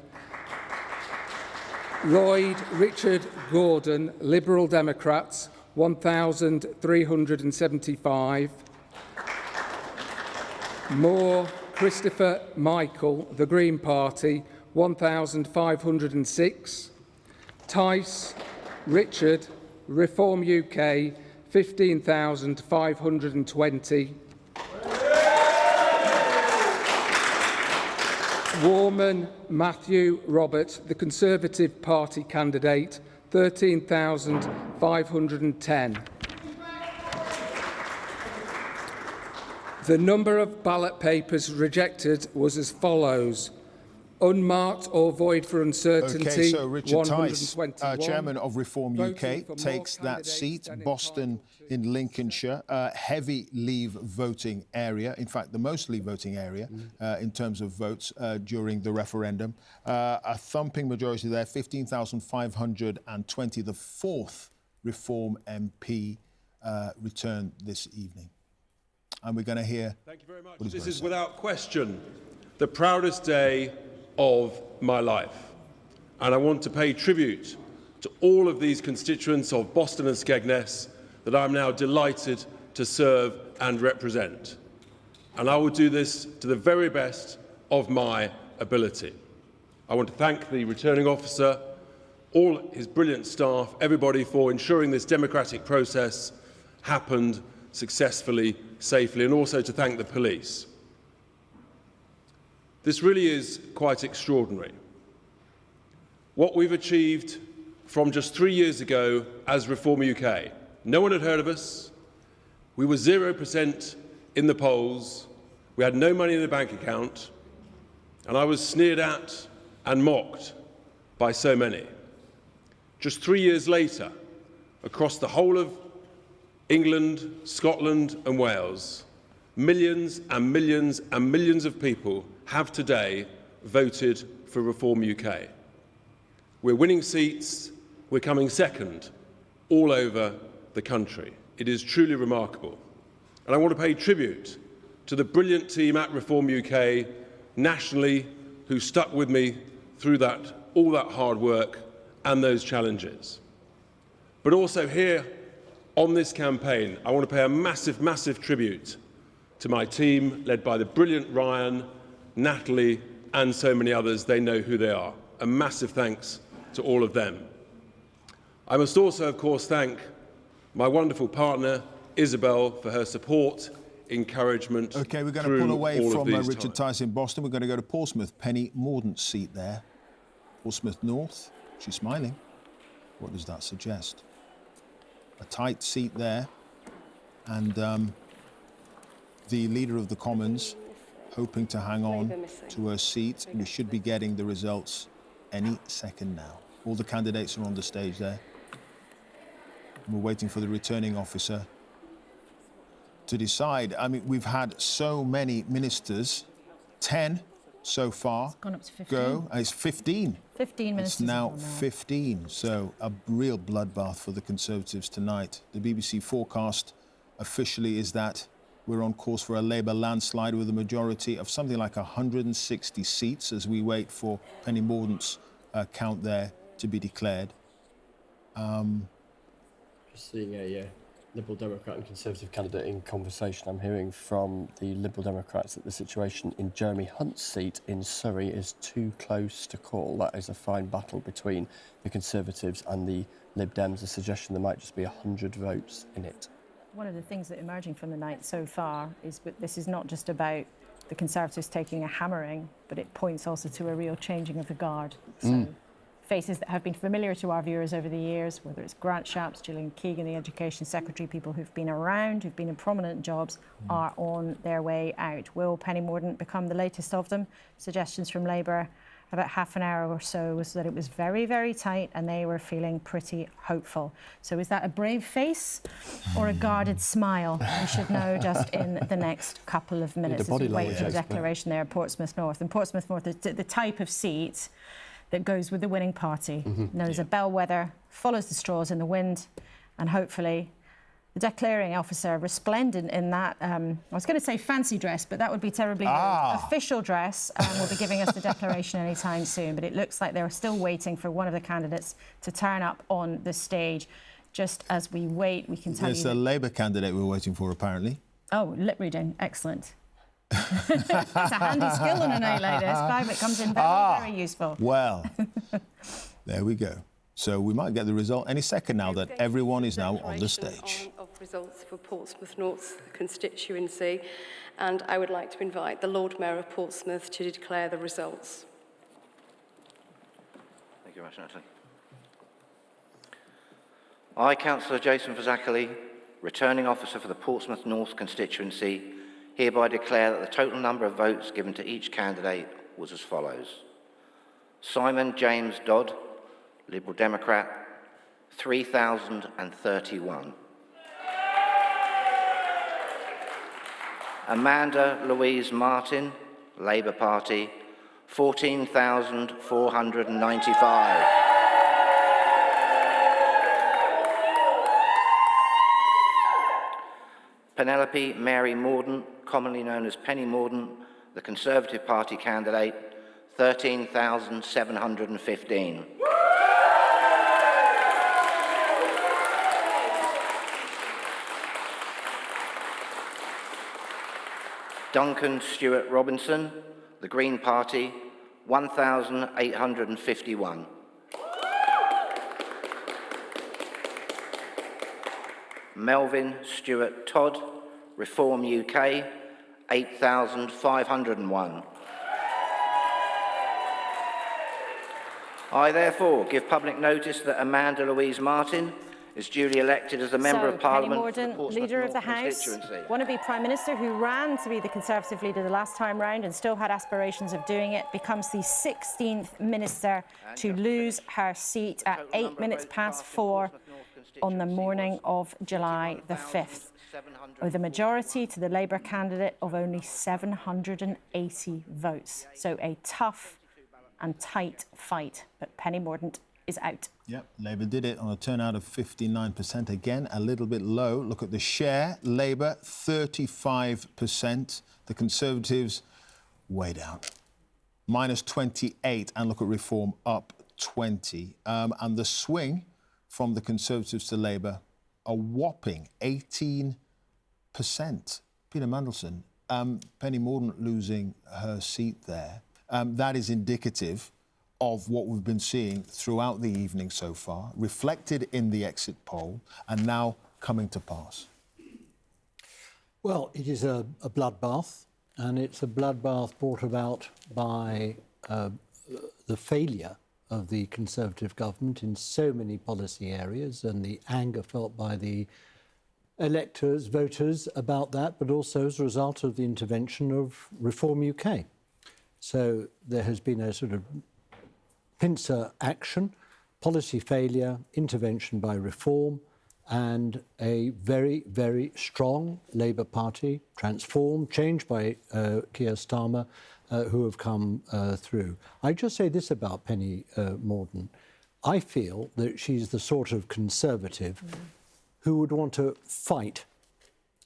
S1: Lloyd Richard Gordon, Liberal Democrats, 1,375. Moore Christopher Michael, the Green Party, 1,506. Tice Richard, Reform UK, 15,520. Warman Matthew Robert, the Conservative Party candidate, 13,510. The number of ballot papers rejected was as follows. Unmarked or void for uncertainty.
S2: Okay, so Richard Tice,
S1: 121.
S2: Chairman of Reform UK, takes that seat. Boston in Lincolnshire, heavy Leave voting area. In fact, the most Leave voting area in terms of votes during the referendum. A thumping majority there, 15,520. The fourth Reform MP returned this evening. And we're going to hear.
S11: Thank you very much. This is without question the proudest day of my life. And I want to pay tribute to all of these constituents of Boston and Skegness that I'm now delighted to serve and represent. And I will do this to the very best of my ability. I want to thank the returning officer, all his brilliant staff, everybody for ensuring this democratic process happened successfully, safely, and also to thank the police. This really is quite extraordinary. What we've achieved from just 3 years ago as Reform UK. No one had heard of us. We were 0% in the polls. We had no money in the bank account. And I was sneered at and mocked by so many. Just 3 years later, across the whole of England, Scotland and Wales, millions and millions and millions of people have today voted for Reform UK. We're winning seats, we're coming second all over the country. It is truly remarkable. And I want to pay tribute to the brilliant team at Reform UK nationally who stuck with me through all that hard work and those challenges. But also here on this campaign, I want to pay a massive, massive tribute to my team, led by the brilliant Ryan, Natalie, and so many others. They know who they are. A massive thanks to all of them. I must also, of course, thank my wonderful partner, Isabel, for her support, encouragement.
S2: OK, we're going to pull away from Richard Tice in Boston. We're going to go to Portsmouth. Penny Mordaunt's seat there. Portsmouth North. She's smiling. What does that suggest? A tight seat there. And the Leader of the Commons hoping to hang on to her seat. We should be getting the results any second now. All the candidates are on the stage there. We're waiting for the returning officer to decide. I mean, we've had so many ministers, 10 so far.
S3: It's gone up to 15.
S2: Go. It's 15.
S3: 15 ministers.
S2: It's now 15. So a real bloodbath for the Conservatives tonight. The BBC forecast officially is that we're on course for a Labour landslide with a majority of something like 160 seats as we wait for Penny Mordaunt's count there to be declared.
S4: Just seeing a Liberal Democrat and Conservative candidate in conversation. I'm hearing from the Liberal Democrats that the situation in Jeremy Hunt's seat in Surrey is too close to call. That is a fine battle between the Conservatives and the Lib Dems. A suggestion there might just be 100 votes in it.
S3: One of the things that emerging from the night so far is that this is not just about the Conservatives taking a hammering, but it points also to a real changing of the guard. So faces that have been familiar to our viewers over the years, whether it's Grant Shapps, Gillian Keegan, the Education Secretary, people who've been around, who've been in prominent jobs, are on their way out. Will Penny Mordaunt become the latest of them? Suggestions from Labour about half an hour or so was that it was very, very tight and they were feeling pretty hopeful. So is that a brave face or a guarded smile? We should know just in the next couple of minutes as we wait for the declaration there at Portsmouth North. And Portsmouth North is the type of seat that goes with the winning party. Known as a bellwether, follows the straws in the wind, and hopefully the declaring officer, resplendent in that, I was going to say fancy dress, but that would be terribly rude. Official dress, will be giving us the declaration anytime soon. But it looks like they're still waiting for one of the candidates to turn up on the stage. Just as we wait, we can tell you...
S2: There's a Labour candidate we're waiting for, apparently.
S3: Oh, lip reading. Excellent. It's a handy skill on an A like this. Clive, it comes in very useful.
S2: Well, there we go. So we might get the result any second now that everyone is now on the stage.
S21: Of results for Portsmouth North constituency, and I would like to invite the Lord Mayor of Portsmouth to declare the results.
S23: Thank you very much, Natalie. I, Councillor Jason Fazakerley, returning officer for the Portsmouth North constituency,
S7: hereby declare that the total number of votes given to each candidate was as follows. Simon James Dodd, Liberal Democrat, 3,031. Amanda Louise Martin, Labour Party, 14,495. Penelope Mary Mordaunt, commonly known as Penny Mordaunt, the Conservative Party candidate, 13,715. Duncan Stewart Robinson, the Green Party, 1,851. Melvin Stewart Todd, Reform UK, 8,501. I therefore give public notice that Amanda Louise Martin is duly elected as a Member of Parliament for the
S3: Penny Mordaunt,
S7: Portsmouth
S3: Leader of the
S7: North
S3: House,
S7: constituency.
S3: wannabe Prime Minister who ran to be the Conservative leader the last time round and still had aspirations of doing it, becomes the 16th Minister to lose her seat at 8 minutes past 4 on the morning of July the 5th, with a majority to the Labour candidate of only 780 votes. So a tough and tight fight, but Penny Mordaunt is out.
S2: Yep, Labour did it on a turnout of 59%. Again, a little bit low. Look at the share. Labour, 35%. The Conservatives, way down. Minus 28. And look at Reform, up 20. And the swing from the Conservatives to Labour, a whopping 18%. Peter Mandelson, Penny Mordaunt losing her seat there. That is indicative of what we've been seeing throughout the evening so far, reflected in the exit poll, and now coming to pass.
S5: Well, it is a bloodbath, and it's a bloodbath brought about by the failure of the Conservative government in so many policy areas, and the anger felt by the electors, voters about that, but also as a result of the intervention of Reform UK. So there has been a sort of pincer action, policy failure, intervention by Reform, and a very, very strong Labour Party, transformed, changed by Keir Starmer, who have come through. I just say this about Penny Mordaunt. I feel that she's the sort of Conservative who would want to fight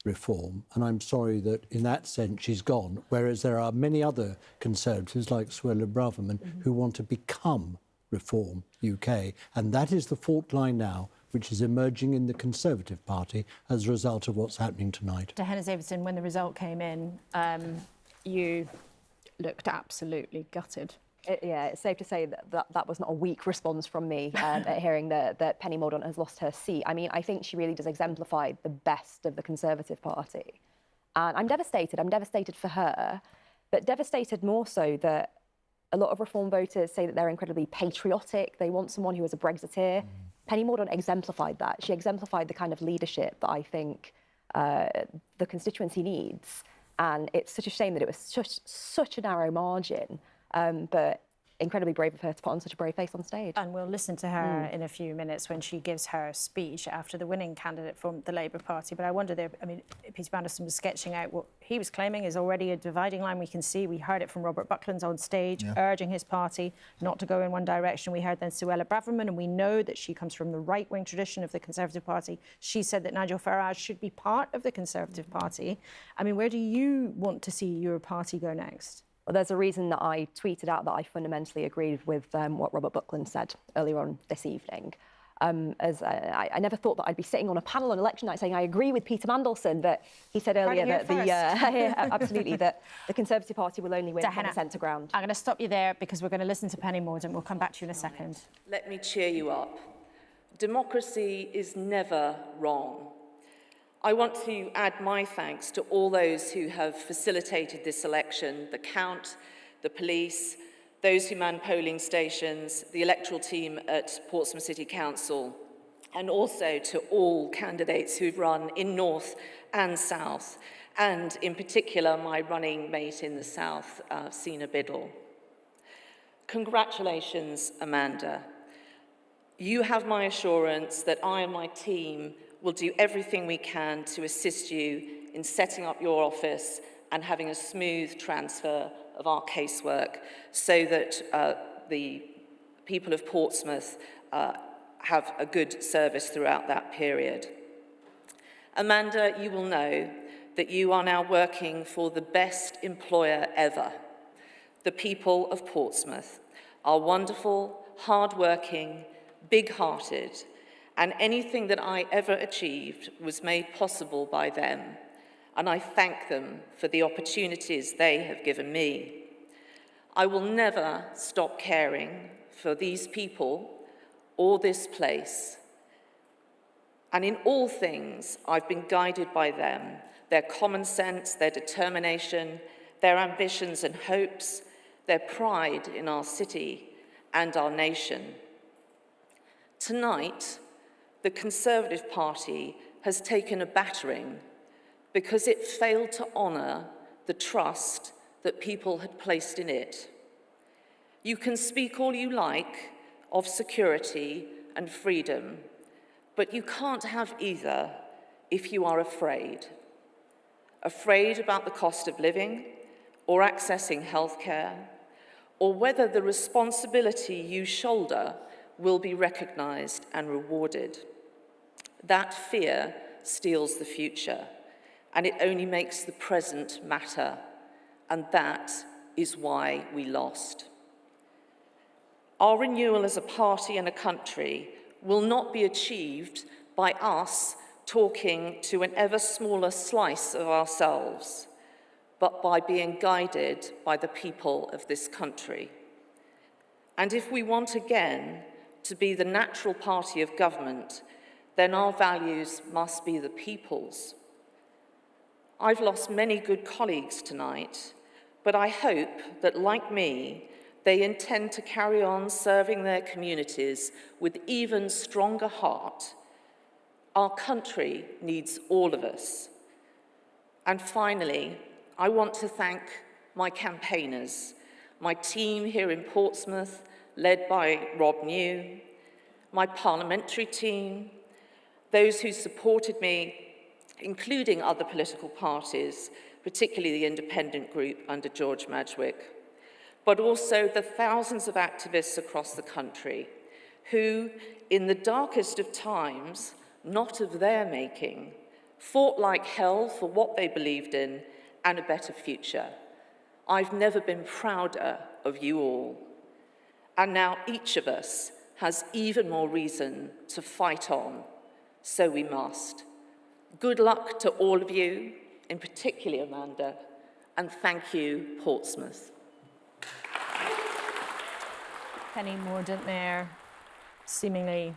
S5: Reform, and I'm sorry that in that sense she's gone, whereas there are many other Conservatives like Suella Braverman who want to become Reform UK, and that is the fault line now which is emerging in the Conservative Party as a result of what's happening tonight.
S3: Diana Davidson, when the result came in, you looked absolutely gutted.
S8: Yeah, it's safe to say that was not a weak response from me at hearing that Penny Mordaunt has lost her seat. I mean, I think she really does exemplify the best of the Conservative Party. And I'm devastated. I'm devastated for her, but devastated more so that a lot of Reform voters say that they're incredibly patriotic. They want someone who is a Brexiteer. Penny Mordaunt exemplified that. She exemplified the kind of leadership that I think the constituency needs. And it's such a shame that it was such a narrow margin. But incredibly brave of her to put on such a brave face on stage.
S3: And we'll listen to her in a few minutes when she gives her speech after the winning candidate from the Labour Party. But I wonder there, I mean, Peter Mandelson was sketching out what he was claiming is already a dividing line. We can see, we heard it from Robert Buckland on stage, urging his party not to go in one direction. We heard then Suella Braverman, and we know that she comes from the right-wing tradition of the Conservative Party. She said that Nigel Farage should be part of the Conservative Party. I mean, where do you want to see your party go next?
S8: Well, there's a reason that I tweeted out that I fundamentally agreed with what Robert Buckland said earlier on this evening. I never thought that I'd be sitting on a panel on election night saying I agree with Peter Mandelson, but he said earlier that absolutely that the Conservative Party will only win from the centre ground.
S3: I'm going to stop you there because we're going to listen to Penny Mordaunt. We'll come back to you in a second.
S23: Let me cheer you up. Democracy is never wrong. I want to add my thanks to all those who have facilitated this election, the count, the police, those who man polling stations, the electoral team at Portsmouth City Council, and also to all candidates who've run in North and South, and in particular my running mate in the South, Sina Biddle. Congratulations, Amanda. You have my assurance that I and my team will do everything we can to assist you in setting up your office and having a smooth transfer of our casework so that the people of Portsmouth have a good service throughout that period. Amanda, you will know that you are now working for the best employer ever. The people of Portsmouth are wonderful, hard-working, big-hearted, and anything that I ever achieved was made possible by them, and I thank them for the opportunities they have given me. I will never stop caring for these people or this place, and in all things I've been guided by them, their common sense, their determination, their ambitions and hopes, their pride in our city and our nation. Tonight, the Conservative Party has taken a battering because it failed to honour the trust that people had placed in it. You can speak all you like of security and freedom, but you can't have either if you are afraid. Afraid about the cost of living or accessing healthcare, or whether the responsibility you shoulder will be recognised and rewarded. That fear steals the future, and it only makes the present matter, and that is why we lost. Our renewal as a party and a country will not be achieved by us talking to an ever smaller slice of ourselves, but by being guided by the people of this country. And if we want again to be the natural party of government, then our values must be the people's. I've lost many good colleagues tonight, but I hope that, like me, they intend to carry on serving their communities with even stronger heart. Our country needs all of us. And finally, I want to thank my campaigners, my team here in Portsmouth, led by Rob New, my parliamentary team, those who supported me, including other political parties, particularly the independent group under George Madgwick, but also the thousands of activists across the country who, in the darkest of times, not of their making, fought like hell for what they believed in and a better future. I've never been prouder of you all. And now each of us has even more reason to fight on, so we must. Good luck to all of you, in particular Amanda, and thank you, Portsmouth.
S3: Penny Mordaunt there, seemingly,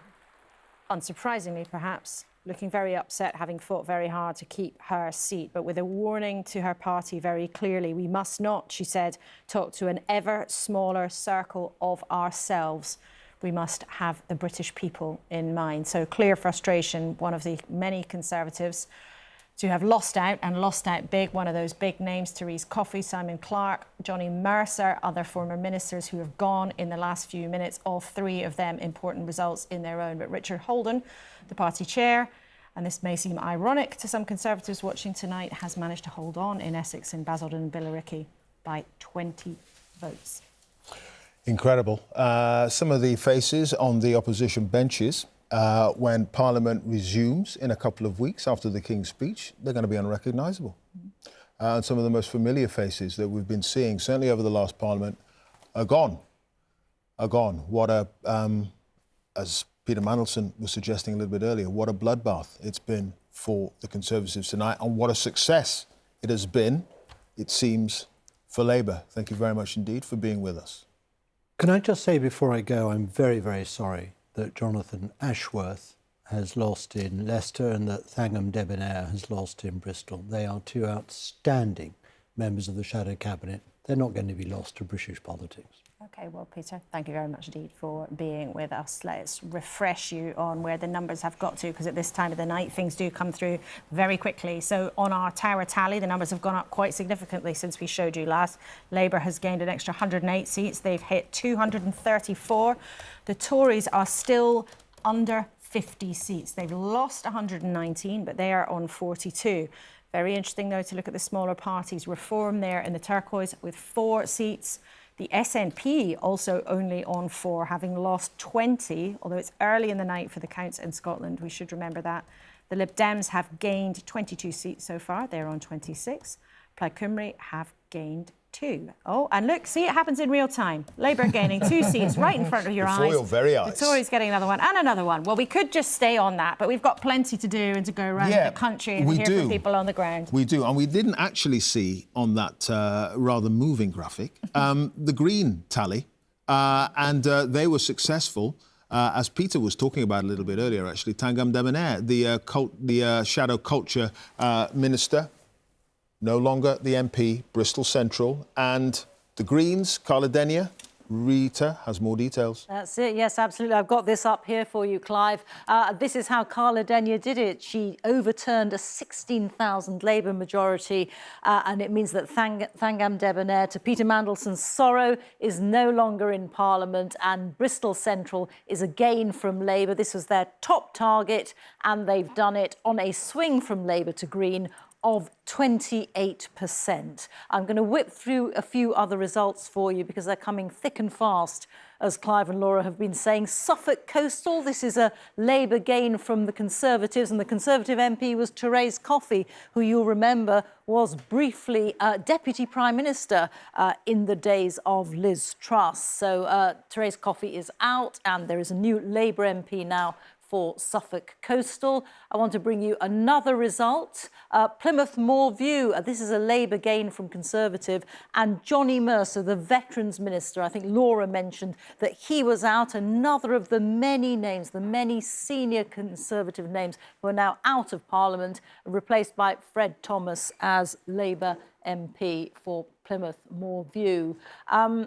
S3: unsurprisingly perhaps, looking very upset, having fought very hard to keep her seat, but with a warning to her party very clearly. We must not, she said, talk to an ever smaller circle of ourselves. We must have the British people in mind. So clear frustration, one of the many Conservatives to have lost out, and lost out big. One of those big names, Therese Coffey, Simon Clarke, Johnny Mercer, other former ministers who have gone in the last few minutes, all three of them important results in their own. But Richard Holden, the party chair, and this may seem ironic to some Conservatives watching tonight, has managed to hold on in Essex and Basildon and Billericay by 20 votes.
S2: Incredible. Some of the faces on the opposition benches when Parliament resumes in a couple of weeks after the King's speech, they're going to be unrecognisable. And some of the most familiar faces that we've been seeing, certainly over the last Parliament, are gone. What a, as Peter Mandelson was suggesting a little bit earlier, what a bloodbath it's been for the Conservatives tonight, and what a success it has been, it seems, for Labour. Thank you very much indeed for being with us.
S5: Can I just say before I go, I'm very, very sorry that Jonathan Ashworth has lost in Leicester and that Thangam Debonair has lost in Bristol. They are two outstanding members of the Shadow Cabinet. they're not going to be lost to British politics.
S3: OK, well, Peter, thank you very much indeed for being with us. Let's refresh you on where the numbers have got to, because at this time of the night, things do come through very quickly. So on our Tower tally, the numbers have gone up quite significantly since we showed you last. Labour has gained an extra 108 seats. They've hit 234. The Tories are still under 50 seats. They've lost 119, but they are on 42. Very interesting, though, to look at the smaller parties. Reform there in the turquoise with 4 seats. The SNP also only on 4, having lost 20, although it's early in the night for the counts in Scotland. We should remember that. The Lib Dems have gained 22 seats so far. They're on 26. Plaid Cymru have gained 2. Oh, and look, see, it happens in real time. Labour gaining 2 seats right in front of your eyes.
S2: Before your very eyes.
S3: The Tories getting another one and another one. Well, we could just stay on that, but we've got plenty to do and to go around the country and hear from people on the ground.
S2: We do, and we didn't actually see on that rather moving graphic the Green tally, and they were successful. As Peter was talking about a little bit earlier, actually, Tangam Debonair, the shadow culture minister, no longer the MP, Bristol Central, and the Greens, Carla Denyer. Reeta has more details.
S16: That's it, yes, absolutely. I've got this up here for you, Clive. This is how Carla Denyer did it. She overturned a 16,000 Labour majority, and it means that Tangam Debonair, to Peter Mandelson's sorrow, is no longer in Parliament, and Bristol Central is a gain from Labour. This was their top target, and they've done it on a swing from Labour to Green of 28%. I'm going to whip through a few other results for you because they're coming thick and fast, as Clive and Laura have been saying. Suffolk Coastal, this is a Labour gain from the Conservatives, and the Conservative MP was Therese Coffey, who you'll remember was briefly Deputy Prime Minister in the days of Liz Truss. So Therese Coffey is out, and there is a new Labour MP now for Suffolk Coastal. I want to bring you another result. Plymouth Moorview, this is a Labour gain from Conservative, and Johnny Mercer, the Veterans Minister, I think Laura mentioned that he was out, another of the many names, the many senior Conservative names who are now out of Parliament, replaced by Fred Thomas as Labour MP for Plymouth Moorview. I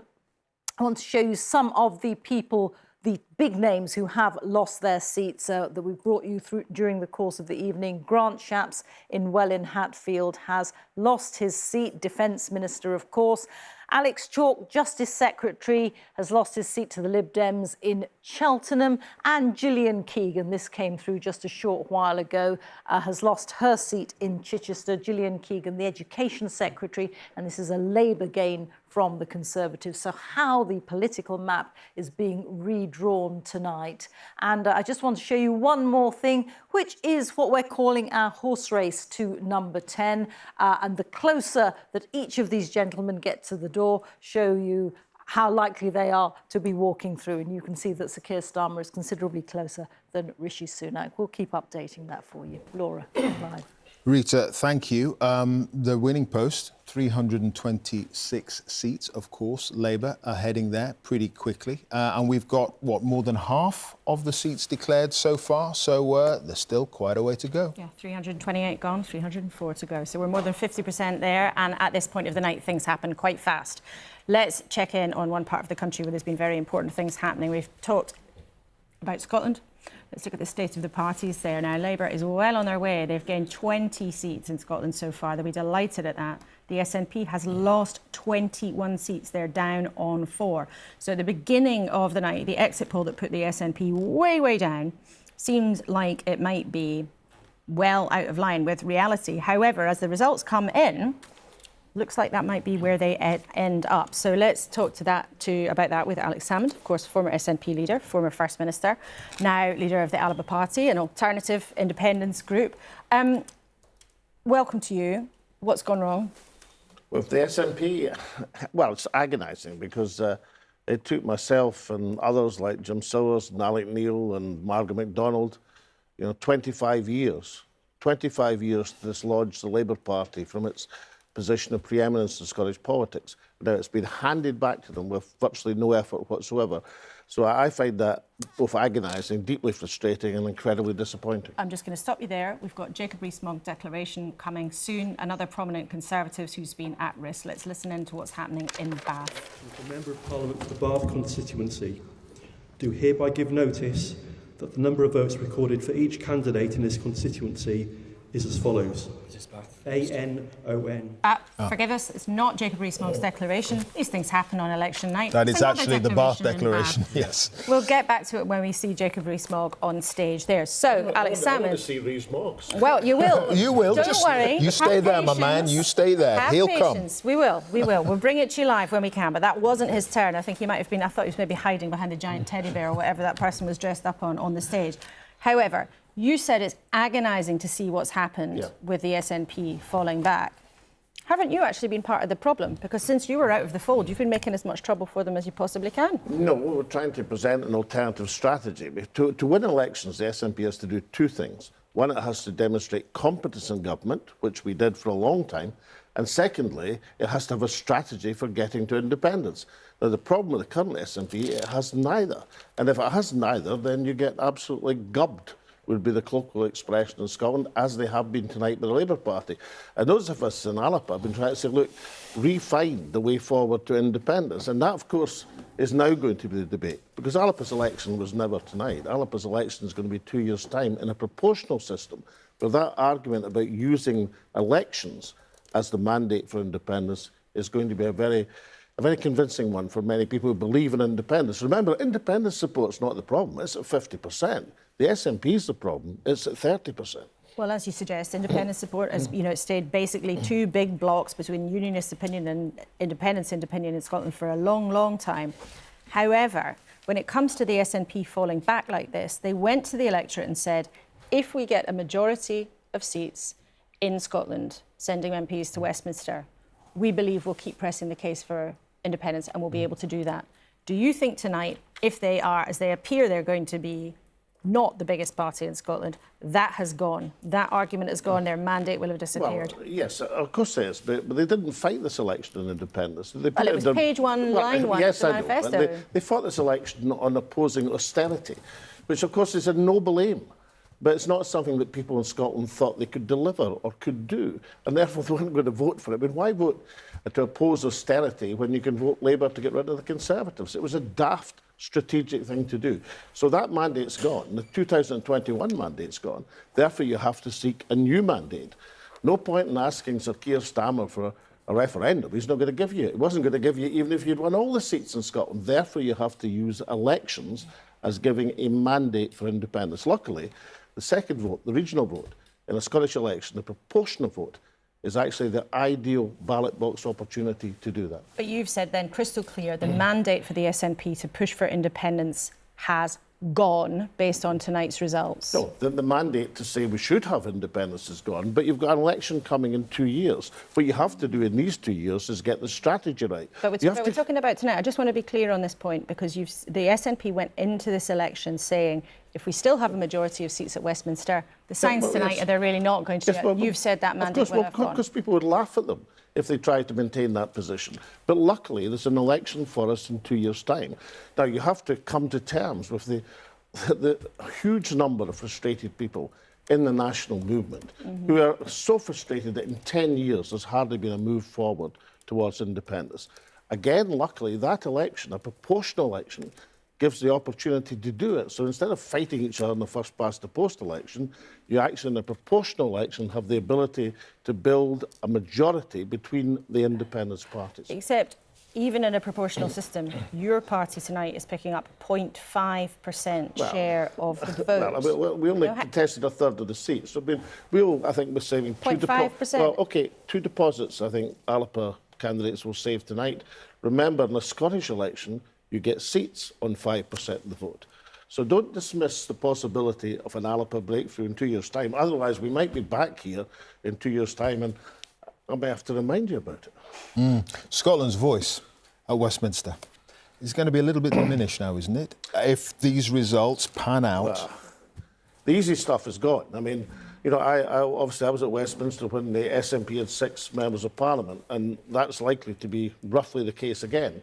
S16: want to show you some of the people, the big names who have lost their seats that we've brought you through during the course of the evening. Grant Shapps in Welwyn Hatfield has lost his seat, Defence Minister, of course. Alex Chalk, Justice Secretary, has lost his seat to the Lib Dems in Cheltenham. And Gillian Keegan, this came through just a short while ago, has lost her seat in Chichester. Gillian Keegan, the Education Secretary, and this is a Labour gain from the Conservatives. So how the political map is being redrawn tonight. And I just want to show you one more thing, which is what we're calling our horse race to number 10. And the closer that each of these gentlemen get to the door, show you how likely they are to be walking through. And you can see that Sir Keir Starmer is considerably closer than Rishi Sunak. We'll keep updating that for you. Laura, live.
S2: Rita, thank you. The winning post, 326 seats, of course. Labour are heading there pretty quickly. And we've got, what, more than half of the seats declared so far. So there's still quite a way to go.
S3: Yeah, 328 gone, 304 to go. So we're more than 50% there. And at this point of the night, things happen quite fast. Let's check in on one part of the country where there's been very important things happening. We've talked about Scotland. Let's look at the state of the parties there. Now, Labour is well on their way. They've gained 20 seats in Scotland so far. They'll be delighted at that. The SNP has lost 21 seats. They're down on 4. So at the beginning of the night, the exit poll that put the SNP way, way down seems like it might be well out of line with reality. However, as the results come in, looks like that might be where they end up. So let's talk about that with Alex Salmond, of course, former SNP leader, former First Minister, now leader of the Alba Party, an alternative independence group. Welcome to you. What's gone wrong?
S9: With the SNP, well, it's agonising because it took myself and others like Jim Sowers and Alec Neil and Margaret MacDonald, 25 years to dislodge the Labour Party from its position of preeminence in Scottish politics. Now, it's been handed back to them with virtually no effort whatsoever. So I find that both agonising, deeply frustrating and incredibly disappointing.
S3: I'm just going to stop you there. We've got Jacob Rees-Mogg's declaration coming soon. Another prominent Conservative who's been at risk. Let's listen in to what's happening in Bath.
S10: The Member of Parliament for the Bath constituency do hereby give notice that the number of votes recorded for each candidate in this constituency is as follows. A-N-O-N.
S3: Forgive us, it's not Jacob Rees-Mogg's declaration. These things happen on election night.
S2: That
S3: It's
S2: is
S3: another
S2: actually the Bath
S3: in
S2: declaration,
S3: Bath.
S2: yes.
S3: We'll get back to it when we see Jacob Rees-Mogg on stage there. So, Alex Salmond.
S9: I want to see Rees-Mogg.
S3: Well, you will.
S2: You will.
S3: Don't worry.
S2: You stay there, my man. You stay there.
S3: Have
S2: He'll
S3: patience.
S2: come.
S3: We will. We will. We'll bring it to you live when we can. But that wasn't his turn. I think he might have been. I thought he was maybe hiding behind a giant teddy bear or whatever that person was dressed up on the stage. However, you said it's agonising to see what's happened with the SNP falling back. Haven't you actually been part of the problem? Because since you were out of the fold, you've been making as much trouble for them as you possibly can.
S9: No, we're trying to present an alternative strategy. To win elections, the SNP has to do two things. One, it has to demonstrate competence in government, which we did for a long time. And secondly, it has to have a strategy for getting to independence. Now, the problem with the current SNP, it has neither. And if it has neither, then you get absolutely gubbed, would be the colloquial expression in Scotland, as they have been tonight by the Labour Party. And those of us in Alapa have been trying to say, look, refine the way forward to independence. And that, of course, is now going to be the debate. Because Alapa's election was never tonight. Alapa's election is going to be 2 years' time in a proportional system, where that argument about using elections as the mandate for independence is going to be a very convincing one for many people who believe in independence. Remember, independence support's not the problem. It's at 50%. The SNP is the problem. It's at 30%.
S3: Well, as you suggest, independence support has, it stayed basically two big blocks between unionist opinion and independence opinion in Scotland for a long, long time. However, when it comes to the SNP falling back like this, they went to the electorate and said, if we get a majority of seats in Scotland, sending MPs to Westminster, we believe we'll keep pressing the case for independence and we'll be able to do that. Do you think tonight, if they are, as they appear they're going to be, not the biggest party in Scotland, that has gone? That argument has gone, their mandate will have disappeared?
S9: Well, yes, of course it is, but they didn't fight this election on independence. They
S3: Well, it was page one, line one of the manifesto.
S9: They fought this election on opposing austerity, which of course is a noble aim. But it's not something that people in Scotland thought they could deliver or could do, and therefore they weren't going to vote for it. But why vote to oppose austerity when you can vote Labour to get rid of the Conservatives? It was a daft strategic thing to do. So that mandate's gone. The 2021 mandate's gone. Therefore, you have to seek a new mandate. No point in asking Sir Keir Starmer for a referendum. He's not going to give you it. He wasn't going to give you it even if you'd won all the seats in Scotland. Therefore, you have to use elections as giving a mandate for independence. Luckily, the second vote, the regional vote, in a Scottish election, the proportional vote, is actually the ideal ballot box opportunity to do that.
S3: But you've said then, crystal clear, the mandate for the SNP to push for independence has gone based on tonight's results.
S9: No, the mandate to say we should have independence is gone, but you've got an election coming in 2 years. What you have to do in these 2 years is get the strategy right.
S3: But we're talking about tonight. I just want to be clear on this point, because the SNP went into this election saying, if we still have a majority of seats at Westminster, the signs tonight are they're really not going to. You've said that mandate will have gone.
S9: Because people would laugh at them if they tried to maintain that position. But luckily, there's an election for us in 2 years' time. Now, you have to come to terms with the huge number of frustrated people in the national movement who are so frustrated that in 10 years there's hardly been a move forward towards independence. Again, luckily, that election, a proportional election, gives the opportunity to do it. So instead of fighting each other in the first past the post election, you actually in a proportional election have the ability to build a majority between the independence parties.
S3: Except even in a proportional system, your party tonight is picking up 0.5% share of the vote.
S9: Well, we only contested a third of the seats. So I think we're saving
S3: 0.5%.
S9: Well, OK, 2 deposits I think Alapa candidates will save tonight. Remember, in a Scottish election, you get seats on 5% of the vote. So don't dismiss the possibility of an Alapa breakthrough in 2 years' time. Otherwise, we might be back here in 2 years' time, and I may have to remind you about it.
S2: Scotland's voice at Westminster is going to be a little bit diminished now, isn't it? If these results pan out.
S9: Well, the easy stuff is gone. I mean, You know, obviously I was at Westminster when the SNP had 6 members of Parliament, and that's likely to be roughly the case again.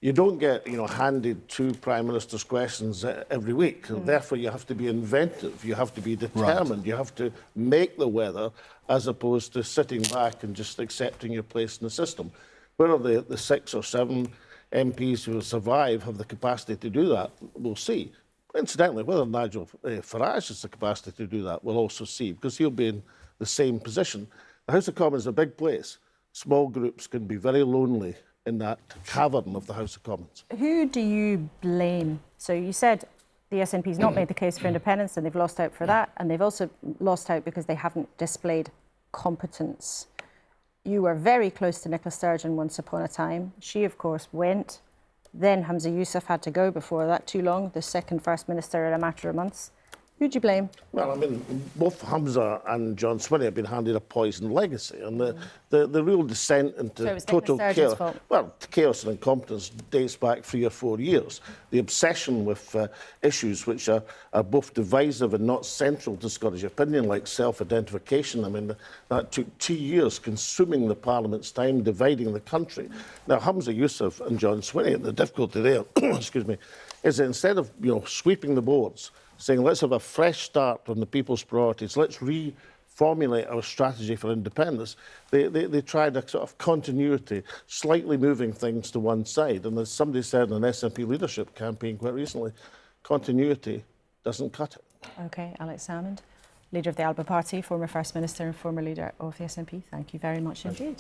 S9: You don't get, you know, handed 2 Prime Minister's questions every week. Therefore, you have to be inventive. You have to be determined. You have to make the weather, as opposed to sitting back and just accepting your place in the system. Whether the 6 or 7 MPs who will survive have the capacity to do that, we'll see. Incidentally, whether Nigel Farage has the capacity to do that, we'll also see, because he'll be in the same position. The House of Commons is a big place. Small groups can be very lonely in that cavern of the House of Commons.
S3: Who do you blame? So you said the SNP's not made the case for independence, and they've lost out for that, and they've also lost out because they haven't displayed competence. You were very close to Nicola Sturgeon once upon a time. She, of course, went. Then Hamza Yousaf had to go before that too long, the second First Minister in a matter of months. Who do you blame?
S9: Well, I mean, both Hamza and John Swinney have been handed a poisoned legacy, and the real descent into total chaos, well, chaos and incompetence dates back 3 or 4 years. The obsession with issues which are both divisive and not central to Scottish opinion, like self-identification. I mean, that took 2 years, consuming the Parliament's time, dividing the country. Now, Hamza Yousaf and John Swinney, and the difficulty there, excuse me, is that instead of, you know, sweeping the boards, saying let's have a fresh start on the people's priorities, let's reformulate our strategy for independence, they tried a sort of continuity, slightly moving things to one side. And as somebody said in an SNP leadership campaign quite recently, continuity doesn't cut it.
S3: OK, Alex Salmond, leader of the Alba Party, former First Minister and former leader of the SNP. Thank you very much indeed.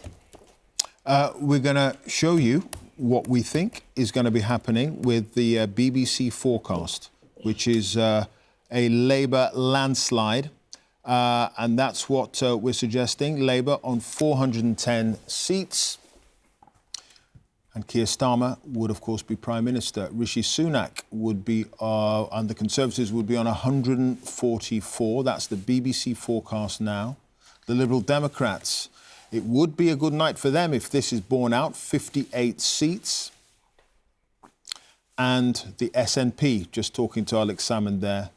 S2: We're going to show you what we think is going to be happening with the BBC forecast, which is a Labour landslide. And that's what we're suggesting. Labour on 410 seats. And Keir Starmer would, of course, be Prime Minister. Rishi Sunak would be, and the Conservatives would be on 144. That's the BBC forecast now. The Liberal Democrats, it would be a good night for them if this is borne out, 58 seats. And the SNP, just talking to Alex Salmond there,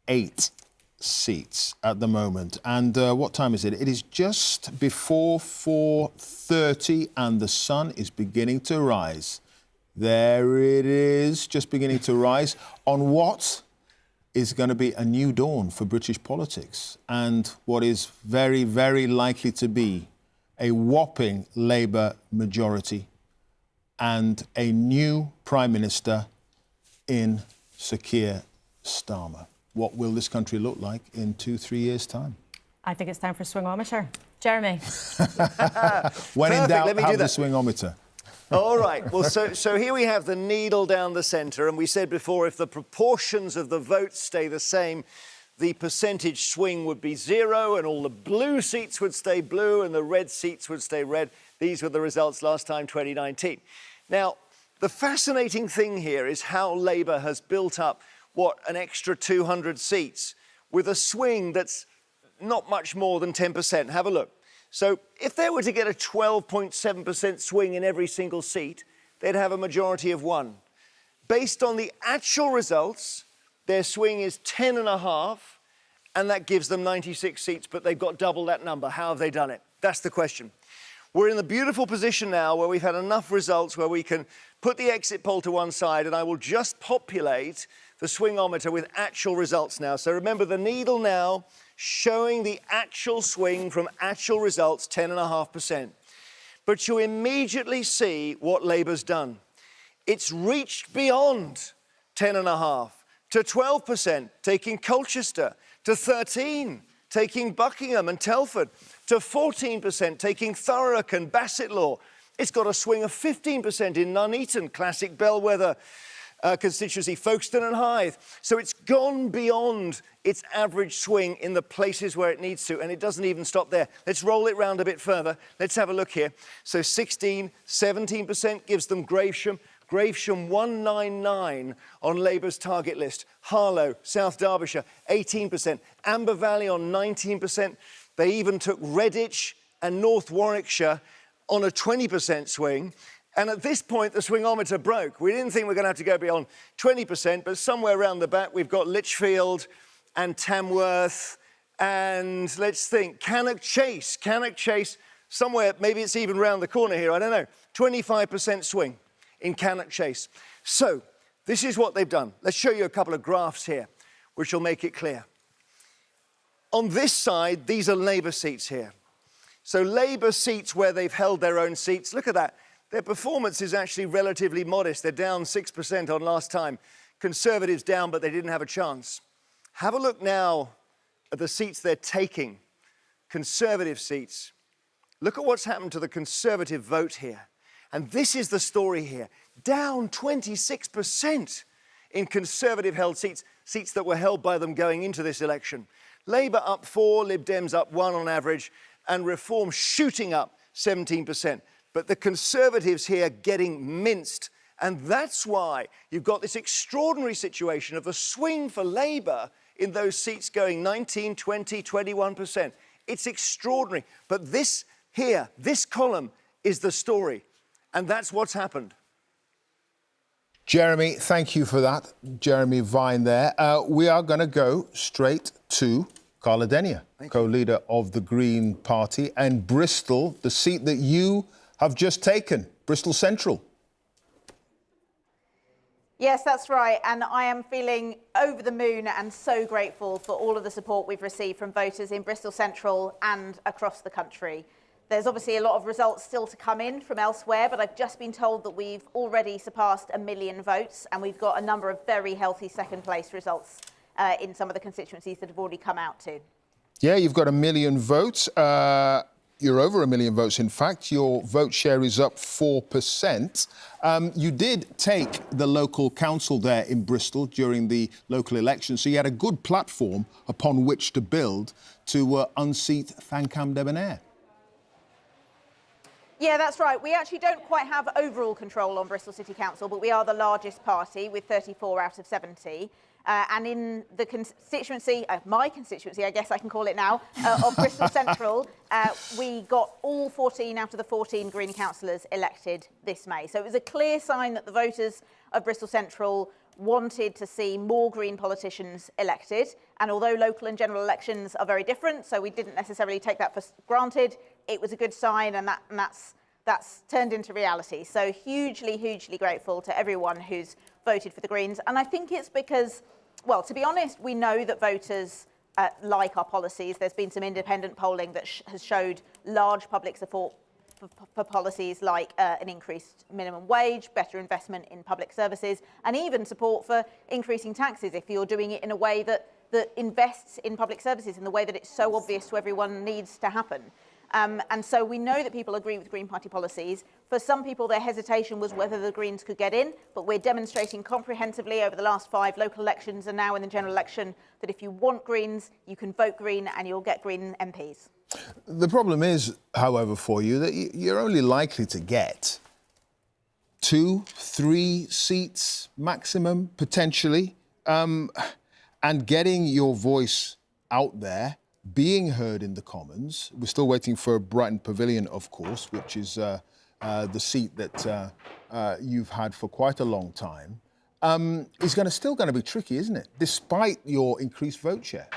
S2: 8 seats at the moment. And what time is it? It is just before 4:30 and the sun is beginning to rise. There it is, just beginning to rise on what is going to be a new dawn for British politics and what is very, very likely to be a whopping Labour majority and a new Prime Minister in Sir Keir Starmer. What will this country look like in 2-3 years' time?
S3: I think it's time for swingometer. Jeremy.
S2: When in doubt, have the swingometer.
S6: All right. Well, so here we have the needle down the centre, and we said before if the proportions of the votes stay the same, the percentage swing would be 0, and all the blue seats would stay blue, and the red seats would stay red. These were the results last time, 2019. Now, the fascinating thing here is how Labour has built up, what, an extra 200 seats with a swing that's not much more than 10%. Have a look. So if they were to get a 12.7% swing in every single seat, they'd have a majority of 1. Based on the actual results, their swing is 10.5, and that gives them 96 seats, but they've got double that number. How have they done it? That's the question. We're in the beautiful position now where we've had enough results where we can put the exit poll to one side, and I will just populate the swingometer with actual results now. So remember, the needle now showing the actual swing from actual results, 10.5%. But you immediately see what Labour's done. It's reached beyond 10.5 to 12%, taking Colchester, to 13%, taking Buckingham and Telford, to 14%, taking Thurrock and Bassetlaw. It's got a swing of 15% in Nuneaton, classic bellwether constituency, Folkestone and Hythe. So it's gone beyond its average swing in the places where it needs to, and it doesn't even stop there. Let's roll it round a bit further. Let's have a look here. So 16, 17% gives them Gravesham. Gravesham 199 on Labour's target list. Harlow, South Derbyshire, 18%. Amber Valley on 19%. They even took Redditch and North Warwickshire on a 20% swing. And at this point, the swingometer broke. We didn't think we were going to have to go beyond 20%, but somewhere around the back, we've got Lichfield and Tamworth And let's think, Cannock Chase, somewhere, maybe it's even round the corner here, I don't know, 25% swing in Cannock Chase. So this is what they've done. Let's show you a couple of graphs here, which will make it clear. On this side, these are Labour seats here. So Labour seats where they've held their own seats, look at that. Their performance is actually relatively modest. They're down 6% on last time. Conservatives down, but they didn't have a chance. Have a look now at the seats they're taking, Conservative seats. Look at what's happened to the Conservative vote here. And this is the story here. Down 26% in Conservative-held seats, seats that were held by them going into this election. Labour up 4, Lib Dems up 1 on average, and Reform shooting up 17%. But the Conservatives here getting minced. And that's why you've got this extraordinary situation of the swing for Labour in those seats going 19, 20, 21%. It's extraordinary. But this here, this column is the story. And that's what's happened.
S2: Jeremy, thank you for that. Jeremy Vine there. We are going to go straight to Carla Denyer, co-leader of the Green Party, and Bristol, the seat that you have just taken, Bristol Central.
S12: Yes, that's right. And I am feeling over the moon and so grateful for all of the support we've received from voters in Bristol Central and across the country. There's obviously a lot of results still to come in from elsewhere, but I've just been told that we've already surpassed 1 million votes, and we've got a number of very healthy second-place results in some of the constituencies that have already come out too.
S2: Yeah, you've got 1 million votes. You're over 1 million votes, in fact. Your vote share is up 4%. You did take the local council there in Bristol during the local election, so you had a good platform upon which to build to unseat Fancam Debonair.
S12: Yeah, that's right. We actually don't quite have overall control on Bristol City Council, but we are the largest party with 34 out of 70. And in the constituency, my constituency, I guess I can call it now, of Bristol Central, we got all 14 out of the 14 Green councillors elected this May. So it was a clear sign that the voters of Bristol Central wanted to see more Green politicians elected. And although local and general elections are very different, so we didn't necessarily take that for granted, it was a good sign, and that's turned into reality. So hugely, hugely grateful to everyone who's voted for the Greens. And I think it's because, well, to be honest, we know that voters like our policies. There's been some independent polling that has showed large public support for policies like an increased minimum wage, better investment in public services, and even support for increasing taxes if you're doing it in a way that invests in public services in the way that it's so obvious to everyone needs to happen. And so we know that people agree with Green Party policies. For some people, their hesitation was whether the Greens could get in, but we're demonstrating comprehensively over the last 5 local elections and now in the general election that if you want Greens, you can vote Green and you'll get Green MPs.
S2: The problem is, however, for you, that you're only likely to get 2, 3 seats maximum, potentially, and getting your voice out there, being heard in the Commons. We're still waiting for Brighton Pavilion, of course, which is the seat that you've had for quite a long time. It's still going to be tricky, isn't it, despite your increased vote share?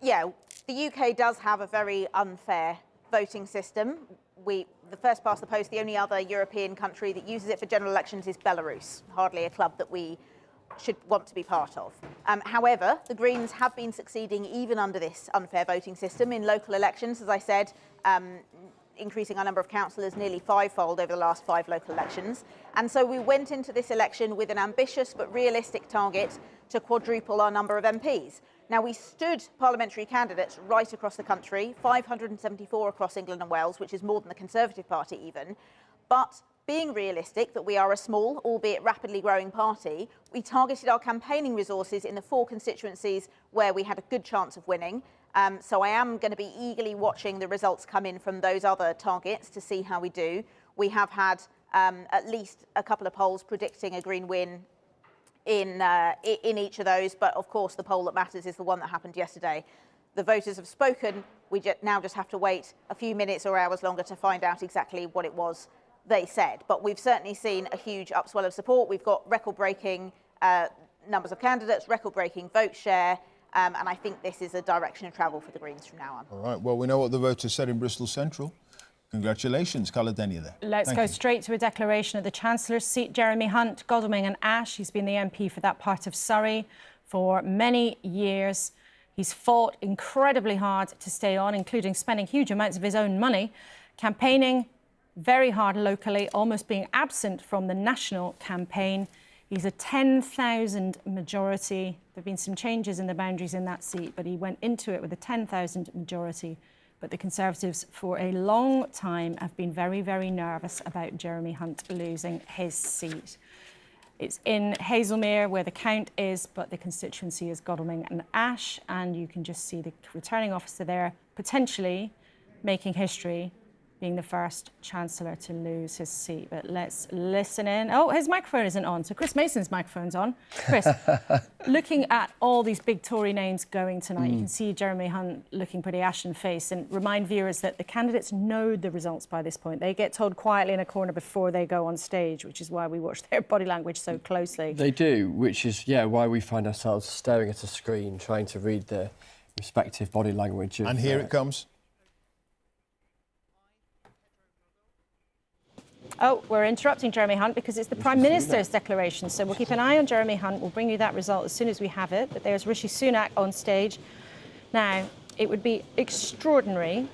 S12: Yeah, the UK does have a very unfair voting system. The first past the post, the only other European country that uses it for general elections is Belarus, hardly a club that we should want to be part of. However, the Greens have been succeeding even under this unfair voting system in local elections, as I said, increasing our number of councillors nearly 5-fold over the last 5 local elections. And so we went into this election with an ambitious but realistic target to quadruple our number of MPs. Now, we stood parliamentary candidates right across the country, 574 across England and Wales, which is more than the Conservative Party even. But being realistic that we are a small, albeit rapidly growing party, we targeted our campaigning resources in the 4 constituencies where we had a good chance of winning. So I am going to be eagerly watching the results come in from those other targets to see how we do. We have had at least a couple of polls predicting a Green win in each of those, but of course the poll that matters is the one that happened yesterday. The voters have spoken. We now just have to wait a few minutes or hours longer to find out exactly what it was they said. But we've certainly seen a huge upswell of support. We've got record-breaking numbers of candidates, record-breaking vote share, And I think this is a direction of travel for the Greens from now on.
S2: All right, well, we know what the voters said in Bristol Central. Congratulations, Caledenia there.
S3: Let's go straight to a declaration of the Chancellor's seat. Jeremy Hunt, Godalming and Ash. He's been the MP for that part of Surrey for many years. He's fought incredibly hard to stay on, including spending huge amounts of his own money, campaigning very hard locally, almost being absent from the national campaign. He's a 10,000 majority. There have been some changes in the boundaries in that seat, but he went into it with a 10,000 majority. But the Conservatives, for a long time, have been very, very nervous about Jeremy Hunt losing his seat. It's in Hazelmere where the count is, but the constituency is Godalming and Ash, and you can just see the returning officer there potentially making history, being the first Chancellor to lose his seat. But let's listen in. Oh, his microphone isn't on, so Chris Mason's microphone's on. Chris, looking at all these big Tory names going tonight, you can see Jeremy Hunt looking pretty ashen-faced, and remind viewers that the candidates know the results by this point. They get told quietly in a corner before they go on stage, which is why we watch their body language so closely.
S4: They do, which is, why we find ourselves staring at a screen, trying to read the respective body language.
S2: And here it comes.
S3: Oh, we're interrupting Jeremy Hunt because it's the Prime Minister's declaration. So we'll keep an eye on Jeremy Hunt. We'll bring you that result as soon as we have it. But there's Rishi Sunak on stage. Now, it would be extraordinary,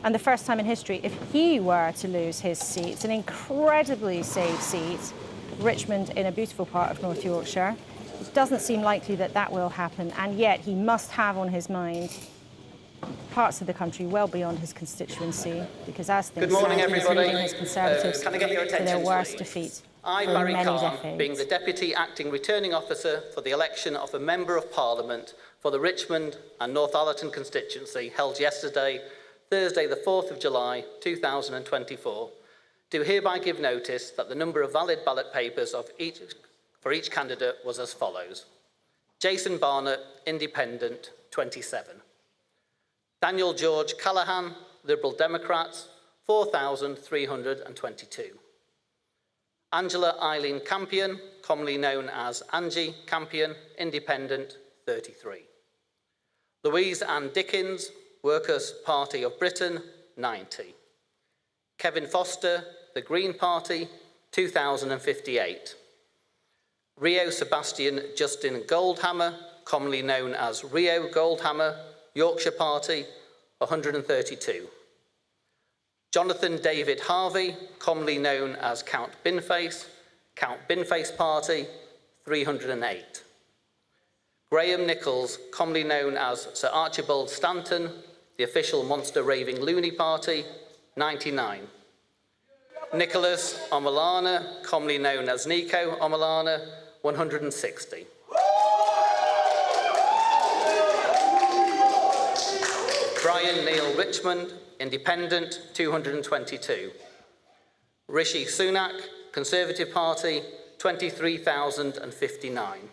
S3: and the first time in history, if he were to lose his seat. It's an incredibly safe seat, Richmond, in a beautiful part of North Yorkshire. It doesn't seem likely that that will happen, and yet he must have on his mind parts of the country well beyond his constituency, because as things
S13: Good morning, everybody.
S3: His Conservatives
S13: can I get your attention,
S3: for their worst
S13: please?
S3: defeat
S13: I,
S3: for
S13: Barry
S3: many
S13: Khan,
S3: decades.
S13: being the Deputy Acting Returning Officer for the election of a Member of Parliament for the Richmond and Northallerton constituency held yesterday, Thursday the 4th of July 2024, do hereby give notice that the number of valid ballot papers for each candidate was as follows. Jason Barnett, Independent, 27. Daniel George Callaghan, Liberal Democrats, 4,322. Angela Eileen Campion, commonly known as Angie Campion, Independent, 33. Louise Ann Dickens, Workers' Party of Britain, 90. Kevin Foster, the Green Party, 2,058. Rio Sebastian Justin Goldhammer, commonly known as Rio Goldhammer, Yorkshire Party, 132. Jonathan David Harvey, commonly known as Count Binface Party, 308. Graham Nichols, commonly known as Sir Archibald Stanton, the official Monster Raving Loony Party, 99. Nicholas Omolana, commonly known as Nico Omolana, 160. Brian Neil Richmond, Independent, 222. Rishi Sunak, Conservative Party, 23,059.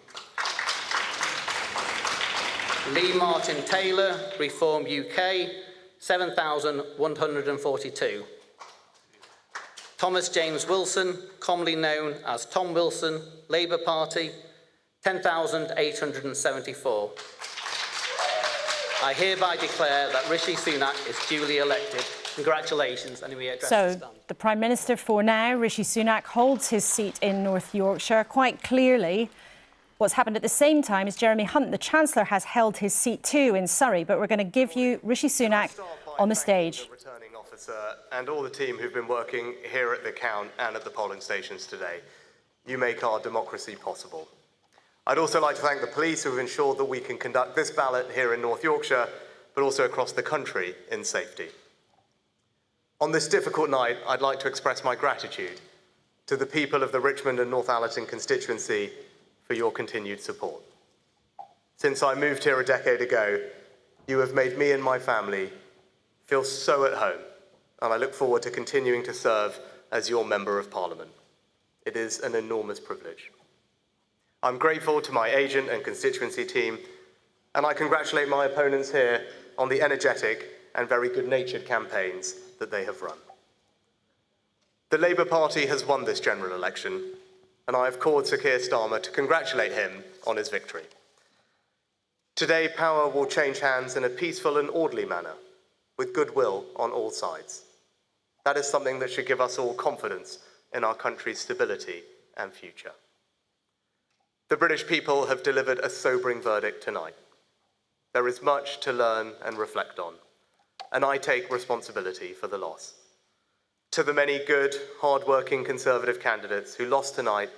S13: Lee Martin Taylor, Reform UK, 7,142. Thomas James Wilson, commonly known as Tom Wilson, Labour Party, 10,874. I hereby declare that Rishi Sunak is duly elected. Congratulations, and we address
S3: So, the Prime Minister for now, Rishi Sunak, holds his seat in North Yorkshire. Quite clearly, what's happened at the same time is Jeremy Hunt, the Chancellor, has held his seat too in Surrey. But we're going to give you Rishi Sunak on the stage.
S14: The returning officer and all the team who've been working here at the count and at the polling stations today. You make our democracy possible. I'd also like to thank the police who have ensured that we can conduct this ballot here in North Yorkshire, but also across the country in safety. On this difficult night, I'd like to express my gratitude to the people of the Richmond and Northallerton constituency for your continued support. Since I moved here a decade ago, you have made me and my family feel so at home, and I look forward to continuing to serve as your Member of Parliament. It is an enormous privilege. I'm grateful to my agent and constituency team, and I congratulate my opponents here on the energetic and very good-natured campaigns that they have run. The Labour Party has won this general election, and I have called Sir Keir Starmer to congratulate him on his victory. Today, power will change hands in a peaceful and orderly manner, with goodwill on all sides. That is something that should give us all confidence in our country's stability and future. The British people have delivered a sobering verdict tonight. There is much to learn and reflect on, and I take responsibility for the loss. To the many good, hard-working Conservative candidates who lost tonight,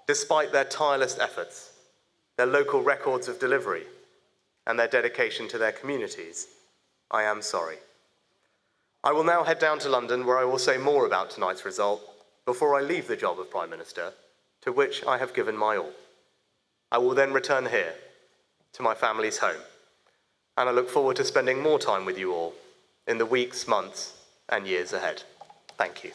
S14: despite their tireless efforts, their local records of delivery, and their dedication to their communities, I am sorry. I will now head down to London, where I will say more about tonight's result before I leave the job of Prime Minister, to which I have given my all. I will then return here, to my family's home, and I look forward to spending more time with you all in the weeks, months, and years ahead. Thank you.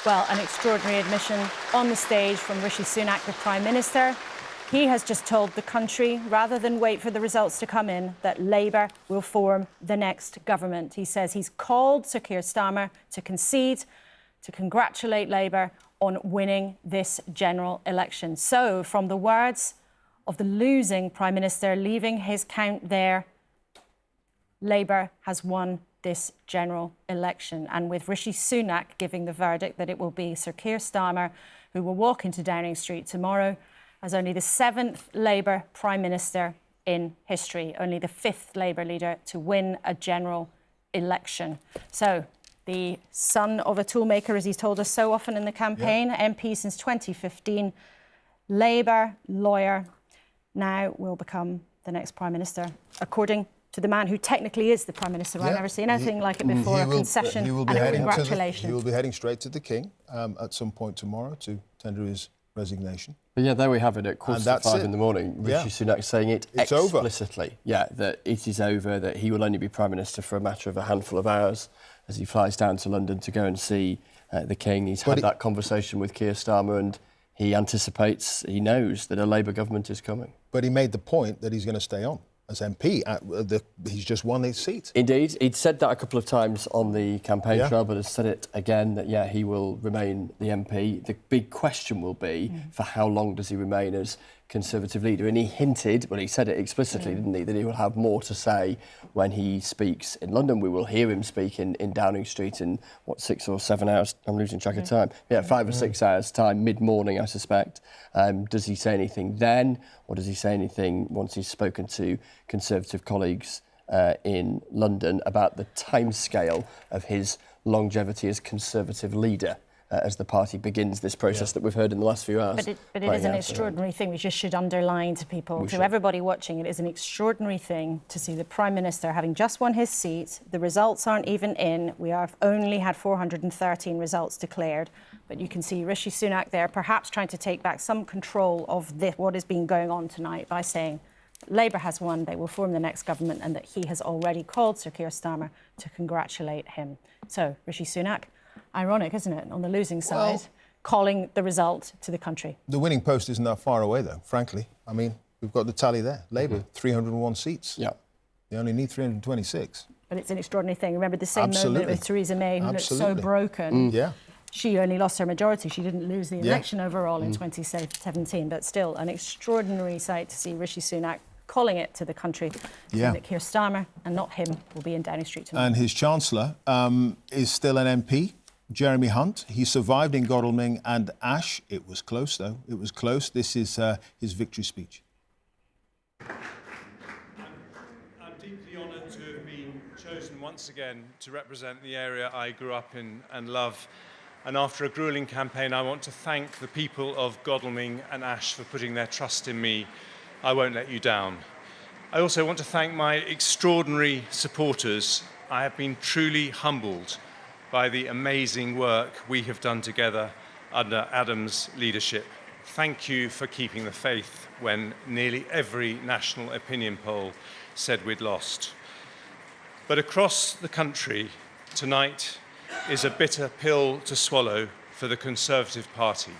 S3: Well, an extraordinary admission on the stage from Rishi Sunak, the Prime Minister. He has just told the country, rather than wait for the results to come in, that Labour will form the next government. He says he's called Sir Keir Starmer to concede, to congratulate Labour on winning this general election. So, from the words of the losing Prime Minister leaving his count there, Labour has won this general election. And with Rishi Sunak giving the verdict that it will be Sir Keir Starmer who will walk into Downing Street tomorrow as only the 7th Labour Prime Minister in history, only the 5th Labour leader to win a general election. So, the son of a toolmaker, as he's told us so often in the campaign, MP since 2015, Labour lawyer, now will become the next Prime Minister, according to the man who technically is the Prime Minister. I've never seen anything like it before, a concession and a congratulation.
S2: He will be heading straight to the King at some point tomorrow to tender his resignation.
S4: But yeah, there we have it at 4:45 in the morning. Rishi Sunak saying it's explicitly.
S2: Over.
S4: Yeah, that it is over, that he will only be Prime Minister for a matter of a handful of hours as he flies down to London to go and see the King. He's had that conversation with Keir Starmer and he anticipates, he knows that a Labour government is coming.
S2: But he made the point that he's going to stay on as MP. He's just won his seat.
S4: Indeed. He'd said that a couple of times on the campaign trail, but has said it again that, he will remain the MP. The big question will be for how long does he remain as Conservative leader? And he hinted, well, he said it explicitly, didn't he, that he will have more to say when he speaks in London. We will hear him speak in Downing Street in, 6 or 7 hours? I'm losing track of time. 5 or 6 hours' time, mid-morning, I suspect. Does he say anything then, or does he say anything once he's spoken to Conservative colleagues in London about the timescale of his longevity as Conservative leader as the party begins this process that we've heard in the last few hours?
S3: But it is an extraordinary thing. We just should underline to people, everybody watching, it is an extraordinary thing to see the Prime Minister having just won his seat. The results aren't even in. We have only had 413 results declared. But you can see Rishi Sunak there, perhaps trying to take back some control of what has been going on tonight by saying Labour has won, they will form the next government, and that he has already called Sir Keir Starmer to congratulate him. So, Rishi Sunak, ironic, isn't it, on the losing side, calling the result to the country.
S2: The winning post isn't that far away, though, frankly. I mean, we've got the tally there. Labour, 301 seats.
S4: Yeah.
S2: They only need 326.
S3: But it's an extraordinary thing. Remember the same moment with Theresa May, who looked so broken.
S2: Yeah.
S3: She only lost her majority. She didn't lose the election overall in 2017. But still, an extraordinary sight to see Rishi Sunak calling it to the country, saying that Keir Starmer and not him will be in Downing Street tomorrow.
S2: And his Chancellor is still an MP, Jeremy Hunt. He survived in Godalming and Ash. It was close, though. It was close. This is his victory speech.
S15: I'm deeply honoured to have been chosen once again to represent the area I grew up in and love. And after a gruelling campaign, I want to thank the people of Godalming and Ash for putting their trust in me. I won't let you down. I also want to thank my extraordinary supporters. I have been truly humbled by the amazing work we have done together under Adam's leadership. Thank you for keeping the faith when nearly every national opinion poll said we'd lost. But across the country, tonight is a bitter pill to swallow for the Conservative Party.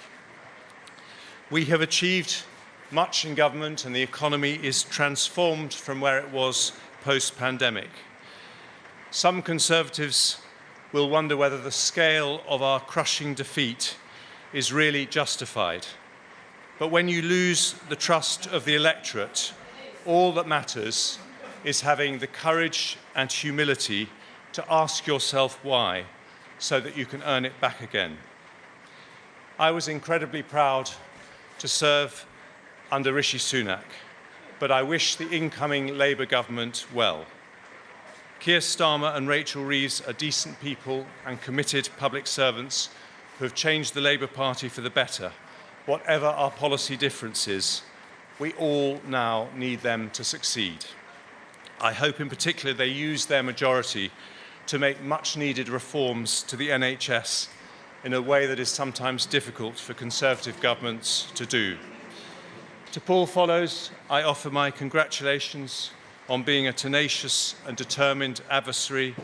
S15: We have achieved much in government and the economy is transformed from where it was post-pandemic. Some Conservatives will wonder whether the scale of our crushing defeat is really justified. But when you lose the trust of the electorate, All that matters is having the courage and humility to ask yourself why, so that you can earn it back again. I was incredibly proud to serve under Rishi Sunak, but I wish the incoming Labour government well. Keir Starmer and Rachel Reeves are decent people and committed public servants who have changed the Labour Party for the better. Whatever our policy differences, we all now need them to succeed. I hope in particular they use their majority to make much-needed reforms to the NHS in a way that is sometimes difficult for Conservative governments to do. To Paul Follows, I offer my congratulations on being a tenacious and determined adversary,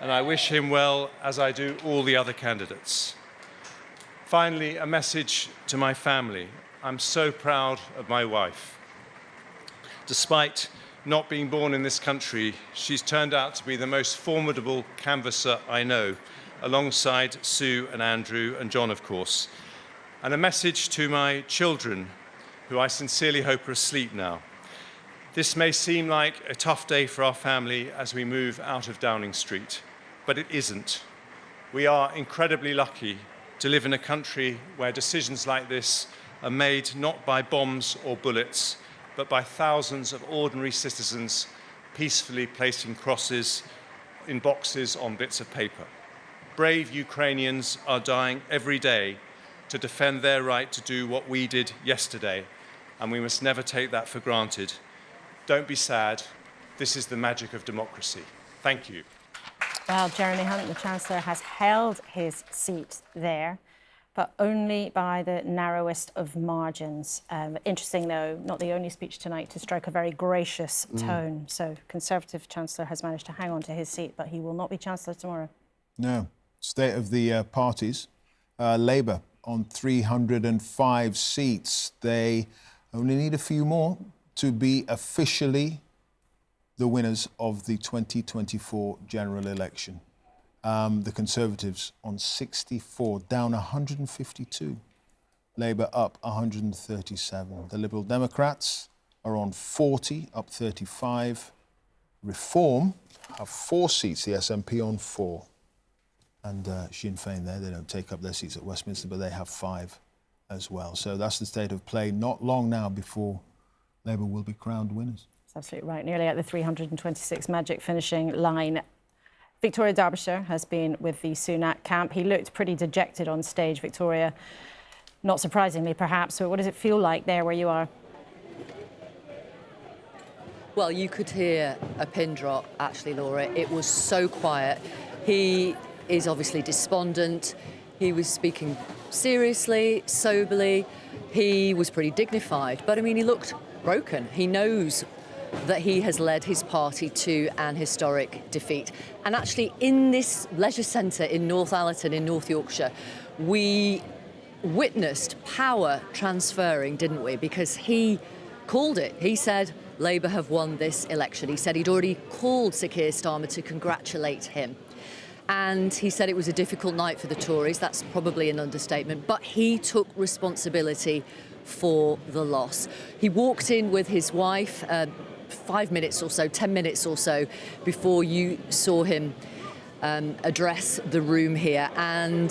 S15: and I wish him well, as I do all the other candidates. Finally, a message to my family. I'm so proud of my wife. Despite not being born in this country, she's turned out to be the most formidable canvasser I know, alongside Sue and Andrew and John, of course. And a message to my children, who I sincerely hope are asleep now. This may seem like a tough day for our family as we move out of Downing Street, but it isn't. We are incredibly lucky to live in a country where decisions like this are made not by bombs or bullets, but by thousands of ordinary citizens peacefully placing crosses in boxes on bits of paper. Brave Ukrainians are dying every day to defend their right to do what we did yesterday, and we must never take that for granted. Don't be sad. This is the magic of democracy. Thank you.
S3: Well, Jeremy Hunt, the Chancellor, has held his seat there, but only by the narrowest of margins. Interesting, though, not the only speech tonight to strike a very gracious tone. So Conservative Chancellor has managed to hang on to his seat, but he will not be Chancellor tomorrow.
S2: No. State of the parties. Labour on 305 seats. They only need a few more to be officially the winners of the 2024 general election. The Conservatives on 64, down 152. Labour up 137. The Liberal Democrats are on 40, up 35. Reform have 4 seats, the SNP on 4. And Sinn Féin there, they don't take up their seats at Westminster, but they have 5 as well. So that's the state of play. Not long now before Labour will be crowned winners.
S3: That's absolutely right. Nearly at the 326 magic finishing line. Victoria Derbyshire has been with the Sunak camp. He looked pretty dejected on stage, Victoria. Not surprisingly, perhaps. So what does it feel like there where you are?
S17: Well, you could hear a pin drop, actually, Laura. It was so quiet. He is obviously despondent. He was speaking seriously, soberly. He was pretty dignified. But, I mean, he looked broken. He knows that he has led his party to an historic defeat. And actually, in this leisure centre in North Allerton in North Yorkshire, we witnessed power transferring, didn't we? Because he called it. He said Labour have won this election. He said he'd already called Sir Keir Starmer to congratulate him. And he said it was a difficult night for the Tories. That's probably an understatement. But he took responsibility for the loss. He walked in with his wife 5 minutes or so, 10 minutes or so before you saw him address the room here. And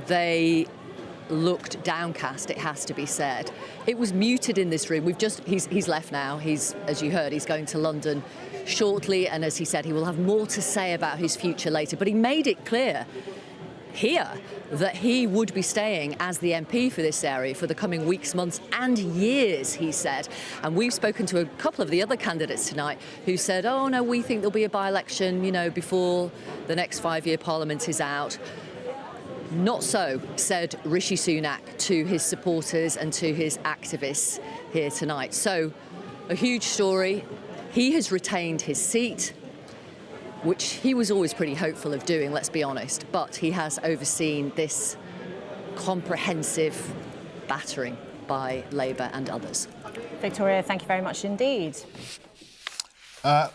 S17: they looked downcast, it has to be said. It was muted in this room. He's left now. He's, as you heard, he's going to London shortly, and as he said, he will have more to say about his future later. But he made it clear here that he would be staying as the MP for this area for the coming weeks, months and years, he said. And we've spoken to a couple of the other candidates tonight who said, oh no, we think there'll be a by-election, you know, before the next 5-year parliament is out. Not so, said Rishi Sunak to his supporters and to his activists here tonight. So, a huge story. He has retained his seat, which he was always pretty hopeful of doing, let's be honest, but he has overseen this comprehensive battering by Labour and others.
S3: Victoria, thank you very much indeed.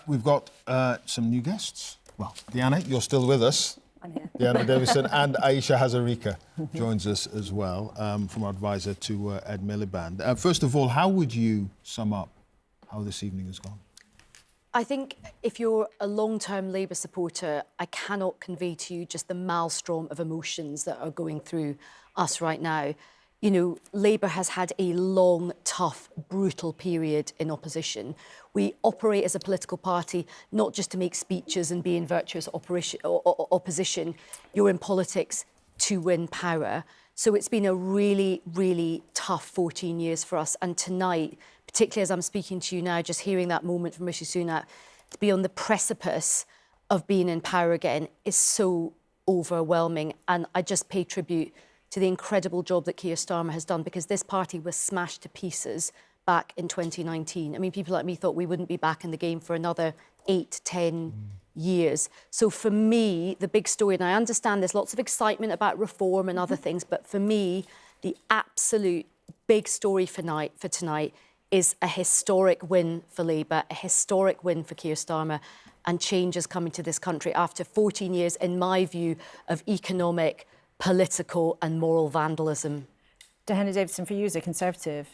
S2: We've got some new guests. Well, Deanna, you're still with us.
S8: I'm here.
S2: Deanna Davison and Aisha Hazarika joins us as well, from our advisor to Ed Miliband. First of all, how would you sum up how this evening has gone?
S18: I think if you're a long-term Labour supporter, I cannot convey to you just the maelstrom of emotions that are going through us right now. You know, Labour has had a long, tough, brutal period in opposition. We operate as a political party not just to make speeches and be in virtuous opposition. You're in politics to win power. So it's been a really, really tough 14 years for us. And tonight, particularly as I'm speaking to you now, just hearing that moment from Rishi Sunak, to be on the precipice of being in power again is so overwhelming. And I just pay tribute to the incredible job that Keir Starmer has done, because this party was smashed to pieces back in 2019. I mean, people like me thought we wouldn't be back in the game for another 8, 10 years. So for me, the big story, and I understand there's lots of excitement about reform and other things, but for me, the absolute big story for tonight is a historic win for Labour, a historic win for Keir Starmer, and change is coming to this country after 14 years, in my view, of economic, political and moral vandalism.
S3: Diana Davidson, for you as a Conservative,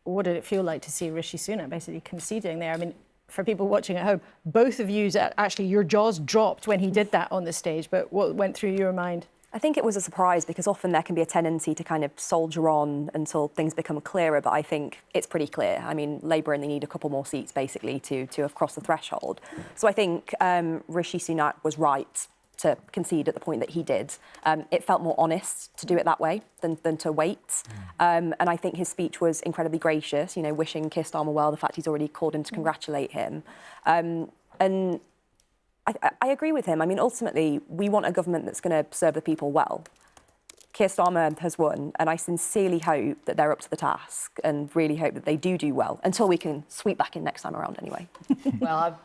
S3: what did it feel like to see Rishi Sunak basically conceding there? I mean, for people watching at home, both of you, actually, your jaws dropped when he did that on the stage, but what went through your mind?
S8: I think it was a surprise because often there can be a tendency to kind of soldier on until things become clearer, but I think it's pretty clear. I mean, Labour only need a couple more seats, basically, to have crossed the threshold. So I think Rishi Sunak was right to concede at the point that he did. It felt more honest to do it that way than to wait. And I think his speech was incredibly gracious, you know, wishing Keir Starmer well, the fact he's already called him to congratulate him. And I agree with him. I mean, ultimately, we want a government that's going to serve the people well. Keir Starmer has won, and I sincerely hope that they're up to the task and really hope that they do well, until we can sweep back in next time around anyway.
S18: Well,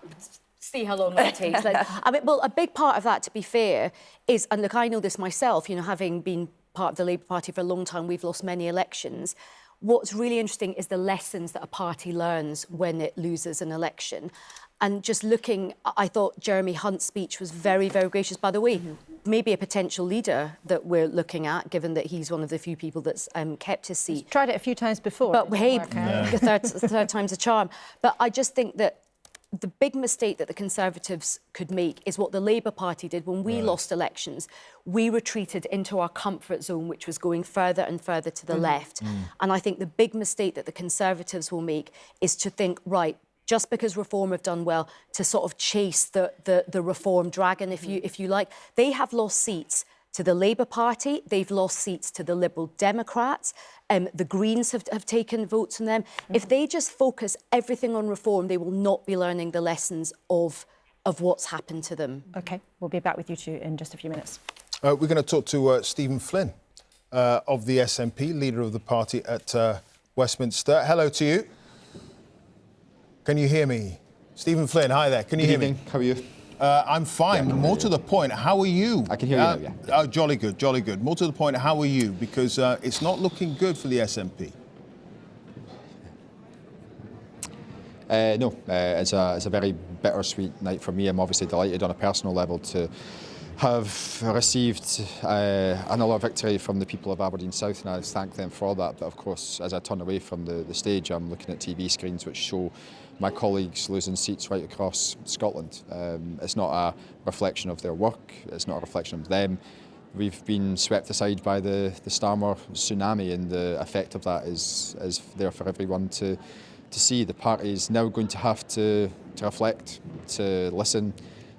S18: see how long that takes. I mean, well, a big part of that, to be fair, is, and look, I know this myself, you know, having been part of the Labour Party for a long time, we've lost many elections. What's really interesting is the lessons that a party learns when it loses an election. And just looking, I thought Jeremy Hunt's speech was very, very gracious. By the way, maybe a potential leader that we're looking at, given that he's one of the few people that's kept his seat.
S3: He's tried it a few times before.
S18: But hey, third time's a charm. But I just think that the big mistake that the Conservatives could make is what the Labour Party did when we lost elections. We retreated into our comfort zone, which was going further and further to the left. And I think the big mistake that the Conservatives will make is to think, right, just because Reform have done well, to sort of chase the Reform dragon, if you like. They have lost seats to the Labour Party. They've lost seats to the Liberal Democrats. The Greens have taken votes from them. If they just focus everything on Reform, they will not be learning the lessons of what's happened to them.
S3: OK, we'll be back with you two in just a few minutes.
S2: We're going to talk to Stephen Flynn of the SNP, leader of the party at Westminster. Hello to you. Can you hear me? Stephen Flynn, hi there. Can you hear me?
S20: How are you?
S2: I'm fine. Yeah, more to the point, how are you?
S20: I can hear you now, yeah.
S2: Oh, jolly good, jolly good. More to the point, how are you? Because it's not looking good for the SNP.
S20: No, it's a very bittersweet night for me. I'm obviously delighted on a personal level to have received another victory from the people of Aberdeen South, and I thank them for that. But of course, as I turn away from the stage, I'm looking at TV screens which show my colleagues losing seats right across Scotland. It's not a reflection of their work, it's not a reflection of them. We've been swept aside by the Starmer tsunami, and the effect of that is there for everyone to see. The party is now going to have to reflect, to listen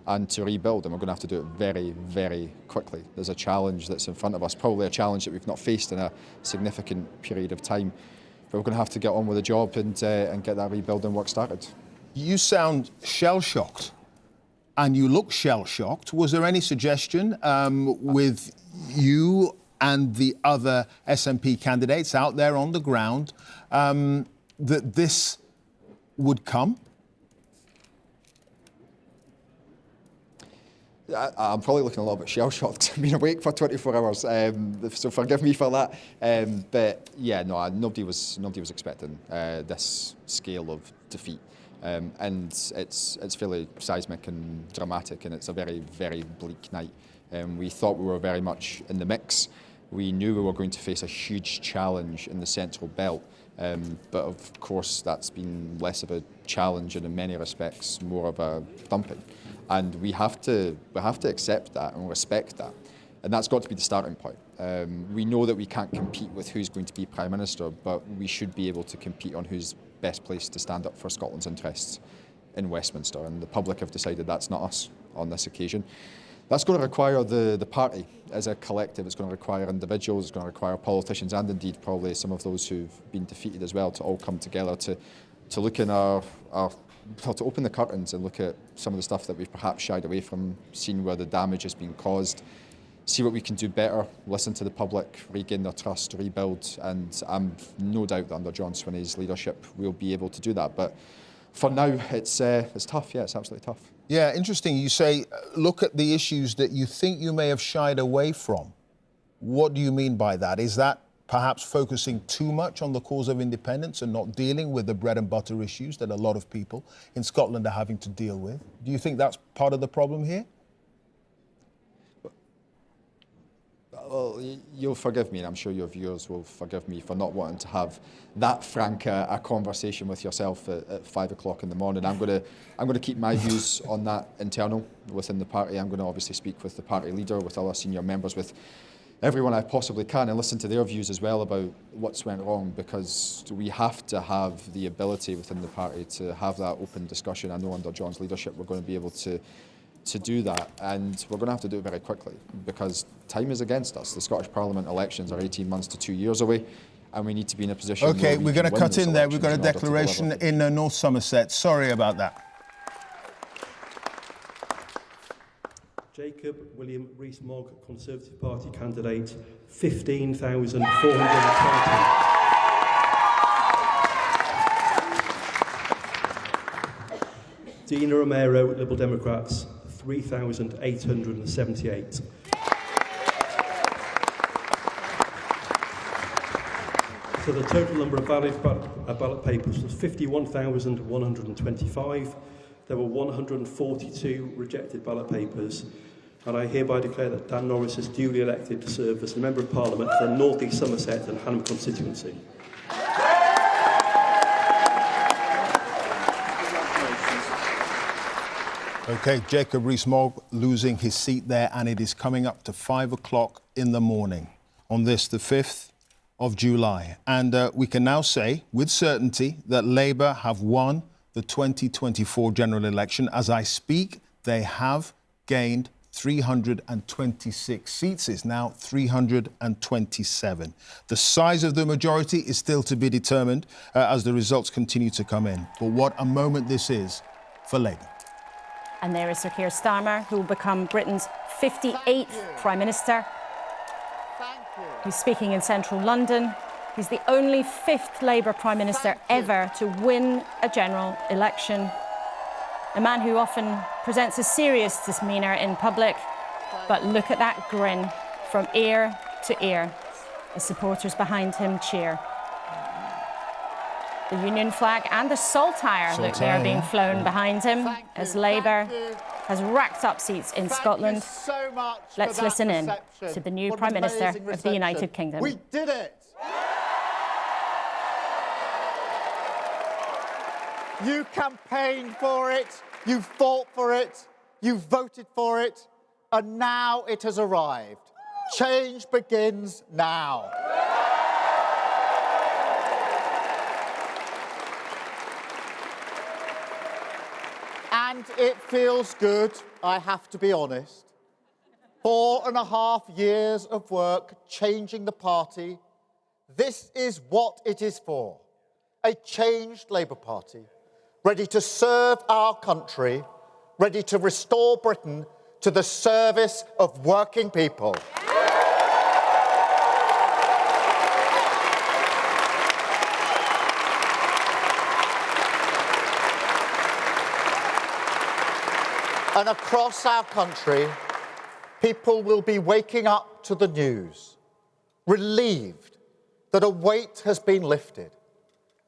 S20: and to rebuild, and we're going to have to do it very, very quickly. There's a challenge that's in front of us, probably a challenge that we've not faced in a significant period of time. But we're going to have to get on with the job and get that rebuilding work started.
S2: You sound shell-shocked, and you look shell-shocked. Was there any suggestion with you and the other SNP candidates out there on the ground that this would come?
S20: I'm probably looking a little bit shell-shocked. I've been awake for 24 hours, so forgive me for that. But yeah, no, nobody was expecting this scale of defeat, and it's fairly seismic and dramatic, and it's a very, very bleak night. We thought we were very much in the mix. We knew we were going to face a huge challenge in the central belt, but of course that's been less of a challenge and in many respects more of a thumping. And we have to accept that and respect that. And that's got to be the starting point. We know that we can't compete with who's going to be Prime Minister, but we should be able to compete on who's best placed to stand up for Scotland's interests in Westminster. And the public have decided that's not us on this occasion. That's going to require the party as a collective. It's going to require individuals, it's going to require politicians, and indeed probably some of those who've been defeated as well, to all come together to look in to open the curtains and look at some of the stuff that we've perhaps shied away from, seen where the damage has been caused, see what we can do better, listen to the public, regain their trust, rebuild, and I'm no doubt that under John Swinney's leadership we'll be able to do that. But for now, it's tough. Yeah, it's absolutely tough.
S2: Yeah, interesting. You say, look at the issues that you think you may have shied away from. What do you mean by that? Is that perhaps focusing too much on the cause of independence and not dealing with the bread and butter issues that a lot of people in Scotland are having to deal with? Do you think that's part of the problem here?
S20: Well, you'll forgive me, and I'm sure your viewers will forgive me for not wanting to have that frank a conversation with yourself at 5 o'clock in the morning. I'm going to keep my views on that internal within the party. I'm going to obviously speak with the party leader, with other senior members, with everyone I possibly can, and listen to their views as well about what's went wrong, because we have to have the ability within the party to have that open discussion. I know under John's leadership we're going to be able to do that, and we're going to have to do it very quickly because time is against us. The Scottish Parliament elections are 18 months to 2 years away, and we need to be in a position
S2: OK,
S20: where
S2: we're going to cut in there. We've got a declaration in North Somerset. Sorry about that.
S10: Jacob William Rees-Mogg, Conservative Party candidate, 15,420. Dina Romero, Liberal Democrats, 3,878. So the total number of valid ballot papers was 51,125. There were 142 rejected ballot papers, and I hereby declare that Dan Norris is duly elected to serve as the Member of Parliament for the North East Somerset and Hanham constituency.
S2: OK, Jacob Rees-Mogg losing his seat there, and it is coming up to 5 o'clock in the morning on this, the 5th of July. And we can now say with certainty that Labour have won the 2024 general election. As I speak, they have gained 326 seats. It's now 327. The size of the majority is still to be determined as the results continue to come in. But what a moment this is for Labour.
S3: And there is Sir Keir Starmer, who will become Britain's 58th Prime Minister. He's speaking in central London. He's the only 5th Labour Prime Minister ever to win a general election. A man who often presents a serious demeanour in public. But look at that grin from ear to ear as supporters behind him cheer. The Union flag and the saltire, look, they are being flown behind him as Labour has racked up seats in Scotland. Let's listen in to the new Prime Minister of the United Kingdom.
S1: We did it! You campaigned for it, you fought for it, you voted for it, and now it has arrived. Change begins now. And it feels good, I have to be honest. 4.5 years of work changing the party. This is what it is for. A changed Labour Party, ready to serve our country, ready to restore Britain to the service of working people. And across our country, people will be waking up to the news, relieved that a weight has been lifted,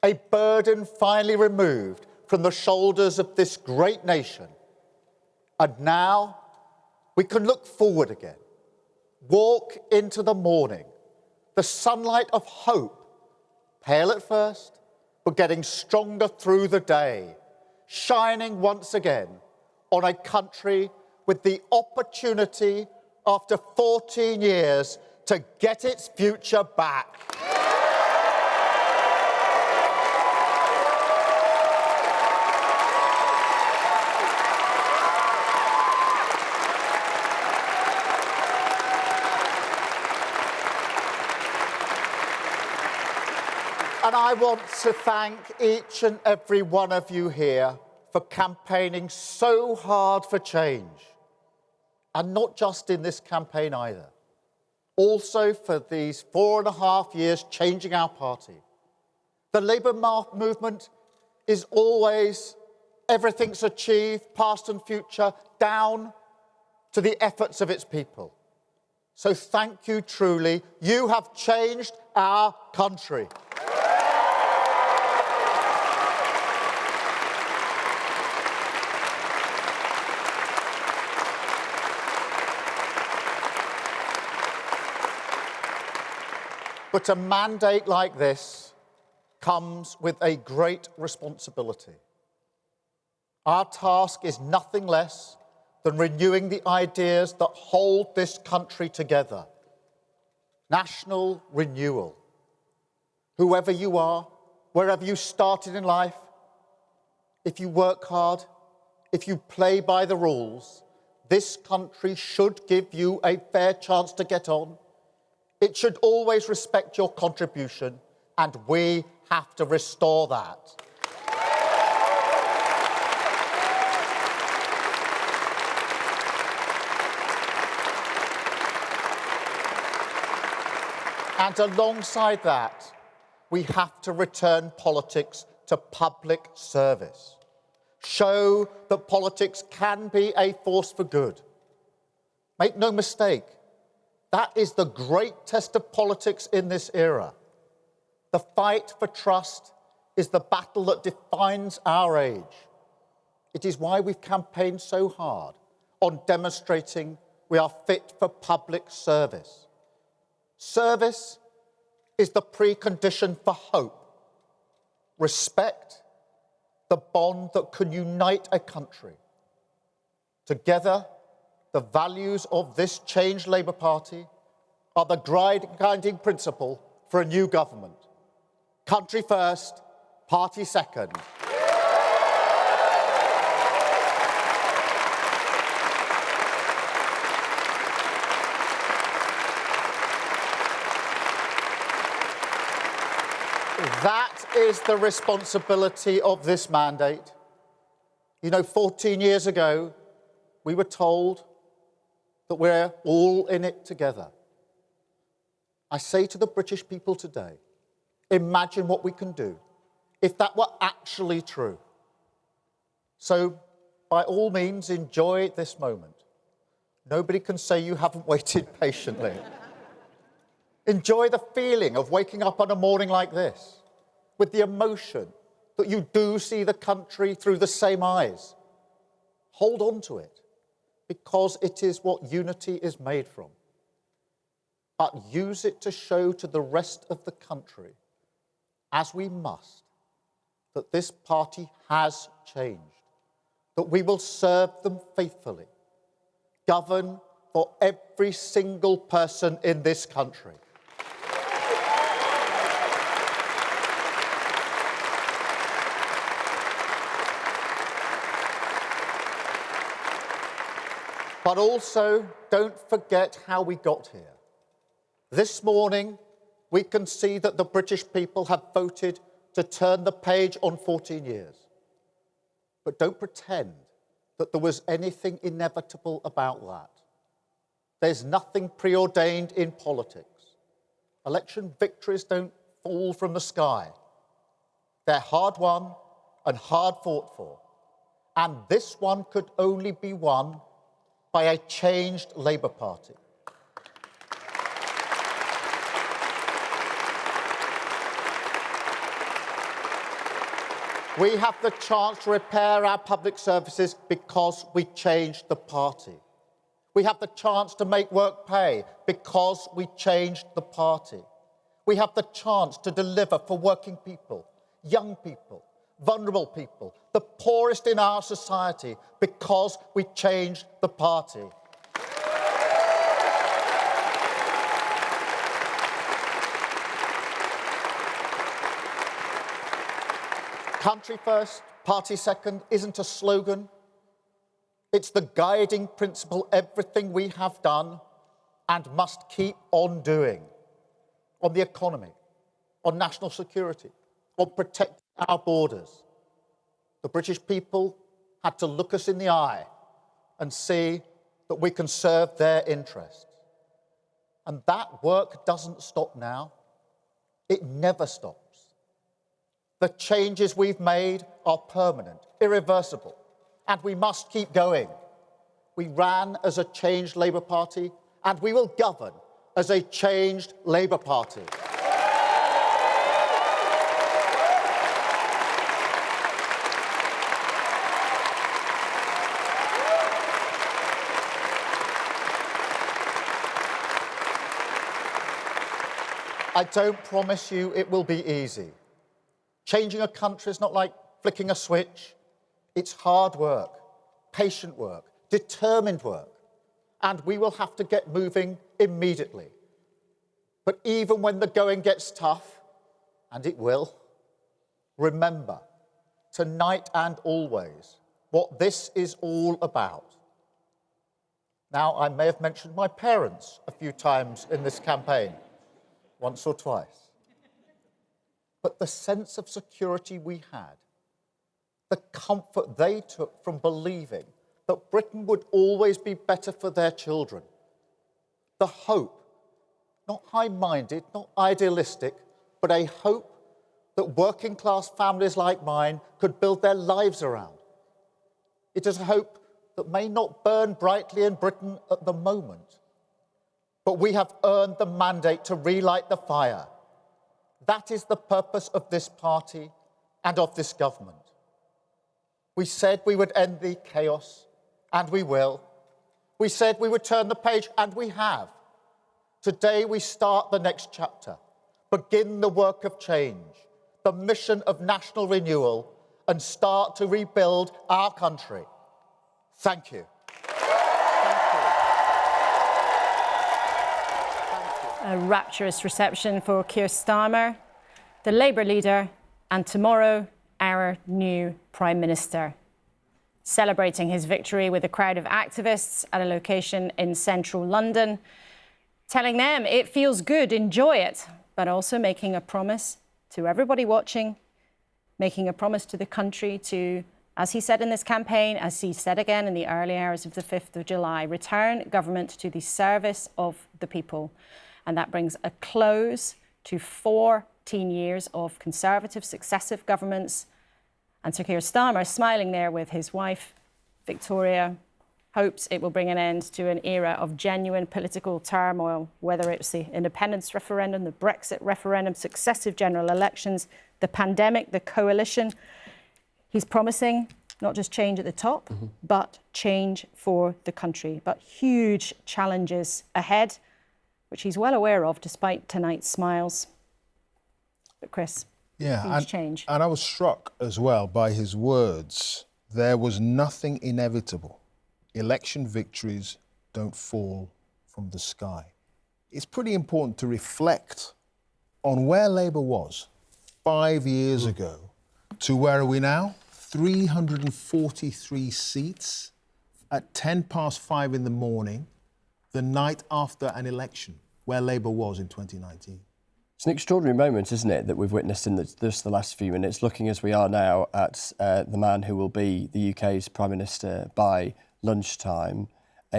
S1: a burden finally removed from the shoulders of this great nation. And now we can look forward again, walk into the morning the sunlight of hope, pale at first, but getting stronger through the day, shining once again on a country with the opportunity after 14 years to get its future back. And I want to thank each and every one of you here for campaigning so hard for change. And not just in this campaign either. Also for these 4.5 years changing our party. The Labour movement is always everything's achieved, past and future, down to the efforts of its people. So thank you truly. You have changed our country. But a mandate like this comes with a great responsibility. Our task is nothing less than renewing the ideas that hold this country together. National renewal. Whoever you are, wherever you started in life, if you work hard, if you play by the rules, this country should give you a fair chance to get on. It should always respect your contribution, and we have to restore that. And alongside that, we have to return politics to public service. Show that politics can be a force for good. Make no mistake, that is the great test of politics in this era. The fight for trust is the battle that defines our age. It is why we've campaigned so hard on demonstrating we are fit for public service. Service is the precondition for hope. Respect, the bond that can unite a country. Together, the values of this changed Labour Party are the guiding principle for a new government. Country first, party second. That is the responsibility of this mandate. You know, 14 years ago, we were told that we're all in it together. I say to the British people today, imagine what we can do if that were actually true. So, by all means, enjoy this moment. Nobody can say you haven't waited patiently. Enjoy the feeling of waking up on a morning like this, with the emotion that you do see the country through the same eyes. Hold on to it, because it is what unity is made from. But use it to show to the rest of the country, as we must, that this party has changed, that we will serve them faithfully, govern for every single person in this country. But also, don't forget how we got here. This morning, we can see that the British people have voted to turn the page on 14 years. But don't pretend that there was anything inevitable about that. There's nothing preordained in politics. Election victories don't fall from the sky. They're hard won and hard fought for. And this one could only be won by a changed Labour Party. We have the chance to repair our public services because we changed the party. We have the chance to make work pay because we changed the party. We have the chance to deliver for working people, young people, vulnerable people, the poorest in our society, because we changed the party. Country first, party second isn't a slogan. It's the guiding principle everything we have done and must keep on doing. On the economy, on national security, on protecting our borders. The British people had to look us in the eye and see that we can serve their interests. And that work doesn't stop now. It never stops. The changes we've made are permanent, irreversible, and we must keep going. We ran as a changed Labour Party, and we will govern as a changed Labour Party. I don't promise you it will be easy. Changing a country is not like flicking a switch. It's hard work, patient work, determined work, and we will have to get moving immediately. But even when the going gets tough, and it will, remember, tonight and always, what this is all about. Now, I may have mentioned my parents a few times in this campaign, once or twice. But the sense of security we had, the comfort they took from believing that Britain would always be better for their children, the hope, not high-minded, not idealistic, but a hope that working-class families like mine could build their lives around. It is a hope that may not burn brightly in Britain at the moment, but we have earned the mandate to relight the fire. That is the purpose of this party and of this government. We said we would end the chaos, and we will. We said we would turn the page, and we have. Today we start the next chapter, begin the work of change, the mission of national renewal, and start to rebuild our country. Thank you.
S3: A rapturous reception for Keir Starmer, the Labour leader, and tomorrow, our new Prime Minister. Celebrating his victory with a crowd of activists at a location in central London, telling them it feels good, enjoy it, but also making a promise to everybody watching, making a promise to the country to, as he said in this campaign, as he said again in the early hours of the 5th of July, return government to the service of the people. And that brings a close to 14 years of Conservative successive governments. And Sir Keir Starmer, smiling there with his wife, Victoria, hopes it will bring an end to an era of genuine political turmoil, whether it's the independence referendum, the Brexit referendum, successive general elections, the pandemic, the coalition. He's promising not just change at the top, but change for the country. But huge challenges ahead, which he's well aware of despite tonight's smiles. But Chris, huge change.
S2: And I was struck as well by his words. There was nothing inevitable. Election victories don't fall from the sky. It's pretty important to reflect on where Labour was 5 years ago to where are we now? 343 seats at 5:10 in the morning, the night after an election, where Labour was in 2019.
S4: It's an extraordinary moment, isn't it, that we've witnessed in just the last few minutes, looking as we are now at the man who will be the UK's Prime Minister by lunchtime,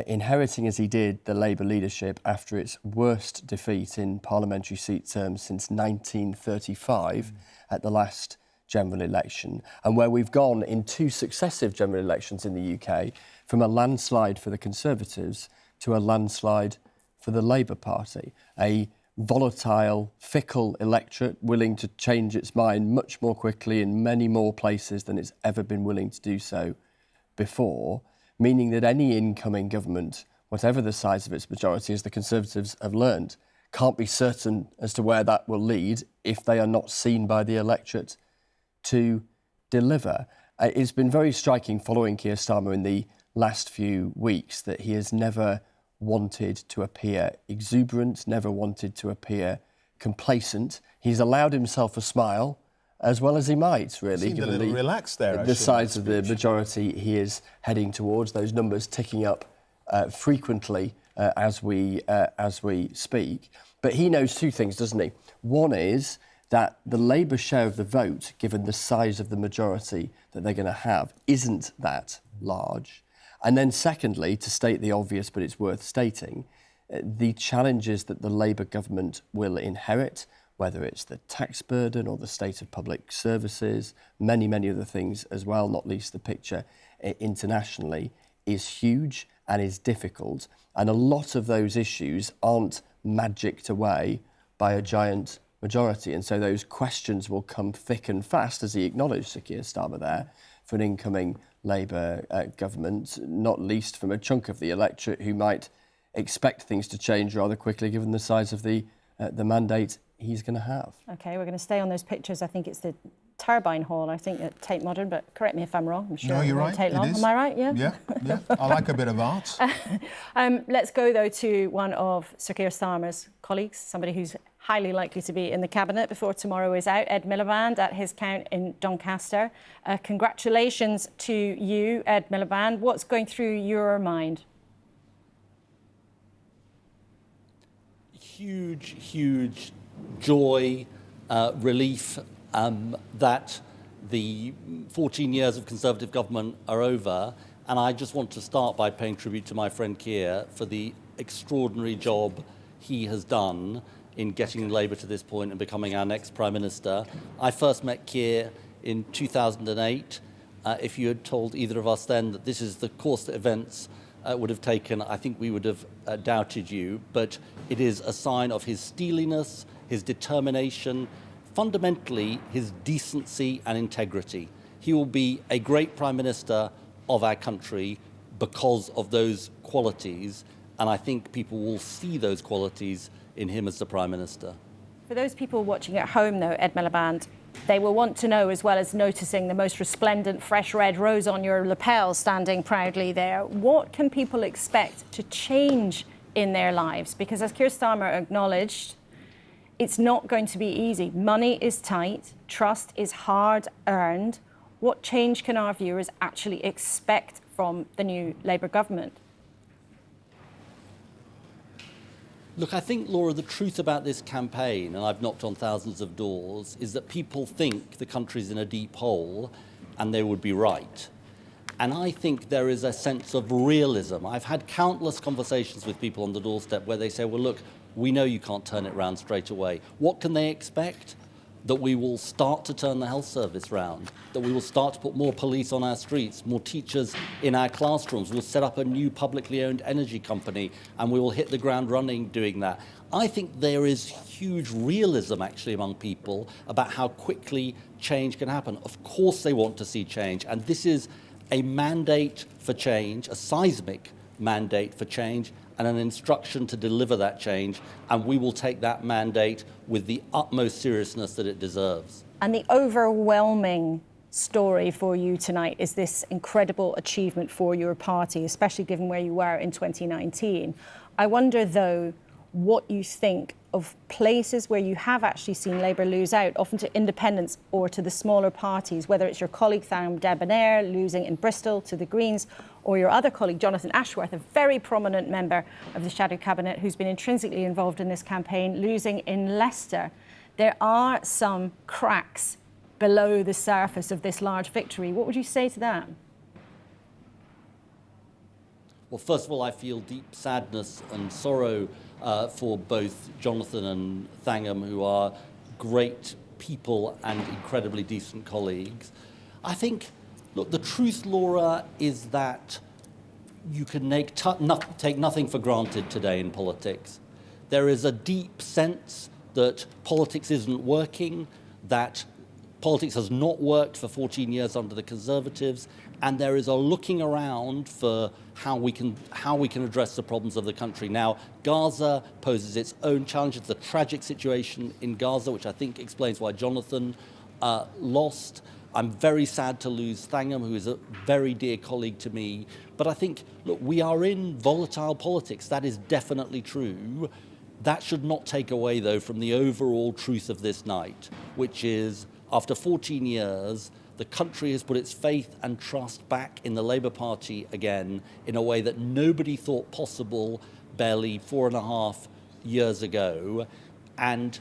S4: inheriting as he did the Labour leadership after its worst defeat in parliamentary seat terms since 1935 at the last general election, and where we've gone in 2 successive general elections in the UK from a landslide for the Conservatives to a landslide for the Labour Party, a volatile, fickle electorate willing to change its mind much more quickly in many more places than it's ever been willing to do so before, meaning that any incoming government, whatever the size of its majority, as the Conservatives have learned, can't be certain as to where that will lead if they are not seen by the electorate to deliver. It's been very striking following Keir Starmer in the last few weeks that he has never wanted to appear exuberant, never wanted to appear complacent. He's allowed himself a smile, as well as he might, really,
S2: Seemed a little relaxed there,
S4: the size of the majority he is heading towards. Those numbers ticking up frequently as we speak. But he knows two things, doesn't he? One is that the Labour share of the vote, given the size of the majority that they're going to have, isn't that large. And then secondly, to state the obvious, but it's worth stating, the challenges that the Labour government will inherit, whether it's the tax burden or the state of public services, many, many other things as well, not least the picture internationally, is huge and is difficult. And a lot of those issues aren't magicked away by a giant majority. And so those questions will come thick and fast, as he acknowledged, Sir Keir Starmer there, for an incoming Labour government, not least from a chunk of the electorate who might expect things to change rather quickly given the size of the mandate he's going to have.
S3: OK, we're going to stay on those pictures. I think it's the Turbine Hall, I think, at Tate Modern, but correct me if I'm wrong. I'm sure
S2: no, you're
S3: it won't
S2: right.
S3: take long. Am I right? Yeah?
S2: Yeah. I like a bit of art.
S3: Let's go, though, to one of Sir Keir Starmer's colleagues, somebody who's highly likely to be in the Cabinet before tomorrow is out, Ed Miliband, at his count in Doncaster. Congratulations to you, Ed Miliband. What's going through your mind?
S11: Huge joy, relief that the 14 years of Conservative government are over. And I just want to start by paying tribute to my friend Keir for the extraordinary job he has done in getting Labour to this point and becoming our next Prime Minister. I first met Keir in 2008. If you had told either of us then that this is the course that events would have taken, I think we would have doubted you. But it is a sign of his steeliness, his determination, fundamentally his decency and integrity. He will be a great Prime Minister of our country because of those qualities, and I think people will see those qualities in him as the Prime Minister.
S3: For those people watching at home, though, Ed Miliband, they will want to know, as well as noticing the most resplendent fresh red rose on your lapel standing proudly there, what can people expect to change in their lives? Because as Keir Starmer acknowledged, it's not going to be easy. Money is tight, trust is hard earned. What change can our viewers actually expect from the new Labour government?
S11: Look, I think, Laura, the truth about this campaign, and I've knocked on thousands of doors, is that people think the country's in a deep hole, and they would be right. And I think there is a sense of realism. I've had countless conversations with people on the doorstep where they say, well, look, we know you can't turn it round straight away. What can they expect? That we will start to turn the health service round, that we will start to put more police on our streets, more teachers in our classrooms, we'll set up a new publicly owned energy company, and we will hit the ground running doing that. I think there is huge realism actually among people about how quickly change can happen. Of course they want to see change, and this is a mandate for change, a seismic mandate for change, and an instruction to deliver that change, and we will take that mandate with the utmost seriousness that it deserves.
S3: And the overwhelming story for you tonight is this incredible achievement for your party, especially given where you were in 2019. I wonder, though, what you think of places where you have actually seen Labour lose out, often to independents or to the smaller parties, whether it's your colleague Tham Debonair losing in Bristol to the Greens, or your other colleague Jonathan Ashworth, a very prominent member of the Shadow Cabinet who's been intrinsically involved in this campaign, losing in Leicester. There are some cracks below the surface of this large victory. What would you say to that?
S11: Well, first of all, I feel deep sadness and sorrow for both Jonathan and Thangham, who are great people and incredibly decent colleagues. I think, look, the truth, Laura, is that you can take nothing for granted today in politics. There is a deep sense that politics isn't working, that Politics has not worked for 14 years under the Conservatives, and there is a looking around for how we can address the problems of the country. Now, Gaza poses its own challenges. The tragic situation in Gaza, which I think explains why Jonathan lost. I'm very sad to lose Thangham, who is a very dear colleague to me. But I think, look, we are in volatile politics. That is definitely true. That should not take away, though, from the overall truth of this night, which is, after 14 years, the country has put its faith and trust back in the Labour Party again in a way that nobody thought possible barely 4.5 years ago. And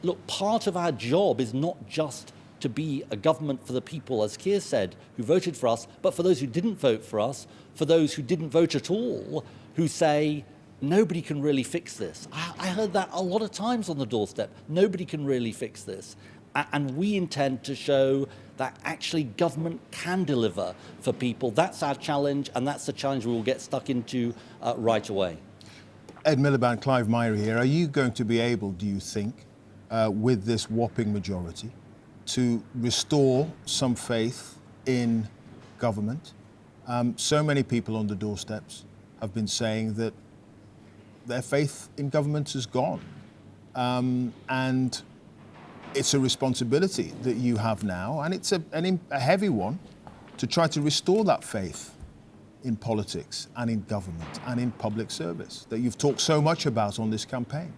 S11: look, part of our job is not just to be a government for the people, as Keir said, who voted for us, but for those who didn't vote for us, for those who didn't vote at all, who say, nobody can really fix this. I heard that a lot of times on the doorstep. Nobody can really fix this. And we intend to show that actually government can deliver for people. That's our challenge, and that's the challenge we will get stuck into right away.
S2: Ed Miliband, Clive Myrie here. Are you going to be able, do you think, with this whopping majority, to restore some faith in government? So many people on the doorsteps have been saying that their faith in government is gone. And it's a responsibility that you have now, and it's a heavy one, to try to restore that faith in politics and in government and in public service that you've talked so much about on this campaign.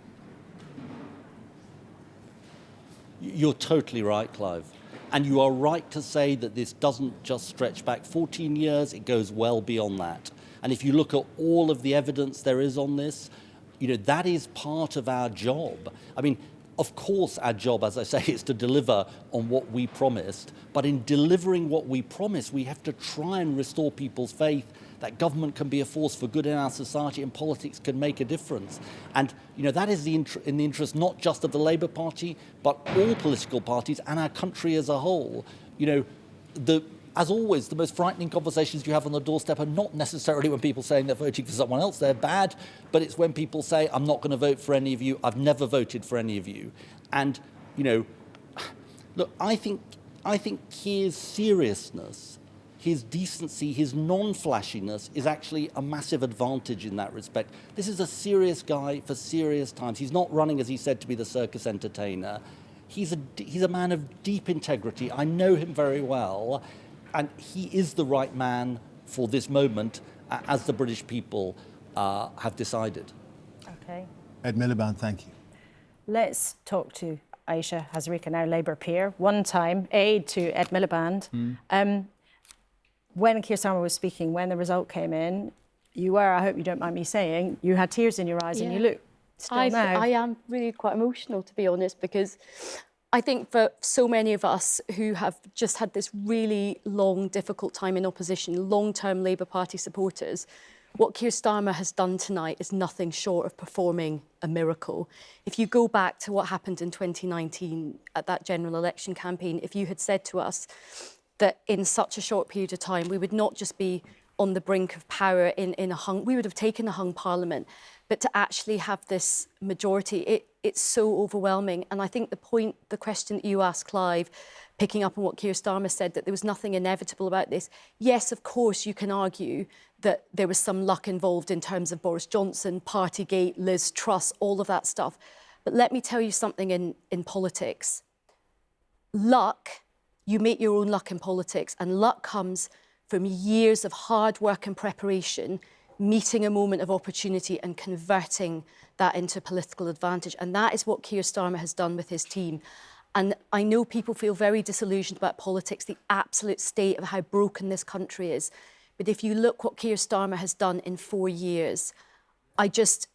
S11: You're totally right, Clive. And you are right to say that this doesn't just stretch back 14 years, it goes well beyond that. And if you look at all of the evidence there is on this, you know, that is part of our job. I mean, of course, our job, as I say, is to deliver on what we promised. But in delivering what we promised, we have to try and restore people's faith that government can be a force for good in our society and politics can make a difference. And, you know, that is in the interest not just of the Labour Party, but all political parties and our country as a whole. You know, as always, the most frightening conversations you have on the doorstep are not necessarily when people saying they're voting for someone else, they're bad, but it's when people say, I'm not going to vote for any of you, I've never voted for any of you. And, you know, look, I think his seriousness, his decency, his non-flashiness is actually a massive advantage in that respect. This is a serious guy for serious times. He's not running, as he said, to be the circus entertainer. He's a man of deep integrity. I know him very well. And he is the right man for this moment, as the British people have decided.
S3: Okay.
S2: Ed Miliband, thank you.
S3: Let's talk to Aisha Hazarika, now Labour peer, one-time aide to Ed Miliband. When Keir Starmer was speaking, when the result came in, you were, I hope you don't mind me saying, you had tears in your eyes and you look still now.
S19: I am really quite emotional, to be honest, because I think for so many of us who have just had this really long, difficult time in opposition, long-term Labour Party supporters, what Keir Starmer has done tonight is nothing short of performing a miracle. If you go back to what happened in 2019 at that general election campaign, if you had said to us that in such a short period of time we would not just be on the brink of power we would have taken a hung parliament, but to actually have this majority, it's so overwhelming. And I think the question that you asked, Clive, picking up on what Keir Starmer said, that there was nothing inevitable about this. Yes, of course, you can argue that there was some luck involved in terms of Boris Johnson, Partygate, Liz Truss, all of that stuff. But let me tell you something in politics. Luck, you make your own luck in politics, and luck comes from years of hard work and preparation, meeting a moment of opportunity and converting that into political advantage. And that is what Keir Starmer has done with his team. And I know people feel very disillusioned about politics, the absolute state of how broken this country is. But if you look what Keir Starmer has done in 4 years, I just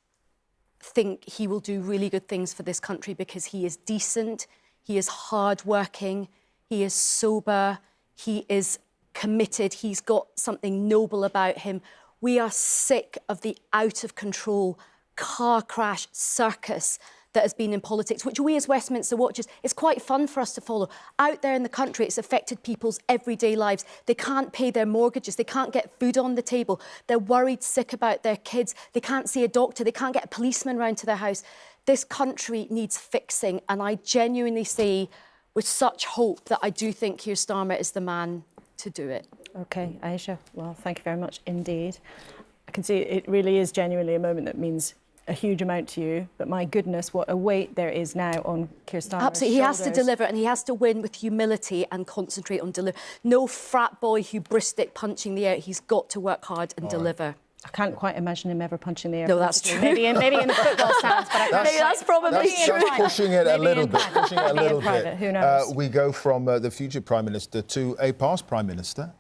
S19: think he will do really good things for this country because he is decent, he is hardworking, he is sober, he is committed, he's got something noble about him. We are sick of the out-of-control car crash circus that has been in politics, which we as Westminster watchers, it's quite fun for us to follow. Out there in the country, it's affected people's everyday lives. They can't pay their mortgages. They can't get food on the table. They're worried sick about their kids. They can't see a doctor. They can't get a policeman round to their house. This country needs fixing. And I genuinely say, with such hope that I do think Keir Starmer is the man to do it.
S3: OK, Aisha, well, thank you very much indeed. I can see it really is genuinely a moment that means a huge amount to you, but my goodness, what a weight there is now on Keir Starmer's
S19: Absolutely, he has to
S3: shoulders.
S19: deliver, and he has to win with humility and concentrate on deliver. No frat boy hubristic punching the air. He's got to work hard and deliver.
S3: I can't quite imagine him ever punching the air.
S19: No, that's true.
S3: Maybe in the football stands, but
S19: that's probably true.
S2: That's pushing it a little bit.
S3: Who knows?
S2: We go from the future Prime Minister to a past Prime Minister,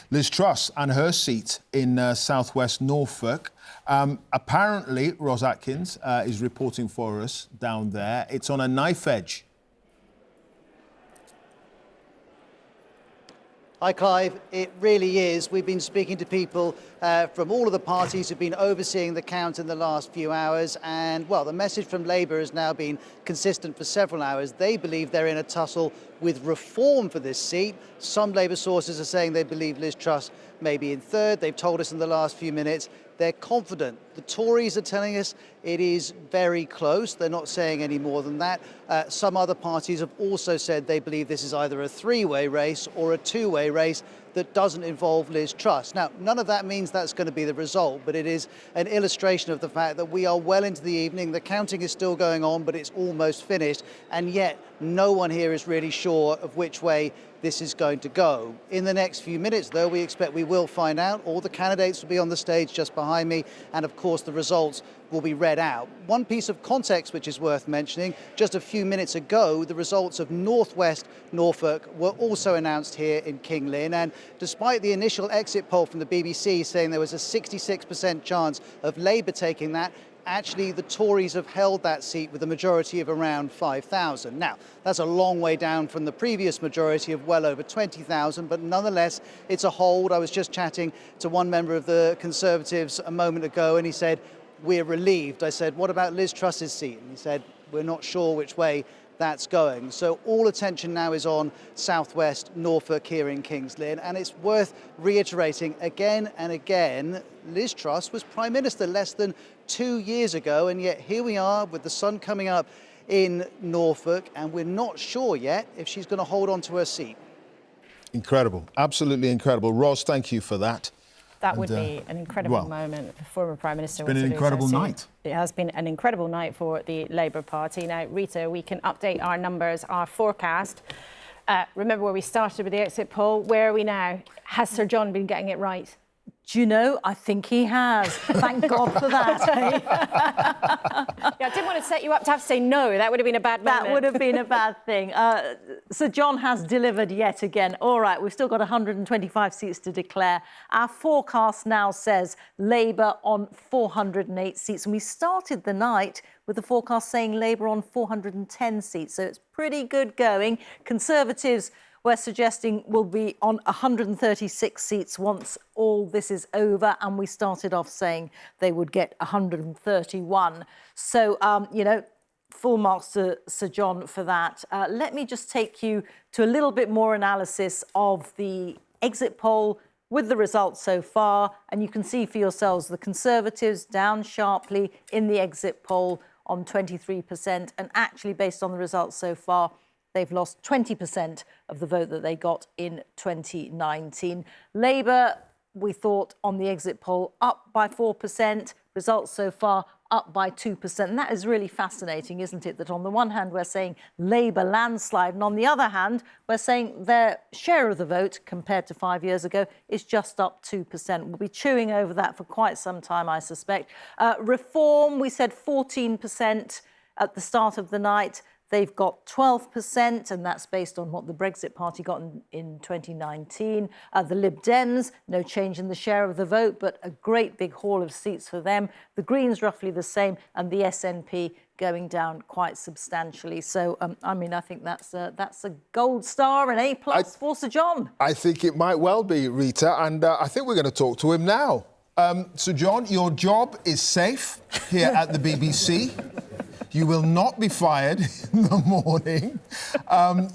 S2: Liz Truss, and her seat in southwest Norfolk. Apparently, Ros Atkins is reporting for us down there. It's on a knife edge.
S7: Hi, Clive. It really is. We've been speaking to people from all of the parties who've been overseeing the count in the last few hours. And, well, the message from Labour has now been consistent for several hours. They believe they're in a tussle with reform for this seat. Some Labour sources are saying they believe Liz Truss may be in third. They've told us in the last few minutes they're confident. The Tories are telling us it is very close. They're not saying any more than that. Some other parties have also said they believe this is either a three-way race or a two-way race that doesn't involve Liz Truss. Now, none of that means that's going to be the result, but it is an illustration of the fact that we are well into the evening. The counting is still going on, but it's almost finished, and yet no one here is really sure of which way this is going to go. In the next few minutes, though, we expect we will find out. All the candidates will be on the stage just behind me, and of course the results will be read out. One piece of context which is worth mentioning, just a few minutes ago, the results of Northwest Norfolk were also announced here in King Lynn, and despite the initial exit poll from the BBC saying there was a 66% chance of Labour taking that, actually the Tories have held that seat with a majority of around 5,000. Now, that's a long way down from the previous majority of well over 20,000, but nonetheless, it's a hold. I was just chatting to one member of the Conservatives a moment ago, and he said, we're relieved. I said, what about Liz Truss's seat? And he said, we're not sure which way that's going. So all attention now is on southwest Norfolk here in Kings Lynn, and it's worth reiterating again and again, Liz Truss was Prime Minister less than 2 years ago, and yet here we are with the sun coming up in Norfolk, and we're not sure yet if she's going to hold on to her seat.
S2: Incredible, absolutely incredible. Ros, thank you for that.
S3: That would be an incredible moment for former Prime Minister.
S2: It's been an incredible night.
S3: It has been an incredible night for the Labour Party. Now, Rita, we can update our numbers, our forecast. Remember where we started with the exit poll? Where are we now? Has Sir John been getting it right?
S16: Do you know, I think he has. Thank God for that.
S3: Yeah, I didn't want to set you up to have to say no. That would have been a bad moment.
S16: That would have been a bad thing. Sir John has delivered yet again. All right, we've still got 125 seats to declare. Our forecast now says Labour on 408 seats. And we started the night with the forecast saying Labour on 410 seats. So it's pretty good going. Conservatives, we're suggesting, will be on 136 seats once all this is over. And we started off saying they would get 131. So, you know, full marks to Sir John for that. Let me just take you to a little bit more analysis of the exit poll with the results so far. And you can see for yourselves the Conservatives down sharply in the exit poll on 23%. And actually, based on the results so far, they've lost 20% of the vote that they got in 2019. Labour, we thought on the exit poll, up by 4%. Results so far up by 2%. And that is really fascinating, isn't it? That on the one hand, we're saying Labour landslide, and on the other hand, we're saying their share of the vote compared to 5 years ago is just up 2%. We'll be chewing over that for quite some time, I suspect. Reform, we said 14% at the start of the night. They've got 12%, and that's based on what the Brexit Party got in 2019. The Lib Dems, no change in the share of the vote, but a great big haul of seats for them. The Greens, roughly the same, and the SNP going down quite substantially. So, I mean, I think that's a gold star, an A+ for Sir John.
S2: I think it might well be, Rita, and I think we're going to talk to him now. Sir John, your job is safe here at the BBC. You will not be fired in the morning.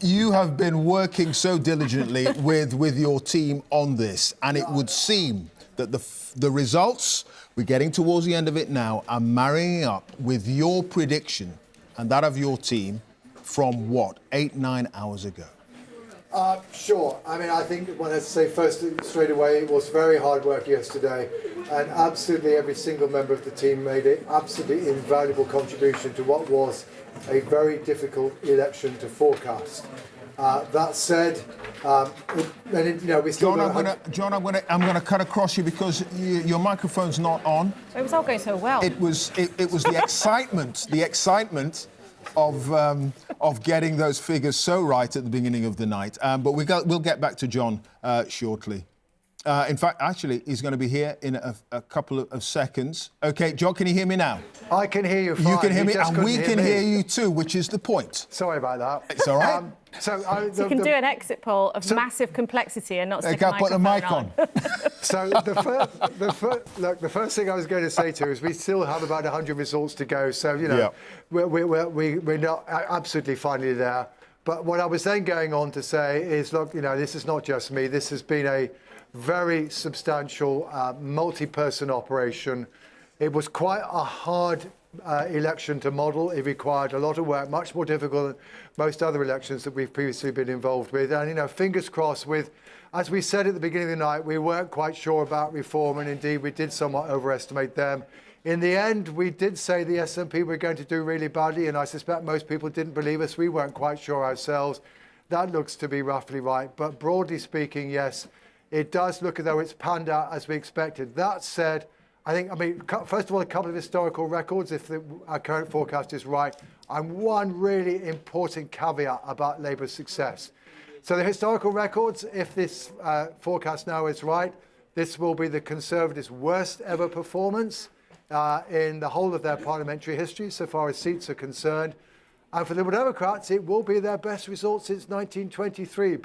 S2: You have been working so diligently with your team on this, and it would seem that the results, we're getting towards the end of it now, are marrying up with your prediction and that of your team from what, 8-9 hours ago?
S21: Sure. I mean, I think what I have to say first straight away, it was very hard work yesterday, and absolutely every single member of the team made an absolutely invaluable contribution to what was a very difficult election to forecast. That said, we still.
S2: John, I'm gonna cut across you because your microphone's not on.
S3: It was all going so well.
S2: It was the excitement of getting those figures so right at the beginning of the night. But we'll get back to John shortly. In fact, actually, he's going to be here in a couple of seconds. OK, John, can you hear me now?
S21: I can hear you fine.
S2: You can hear me, and we can hear you too, which is the point.
S21: Sorry about that.
S2: It's all right.
S3: So you can do an exit poll of massive complexity and not stick a
S21: put the mic
S3: on.
S21: So the first thing I was going to say to you is we still have about 100 results to go. So, we're not absolutely finally there. But what I was then going on to say is, look, this is not just me. This has been a very substantial multi-person operation. It was quite a hard election to model. It required a lot of work, much more difficult than most other elections that we've previously been involved with. And, fingers crossed with, as we said at the beginning of the night, we weren't quite sure about reform, and indeed we did somewhat overestimate them. In the end, we did say the SNP were going to do really badly, and I suspect most people didn't believe us. We weren't quite sure ourselves. That looks to be roughly right. But broadly speaking, yes, it does look as though it's panned out as we expected. That said, first of all, a couple of historical records, if our current forecast is right, and one really important caveat about Labour's success. So the historical records, if this forecast now is right, this will be the Conservatives' worst ever performance in the whole of their parliamentary history, so far as seats are concerned. And for the Liberal Democrats, it will be their best result since 1923,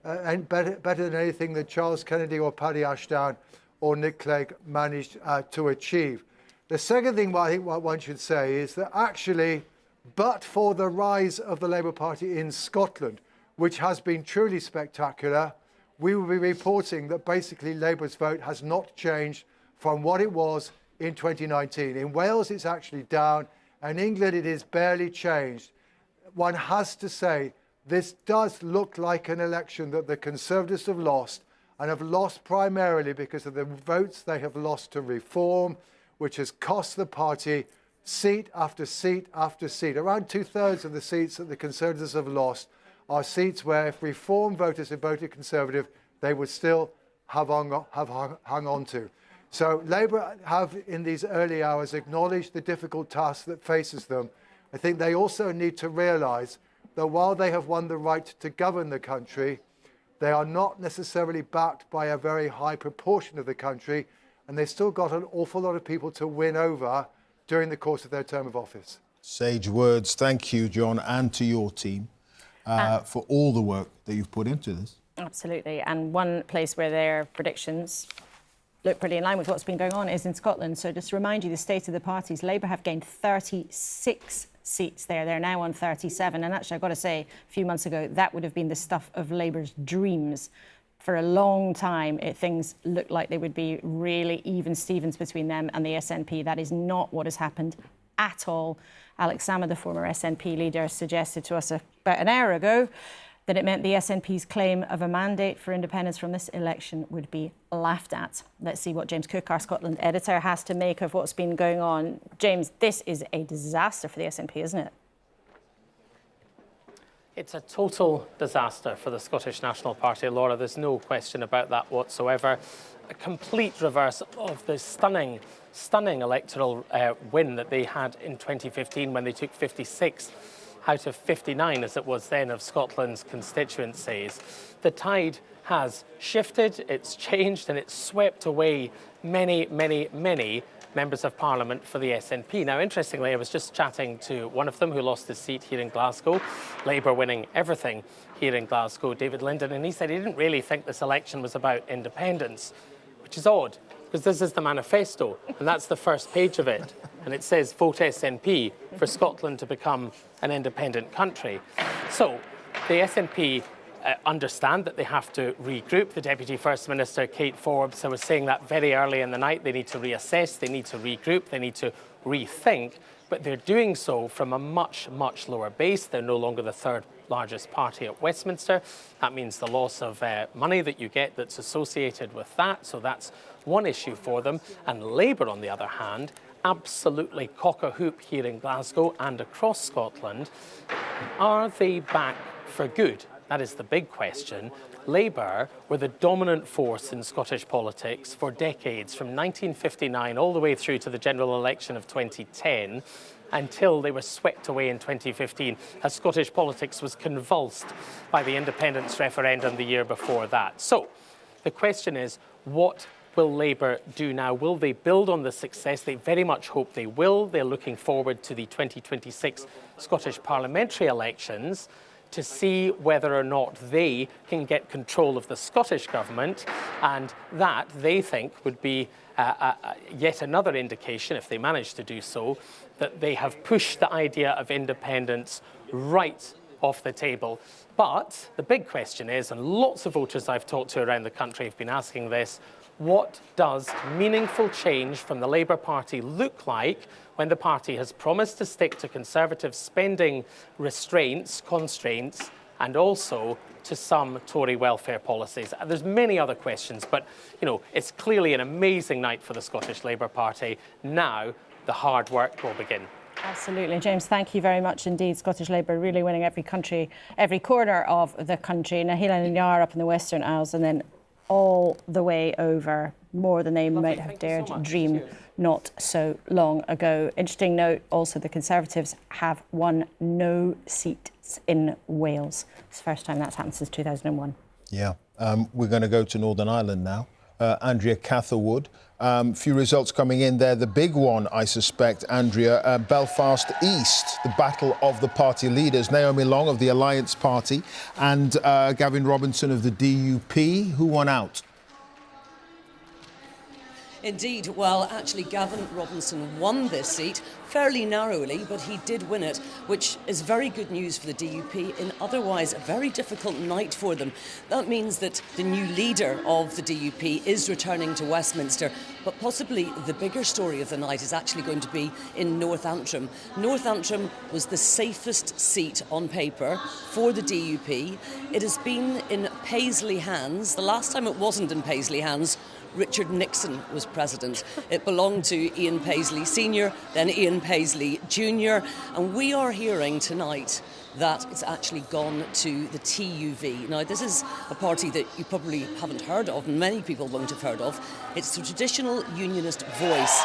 S21: and better than anything that Charles Kennedy or Paddy Ashdown or Nick Clegg managed to achieve. The second thing I think what one should say is that actually, but for the rise of the Labour Party in Scotland, which has been truly spectacular, we will be reporting that basically Labour's vote has not changed from what it was in 2019. In Wales, it's actually down, and England, it is barely changed. One has to say, this does look like an election that the Conservatives have lost, and have lost primarily because of the votes they have lost to reform, which has cost the party seat after seat after seat. Around 2/3 of the seats that the Conservatives have lost are seats where if reform voters had voted Conservative, they would still have hung on to. So Labour have, in these early hours, acknowledged the difficult task that faces them. I think they also need to realise that while they have won the right to govern the country, they are not necessarily backed by a very high proportion of the country, and they've still got an awful lot of people to win over during the course of their term of office.
S2: Sage words. Thank you, John, and to your team for all the work that you've put into this.
S3: Absolutely. And one place where their predictions look pretty in line with what's been going on is in Scotland. So just to remind you, the state of the parties, Labour have gained 36 seats there. They're now on 37. And actually, I've got to say, a few months ago, that would have been the stuff of Labour's dreams. For a long time, things looked like they would be really even Stevens between them and the SNP. That is not what has happened at all. Alex Salmond, the former SNP leader, suggested to us about an hour ago that it meant the SNP's claim of a mandate for independence from this election would be laughed at. Let's see what James Cook, our Scotland editor, has to make of what's been going on. James, this is a disaster for the SNP, isn't it?
S22: It's a total disaster for the Scottish National Party, Laura. There's no question about that whatsoever. A complete reverse of the stunning electoral win that they had in 2015 when they took 56 out of 59, as it was then, of Scotland's constituencies. The tide has shifted, it's changed, and it's swept away many, many, many members of Parliament for the SNP. Now, interestingly, I was just chatting to one of them who lost his seat here in Glasgow, Labour winning everything here in Glasgow, David Linden, and he said he didn't really think this election was about independence, which is odd, because this is the manifesto, and that's the first page of it, and it says, vote SNP for Scotland to become an independent country. So the SNP understand that they have to regroup. The Deputy First Minister, Kate Forbes, was saying that very early in the night. They need to reassess, they need to regroup, they need to rethink. but they're doing so from a much, much lower base. They're no longer the third largest party at Westminster. That means the loss of money that you get that's associated with that. So that's one issue for them. And Labour, on the other hand, absolutely cock-a-hoop here in Glasgow and across Scotland. Are they back for good? That is the big question. Labour were the dominant force in Scottish politics for decades, from 1959 all the way through to the general election of 2010, until they were swept away in 2015 as Scottish politics was convulsed by the independence referendum the year before that. So the question is, what will Labour do now? Will they build on the success? They very much hope they will. They're looking forward to the 2026 Scottish parliamentary elections to see whether or not they can get control of the Scottish government, and that, they think, would be yet another indication, if they manage to do so, that they have pushed the idea of independence right off the table. But the big question is, and lots of voters I've talked to around the country have been asking this, what does meaningful change from the Labour Party look like when the party has promised to stick to Conservative spending constraints, and also to some Tory welfare policies? There's many other questions, but it's clearly an amazing night for the Scottish Labour Party. Now the hard work will begin.
S3: Absolutely. James, thank you very much indeed. Scottish Labour really winning every corner of the country. Naheela and Yar up in the Western Isles, and then all the way over, more than they might have dared dream not so long ago. Interesting note also, the Conservatives have won no seats in Wales. It's the first time that's happened since 2001.
S2: Yeah. We're going to go to Northern Ireland now. Andrea Catherwood. Few results coming in there. The big one, I suspect, Andrea, Belfast East, the battle of the party leaders. Naomi Long of the Alliance Party and Gavin Robinson of the DUP. Who won out?
S5: Indeed. Well, actually, Gavin Robinson won this seat fairly narrowly, but he did win it, which is very good news for the DUP in otherwise a very difficult night for them. That means that the new leader of the DUP is returning to Westminster, but possibly the bigger story of the night is actually going to be in North Antrim. North Antrim was the safest seat on paper for the DUP. It has been in Paisley hands. The last time it wasn't in Paisley hands, Richard Nixon was president. It belonged to Ian Paisley Sr., then Ian Paisley Jr., and we are hearing tonight that it's actually gone to the TUV. Now, this is a party that you probably haven't heard of, and many people won't have heard of. It's the traditional unionist voice.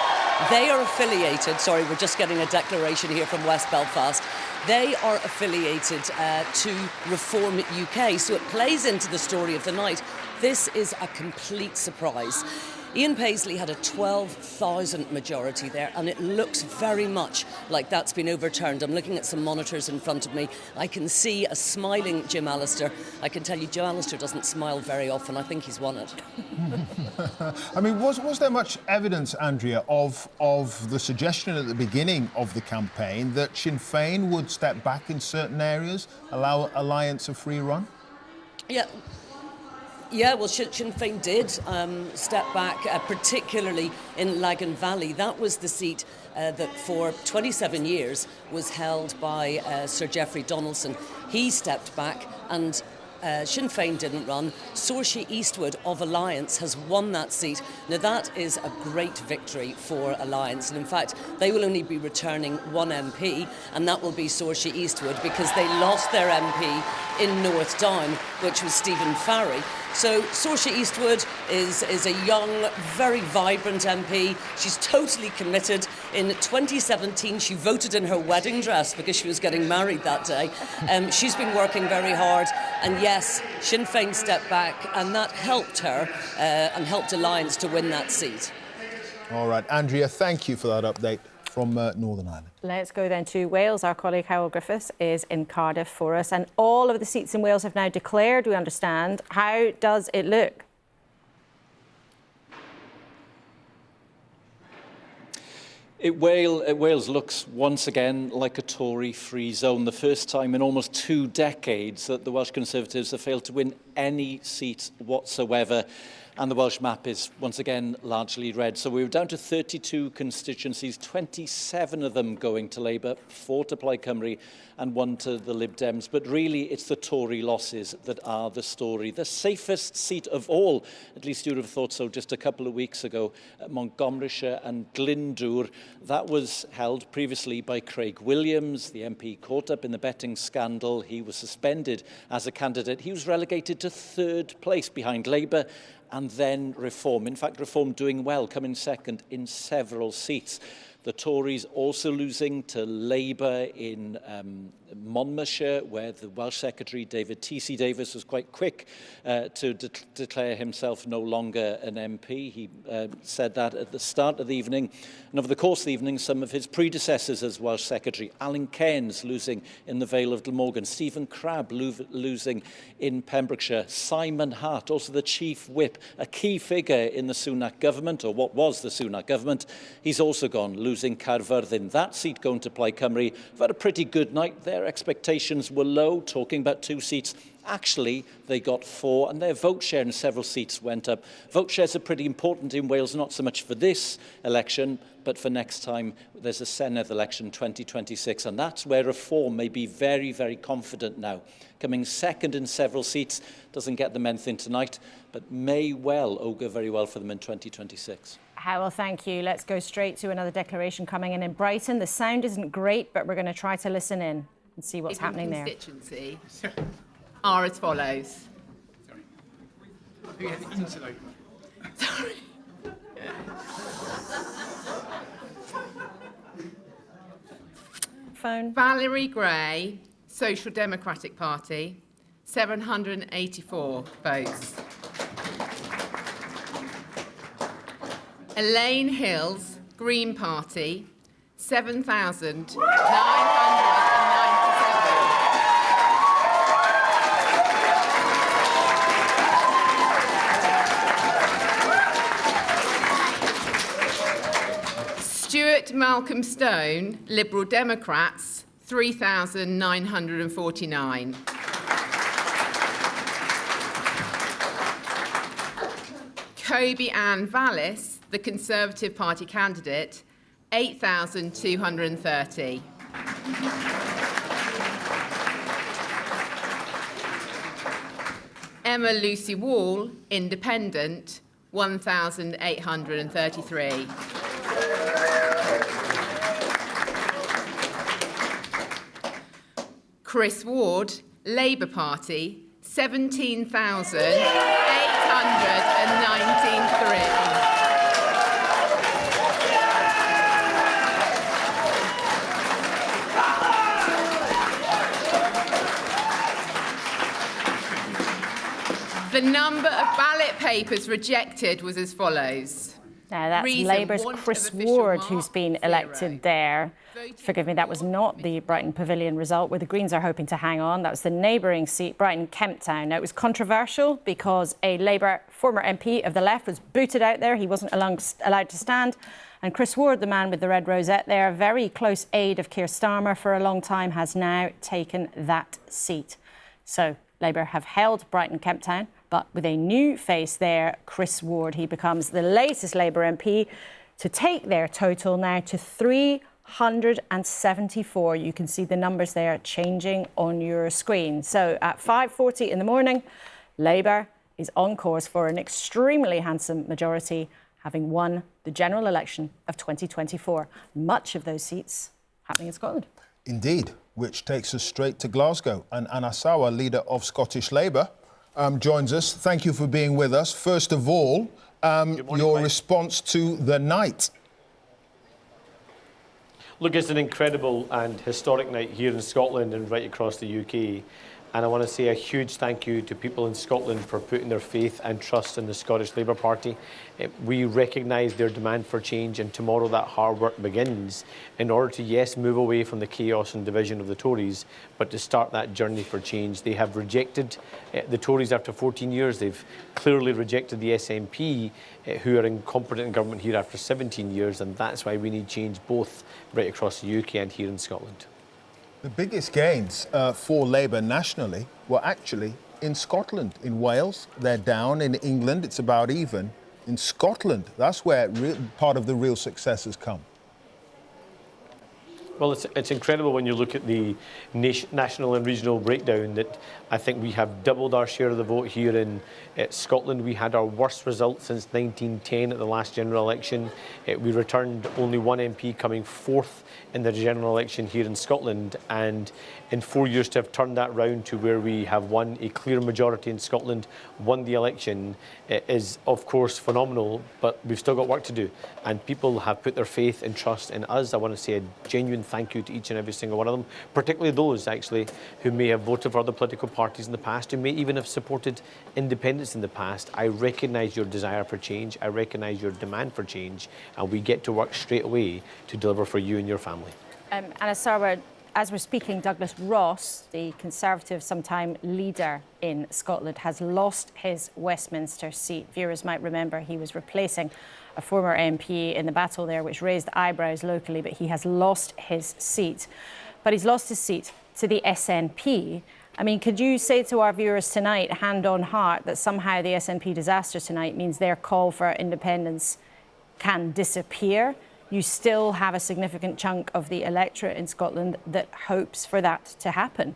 S5: They are affiliated, sorry, we're just getting a declaration here from West Belfast. They are affiliated to Reform UK, so it plays into the story of the night. This is a complete surprise. Ian Paisley had a 12,000 majority there, and it looks very much like that's been overturned. I'm looking at some monitors in front of me. I can see a smiling Jim Allister. I can tell you Jim Allister doesn't smile very often. I think he's won it.
S2: I mean, was there much evidence, Andrea, of the suggestion at the beginning of the campaign that Sinn Féin would step back in certain areas, allow Alliance a free run?
S5: Yeah, well, Sinn Féin did step back, particularly in Lagan Valley. That was the seat that for 27 years was held by Sir Geoffrey Donaldson. He stepped back, and Sinn Féin didn't run. Saoirse Eastwood of Alliance has won that seat. Now, that is a great victory for Alliance, and in fact they will only be returning one MP, and that will be Saoirse Eastwood, because they lost their MP in North Down, which was Stephen Farry. So Saoirse Eastwood is a young, very vibrant MP. She's totally committed. In 2017, she voted in her wedding dress because she was getting married that day. She's been working very hard. And yes, Sinn Féin stepped back, and that helped her and helped Alliance to win that seat.
S2: All right, Andrea, thank you for that update from Northern Ireland.
S3: Let's go then to Wales. Our colleague Harold Griffiths is in Cardiff for us, and all of the seats in Wales have now declared, we understand. How does it look?
S9: Wales looks once again like a Tory-free zone. The first time in almost 2 decades that the Welsh Conservatives have failed to win any seat whatsoever. And the Welsh map is once again largely red. So we were down to 32 constituencies, 27 of them going to Labour, 4 to Plaid Cymru and 1 to the Lib Dems. But really, it's the Tory losses that are the story. The safest seat of all, at least you'd have thought so just a couple of weeks ago, Montgomeryshire and Glyndŵr. That was held previously by Craig Williams, the MP caught up in the betting scandal. He was suspended as a candidate. He was relegated to 3rd place behind Labour and then Reform. In fact, Reform doing well, coming second in several seats. The Tories also losing to Labour in Monmouthshire, where the Welsh Secretary, David T.C. Davis, was quite quick to declare himself no longer an MP. He said that at the start of the evening. And over the course of the evening, some of his predecessors as Welsh Secretary, Alan Cairns losing in the Vale of Glamorgan, Stephen Crabb losing in Pembrokeshire, Simon Hart, also the Chief Whip, a key figure in the Sunak government, or what was the Sunak government. He's also gone, losing Caerfyrddin. That seat going to Plaid Cymru. They've had a pretty good night. Their expectations were low, talking about 2 seats. Actually, they got 4, and their vote share in several seats went up. Vote shares are pretty important in Wales, not so much for this election, but for next time. There's a Senedd election 2026, and that's where Reform may be very, very confident now. Coming second in several seats, doesn't get them anything tonight, but may well augur very well for them in 2026.
S3: Well, thank you. Let's go straight to another declaration coming in Brighton. The sound isn't great, but we're going to try to listen in and see what's happening there.
S6: Constituency are as follows. Sorry.
S3: Phone.
S6: Valerie Gray, Social Democratic Party, 784 votes. Elaine Hills, Green Party, 7,997. Stuart Malcolm Stone, Liberal Democrats, 3,949. Kobe Ann Vallis, the Conservative Party candidate, 8,230. Emma Lucy Wall, Independent, 1,833. Chris Ward, Labour Party, 17,893. The number of ballot papers rejected was as follows.
S3: Now, that's Labour's Chris Ward who's been elected there. Forgive me, that was not the Brighton Pavilion result, where the Greens are hoping to hang on. That was the neighbouring seat, Brighton Kemptown. Now, it was controversial because a Labour former MP of the left was booted out there. He wasn't allowed to stand. And Chris Ward, the man with the red rosette there, a very close aide of Keir Starmer for a long time, has now taken that seat. So Labour have held Brighton Kemptown, but with a new face there, Chris Ward. He becomes the latest Labour MP to take their total now to 374. You can see the numbers there changing on your screen. So at 5:40 in the morning, Labour is on course for an extremely handsome majority, having won the general election of 2024. Much of those seats happening in Scotland.
S2: Indeed, which takes us straight to Glasgow. And Anna Sauer, leader of Scottish Labour, joins us. Thank you for being with us. First of all, your response to the night.
S12: Look, it's an incredible and historic night here in Scotland and right across the UK. And I want to say a huge thank you to people in Scotland for putting their faith and trust in the Scottish Labour Party. We recognise their demand for change, and tomorrow that hard work begins in order to, yes, move away from the chaos and division of the Tories, but to start that journey for change. They have rejected the Tories after 14 years. They've clearly rejected the SNP, who are incompetent in government here after 17 years, and that's why we need change both right across the UK and here in Scotland.
S2: The biggest gains for Labour nationally were actually in Scotland. In Wales, they're down. In England, it's about even. In Scotland, that's where part of the real success has come.
S12: Well, it's incredible when you look at the national and regional breakdown that I think we have doubled our share of the vote here in Scotland. We had our worst result since 1910 at the last general election. We returned only one MP, coming fourth in the general election here in Scotland. And in 4 years to have turned that round to where we have won a clear majority in Scotland, won the election, is of course phenomenal, but we've still got work to do. And people have put their faith and trust in us. I want to say a genuine thank you to each and every single one of them, particularly those actually who may have voted for other political parties in the past, who may even have supported independence in the past. I recognise your desire for change, I recognise your demand for change, and we get to work straight away to deliver for you and your family.
S3: Anna Sarwar, as we're speaking, Douglas Ross, the Conservative sometime leader in Scotland, has lost his Westminster seat. Viewers might remember he was replacing a former MP in the battle there, which raised eyebrows locally, but he has lost his seat. But he's lost his seat to the SNP. I mean, could you say to our viewers tonight, hand on heart, that somehow the SNP disaster tonight means their call for independence can disappear? You still have a significant chunk of the electorate in Scotland that hopes for that to happen.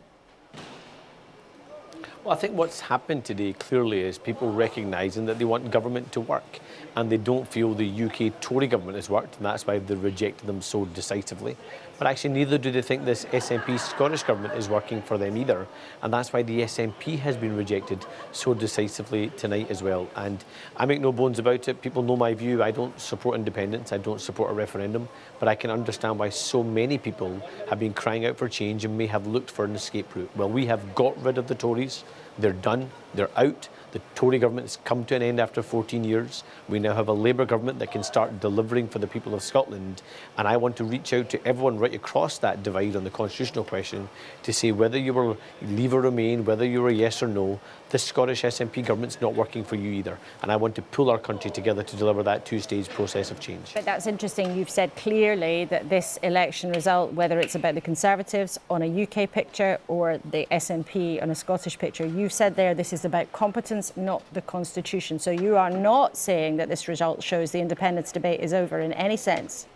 S12: Well, I think what's happened today clearly is people recognising that they want government to work, and they don't feel the UK Tory government has worked, and that's why they've rejected them so decisively. But actually neither do they think this SNP Scottish government is working for them either, and that's why the SNP has been rejected so decisively tonight as well. And I make no bones about it. People know my view. I don't support independence. I don't support a referendum, but I can understand why so many people have been crying out for change and may have looked for an escape route. Well, we have got rid of the Tories. They're done. They're out. The Tory government has come to an end after 14 years. We now have a Labour government that can start delivering for the people of Scotland. And I want to reach out to everyone right across that divide on the constitutional question to say whether you will leave or remain, whether you're a yes or no, the Scottish SNP government's not working for you either. And I want to pull our country together to deliver that two-stage process of change.
S3: But that's interesting. You've said clearly that this election result, whether it's about the Conservatives on a UK picture or the SNP on a Scottish picture, you've said there this is about competence, not the Constitution. So you are not saying that this result shows the independence debate is over in any sense.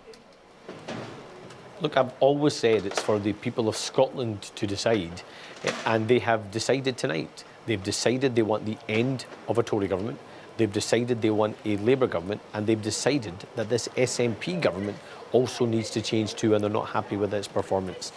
S12: Look, I've always said it's for the people of Scotland to decide, and they have decided tonight. They've decided they want the end of a Tory government. They've decided they want a Labour government, and they've decided that this SNP government also needs to change too, and they're not happy with its performance.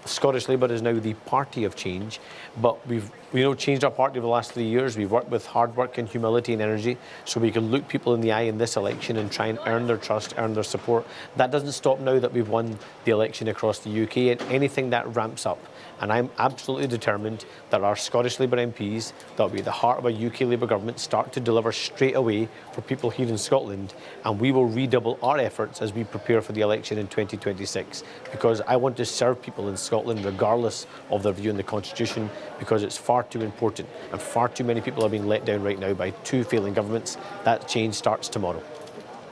S12: Scottish Labour is now the party of change, but we've changed our party over the last 3 years. We've worked with hard work and humility and energy so we can look people in the eye in this election and try and earn their trust, earn their support. That doesn't stop now that we've won the election across the UK, and anything that ramps up. And I'm absolutely determined that our Scottish Labour MPs, that will be the heart of a UK Labour government, start to deliver straight away for people here in Scotland. And we will redouble our efforts as we prepare for the election in 2026. Because I want to serve people in Scotland regardless of their view on the Constitution, because it's far too important. And far too many people are being let down right now by two failing governments. That change starts tomorrow.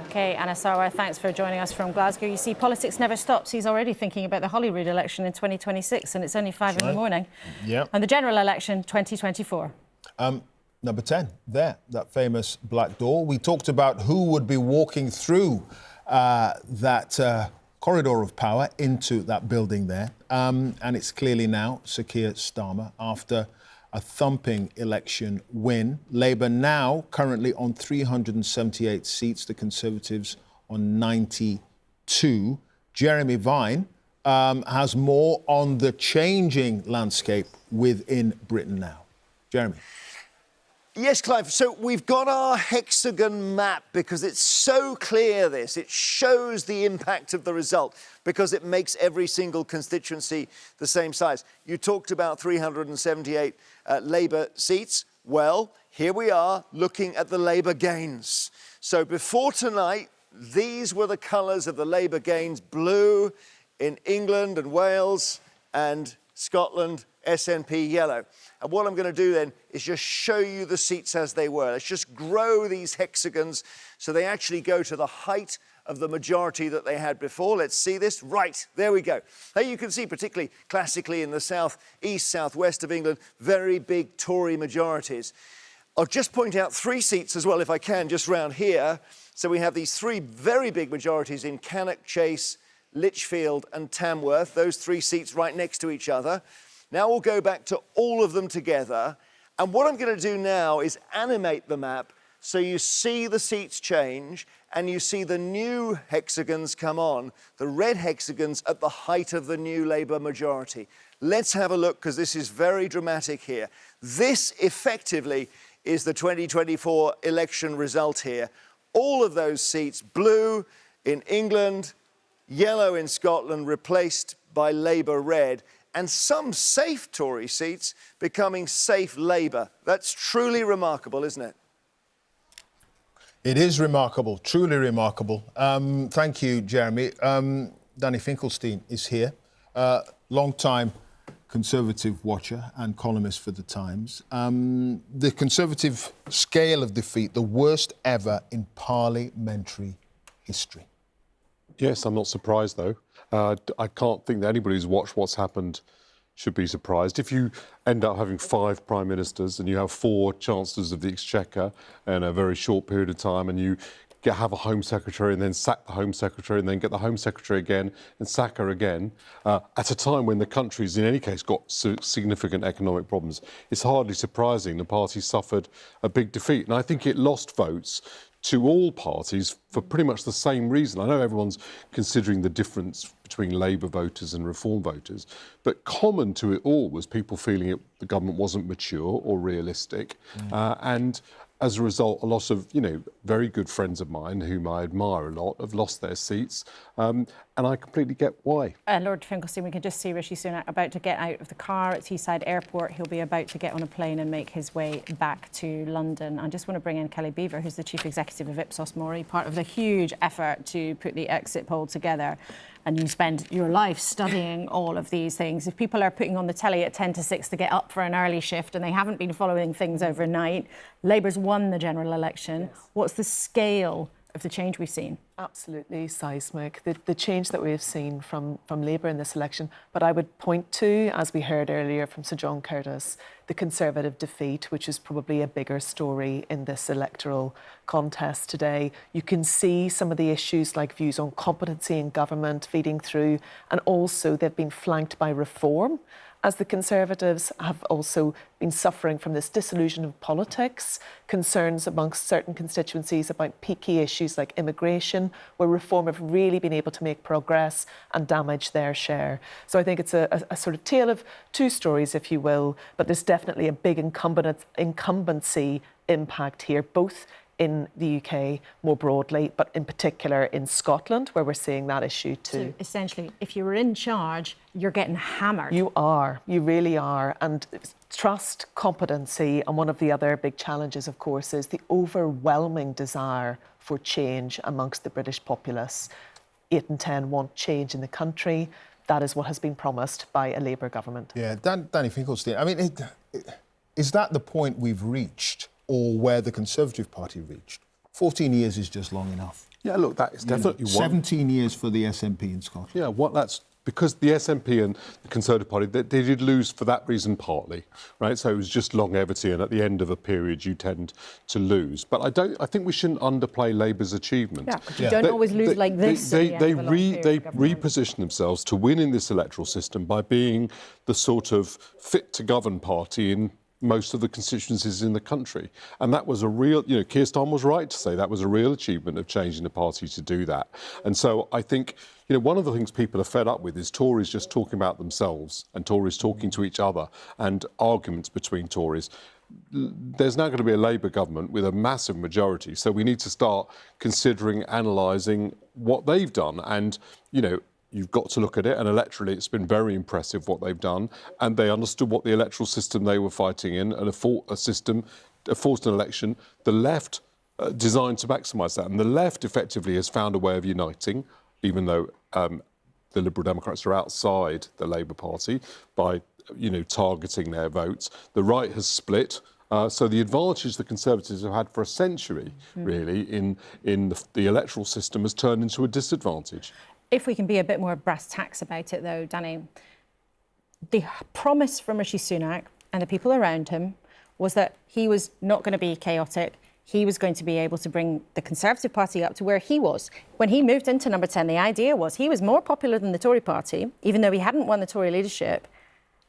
S3: OK, Anna Sarwar, thanks for joining us from Glasgow. You see, politics never stops. He's already thinking about the Holyrood election in 2026, and it's only 5 in the morning.
S2: Yeah.
S3: And the general election, 2024.
S2: Number 10, there, that famous black door. We talked about who would be walking through that corridor of power into that building there. And it's clearly now Sir Keir Starmer after a thumping election win. Labour now currently on 378 seats, the Conservatives on 92. Jeremy Vine has more on the changing landscape within Britain now. Jeremy.
S13: Yes, Clive. So we've got our hexagon map because it's so clear this. It shows the impact of the result because it makes every single constituency the same size. You talked about 378 Labour seats. Well, here we are looking at the Labour gains. So before tonight, these were the colours of the Labour gains. Blue in England and Wales and Scotland, SNP yellow. And what I'm going to do then is just show you the seats as they were. Let's just grow these hexagons so they actually go to the height of the majority that they had before. Let's see this. Right, there we go. There you can see, particularly classically in the south, east, southwest of England, very big Tory majorities. I'll just point out 3 seats as well, if I can, just round here. So we have these 3 very big majorities in Cannock Chase, Lichfield and Tamworth, those 3 seats right next to each other. Now we'll go back to all of them together. And what I'm going to do now is animate the map so you see the seats change and you see the new hexagons come on, the red hexagons at the height of the new Labour majority. Let's have a look, because this is very dramatic here. This effectively is the 2024 election result here. All of those seats, blue in England, yellow in Scotland, replaced by Labour red, and some safe Tory seats becoming safe Labour. That's truly remarkable, isn't it?
S2: It is remarkable, truly remarkable. Thank you, Jeremy. Danny Finkelstein is here, long-time Conservative watcher and columnist for The Times. The Conservative scale of defeat, the worst ever in parliamentary history.
S14: Yes, I'm not surprised, though. I can't think that anybody who's watched what's happened should be surprised. If you end up having 5 prime ministers and you have 4 chancellors of the exchequer in a very short period of time, and you have a Home Secretary and then sack the Home Secretary and then get the Home Secretary again and sack her again, at a time when the country's in any case got significant economic problems, it's hardly surprising the party suffered a big defeat. And I think it lost votes to all parties for pretty much the same reason. I know everyone's considering the difference between Labour voters and Reform voters, but common to it all was people feeling the government wasn't mature or realistic, and as a result, a lot of, very good friends of mine, whom I admire a lot, have lost their seats, and I completely get why.
S3: Lord Finkelstein, we can just see Rishi Sunak about to get out of the car at Teesside Airport. He'll be about to get on a plane and make his way back to London. I just want to bring in Kelly Beaver, who's the Chief Executive of Ipsos Mori, part of the huge effort to put the exit poll together. And you spend your life studying all of these things. If people are putting on the telly at 10 to 6 to get up for an early shift and they haven't been following things overnight, Labour's won the general election. Yes. What's the scale of the change we've seen?
S15: Absolutely seismic, the change that we've seen from Labour in this election. But I would point to, as we heard earlier from Sir John Curtice, the Conservative defeat, which is probably a bigger story in this electoral contest today. You can see some of the issues like views on competency in government feeding through, and also they've been flanked by reform, as the Conservatives have also been suffering from this disillusion of politics, concerns amongst certain constituencies about peaky issues like immigration, where Reform have really been able to make progress and damage their share. So I think it's a sort of tale of 2 stories, if you will, but there's definitely a big incumbency impact here, both in the UK more broadly, but in particular in Scotland, where we're seeing that issue too.
S3: So essentially, if you were in charge, you're getting hammered.
S15: You are, you really are. And trust, competency, and one of the other big challenges, of course, is the overwhelming desire for change amongst the British populace. 8 in 10 want change in the country. That is what has been promised by a Labour government.
S2: Yeah, Danny Finkelstein, I mean, is that the point we've reached, or where the Conservative Party reached? 14 years is just long enough.
S14: Yeah, look, that is definitely one.
S2: 17 years for the SNP in Scotland.
S14: Yeah, that's because the SNP and the Conservative Party, they did lose for that reason partly, right? So it was just longevity, and at the end of a period, you tend to lose. But I think we shouldn't underplay Labour's achievement.
S3: Yeah, because you don't always lose like this.
S14: They reposition themselves to win in this electoral system by being the sort of fit-to-govern party in most of the constituencies in the country. And that was a real, Keir Starmer was right to say that was a real achievement of changing the party to do that. And so I think, one of the things people are fed up with is Tories just talking about themselves and Tories talking to each other and arguments between Tories. There's now going to be a Labour government with a massive majority, so we need to start considering, analysing what they've done. And, you've got to look at it, and electorally it's been very impressive what they've done, and they understood what the electoral system they were fighting in, and forced an election. The left designed to maximise that, and the left effectively has found a way of uniting, even though the Liberal Democrats are outside the Labour Party by targeting their votes. The right has split, So the advantage the Conservatives have had for a century, really, in the electoral system has turned into a disadvantage.
S3: If we can be a bit more brass tacks about it, though, Danny, the promise from Rishi Sunak and the people around him was that he was not going to be chaotic. He was going to be able to bring the Conservative Party up to where he was. When he moved into number 10, the idea was he was more popular than the Tory party, even though he hadn't won the Tory leadership,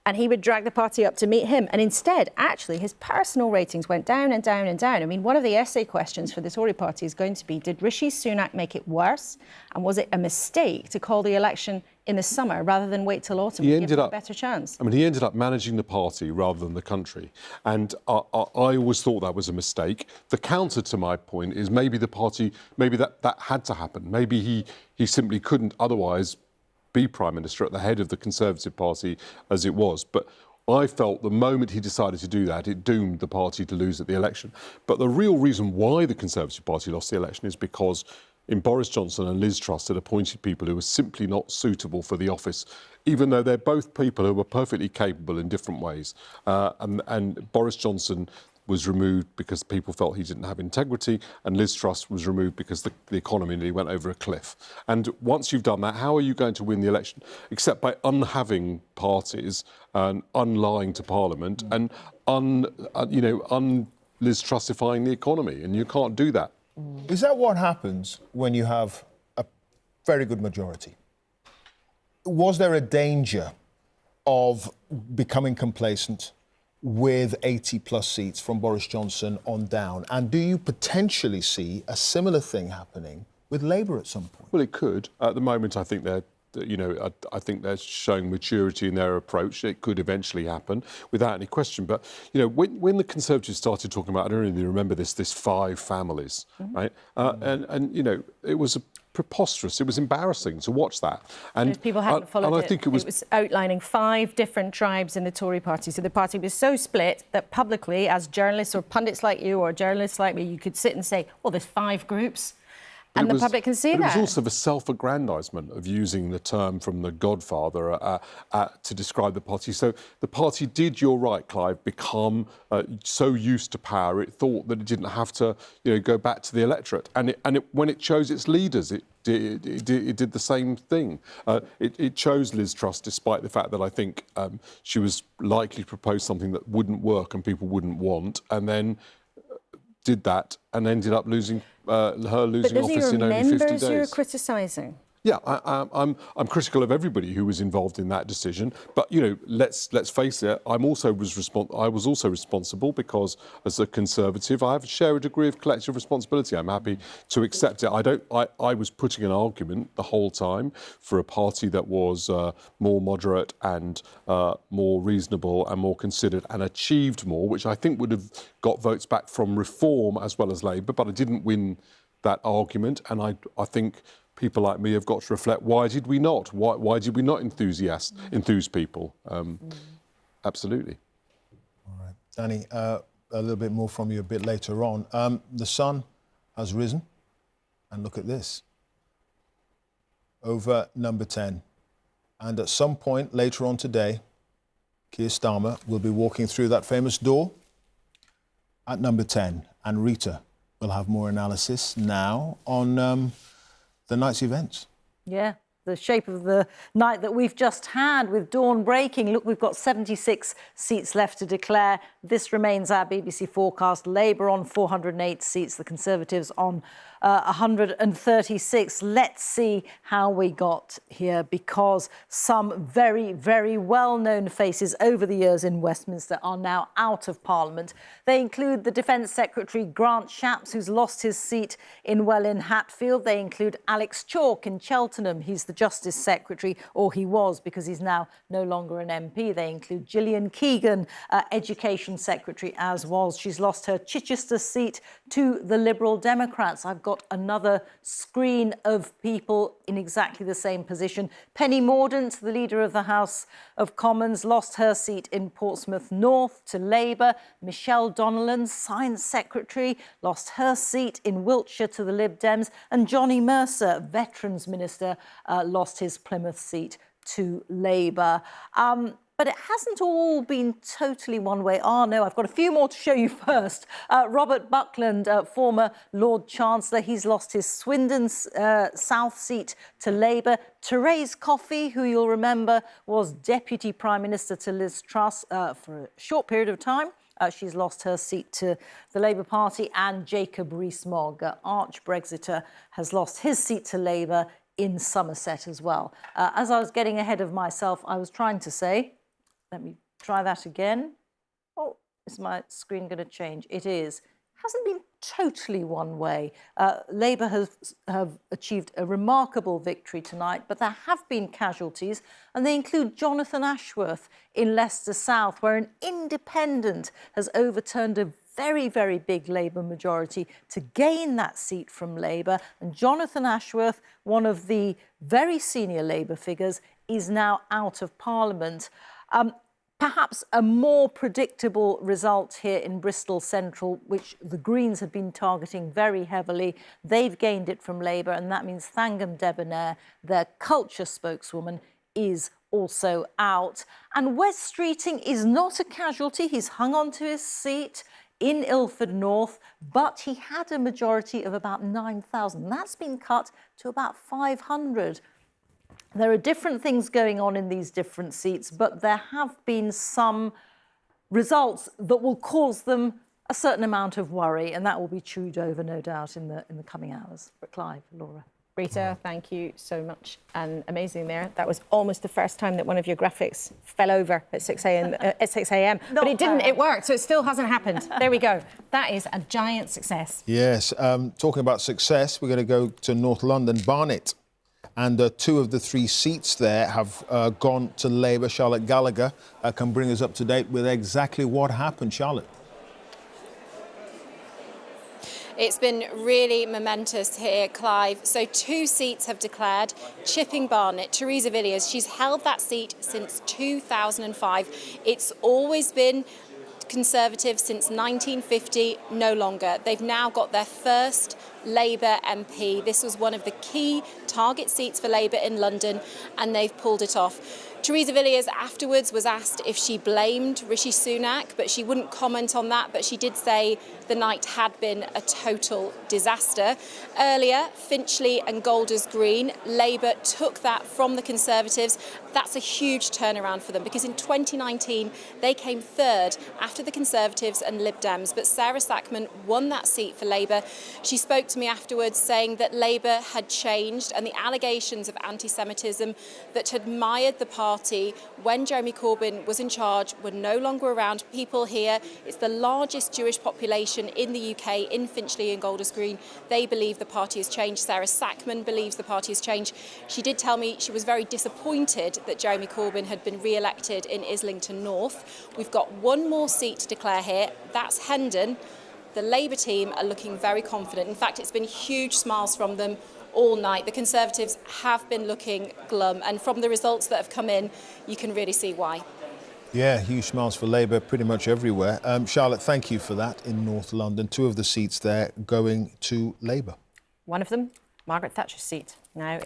S3: and he would drag the party up to meet him. And instead, actually, his personal ratings went down and down and down. I mean, one of the essay questions for the Tory party is going to be, did Rishi Sunak make it worse? And was it a mistake to call the election in the summer rather than wait till autumn to give him a better chance?
S14: I mean, he ended up managing the party rather than the country. And I always thought that was a mistake. The counter to my point is maybe the party, maybe that had to happen. Maybe he simply couldn't otherwise be Prime Minister at the head of the Conservative Party as it was. But I felt the moment he decided to do that, it doomed the party to lose at the election. But the real reason why the Conservative Party lost the election is because in Boris Johnson and Liz Truss had appointed people who were simply not suitable for the office, even though they're both people who were perfectly capable in different ways. And Boris Johnson was removed because people felt he didn't have integrity, and Liz Truss was removed because the economy nearly went over a cliff. And once you've done that, how are you going to win the election? Except by unhaving parties and unlying to Parliament and Liz Trussifying the economy, and you can't do that.
S2: Is that what happens when you have a very good majority? Was there a danger of becoming complacent with 80-plus seats from Boris Johnson on down? And do you potentially see a similar thing happening with Labour at some point?
S14: Well, it could. At the moment, I think they're showing maturity in their approach. It could eventually happen without any question. But, when the Conservatives started talking about, I don't really remember this 5 families, right? It was preposterous. It was embarrassing to watch that. And
S3: if people hadn't followed
S14: I think it was
S3: outlining 5 different tribes in the Tory party. So the party was so split that publicly, as journalists or pundits like you or journalists like me, you could sit and say, well, there's 5 groups. And the public can see that.
S14: It was also the self-aggrandisement of using the term from The Godfather to describe the party. So the party did, you're right, Clive, become so used to power, it thought that it didn't have to go back to the electorate. And when it chose its leaders, it did the same thing. It chose Liz Truss, despite the fact that I think she was likely to propose something that wouldn't work and people wouldn't want, and then did that and ended up losing office in only 50 days.
S3: You're criticising?
S14: Yeah, I'm critical of everybody who was involved in that decision. But let's face it. I was also responsible because, as a Conservative, I share a degree of collective responsibility. I'm happy to accept it. I was putting an argument the whole time for a party that was more moderate and more reasonable and more considered and achieved more, which I think would have got votes back from Reform as well as Labour. But I didn't win that argument, and I think people like me have got to reflect, why did we not? Why did we not enthuse people? Absolutely.
S2: All right. Danny, a little bit more from you a bit later on. The sun has risen, and look at this. Over number 10. And at some point later on today, Keir Starmer will be walking through that famous door at number 10. And Reeta will have more analysis now on the night's events.
S16: Yeah, the shape of the night that we've just had with dawn breaking. Look, we've got 76 seats left to declare. This remains our BBC forecast. Labour on 408 seats, the Conservatives on 136. Let's see how we got here, because some very, very well-known faces over the years in Westminster are now out of Parliament. They include the Defence Secretary Grant Shapps, who's lost his seat in Welwyn Hatfield. They include Alex Chalk in Cheltenham. He's the Justice Secretary, or he was, because he's now no longer an MP. They include Gillian Keegan, Education Secretary, as was. She's lost her Chichester seat to the Liberal Democrats. I've got another screen of people in exactly the same position. Penny Mordaunt, the leader of the House of Commons, lost her seat in Portsmouth North to Labour. Michelle Donnellan, Science Secretary, lost her seat in Wiltshire to the Lib Dems. And Johnny Mercer, Veterans Minister, lost his Plymouth seat to Labour. But it hasn't all been totally one way. Oh, no, I've got a few more to show you first. Robert Buckland, former Lord Chancellor, he's lost his Swindon South seat to Labour. Therese Coffey, who you'll remember was Deputy Prime Minister to Liz Truss for a short period of time. She's lost her seat to the Labour Party. And Jacob Rees-Mogg, arch-Brexiter, has lost his seat to Labour in Somerset as well. As I was getting ahead of myself, I was trying to say, let me try that again. Oh, is my screen going to change? It is. Hasn't been totally one way. Labour have achieved a remarkable victory tonight, but there have been casualties, and they include Jonathan Ashworth in Leicester South, where an independent has overturned a very, very big Labour majority to gain that seat from Labour. And Jonathan Ashworth, one of the very senior Labour figures, is now out of Parliament. Perhaps a more predictable result here in Bristol Central, which the Greens have been targeting very heavily. They've gained it from Labour, and that means Thangam Debonair, their culture spokeswoman, is also out. And Wes Streeting is not a casualty. He's hung on to his seat in Ilford North, but he had a majority of about 9,000. That's been cut to about 500. There are different things going on in these different seats, but there have been some results that will cause them a certain amount of worry, and that will be chewed over, no doubt, in the coming hours. But Clive, Laura.
S3: Reeta, thank you so much. And amazing there. That was almost the first time that one of your graphics fell over at 6 a.m. But it didn't, it worked, so it still hasn't happened. There we go. That is a giant success.
S2: Yes. Talking about success, we're going to go to North London, Barnet. And 2 of the 3 seats there have gone to Labour. Charlotte Gallagher can bring us up to date with exactly what happened. Charlotte.
S8: It's been really momentous here, Clive. So 2 seats have declared. Chipping Barnet, Theresa Villiers, she's held that seat since 2005. It's always been Conservative since 1950, no longer. They've now got their first Labour MP. This was one of the key target seats for Labour in London, and they've pulled it off. Theresa Villiers afterwards was asked if she blamed Rishi Sunak, but she wouldn't comment on that, but she did say the night had been a total disaster. Earlier, Finchley and Golders Green, Labour took that from the Conservatives. That's a huge turnaround for them, because in 2019 they came 3rd after the Conservatives and Lib Dems, but Sarah Sackman won that seat for Labour. She spoke to me afterwards saying that Labour had changed, and the allegations of anti-Semitism that had mired the party when Jeremy Corbyn was in charge were no longer around. People here, it's the largest Jewish population in the UK, in Finchley and Golders Green. They believe the party has changed. Sarah Sackman believes the party has changed. She did tell me she was very disappointed that Jeremy Corbyn had been re-elected in Islington North. We've got 1 more seat to declare here. That's Hendon. The Labour team are looking very confident. In fact, it's been huge smiles from them all night. The Conservatives have been looking glum, and from the results that have come in, you can really see why.
S2: Yeah, huge smiles for Labour pretty much everywhere. Charlotte, thank you for that in North London. 2 of the seats there going to Labour.
S3: One of them, Margaret Thatcher's seat, now in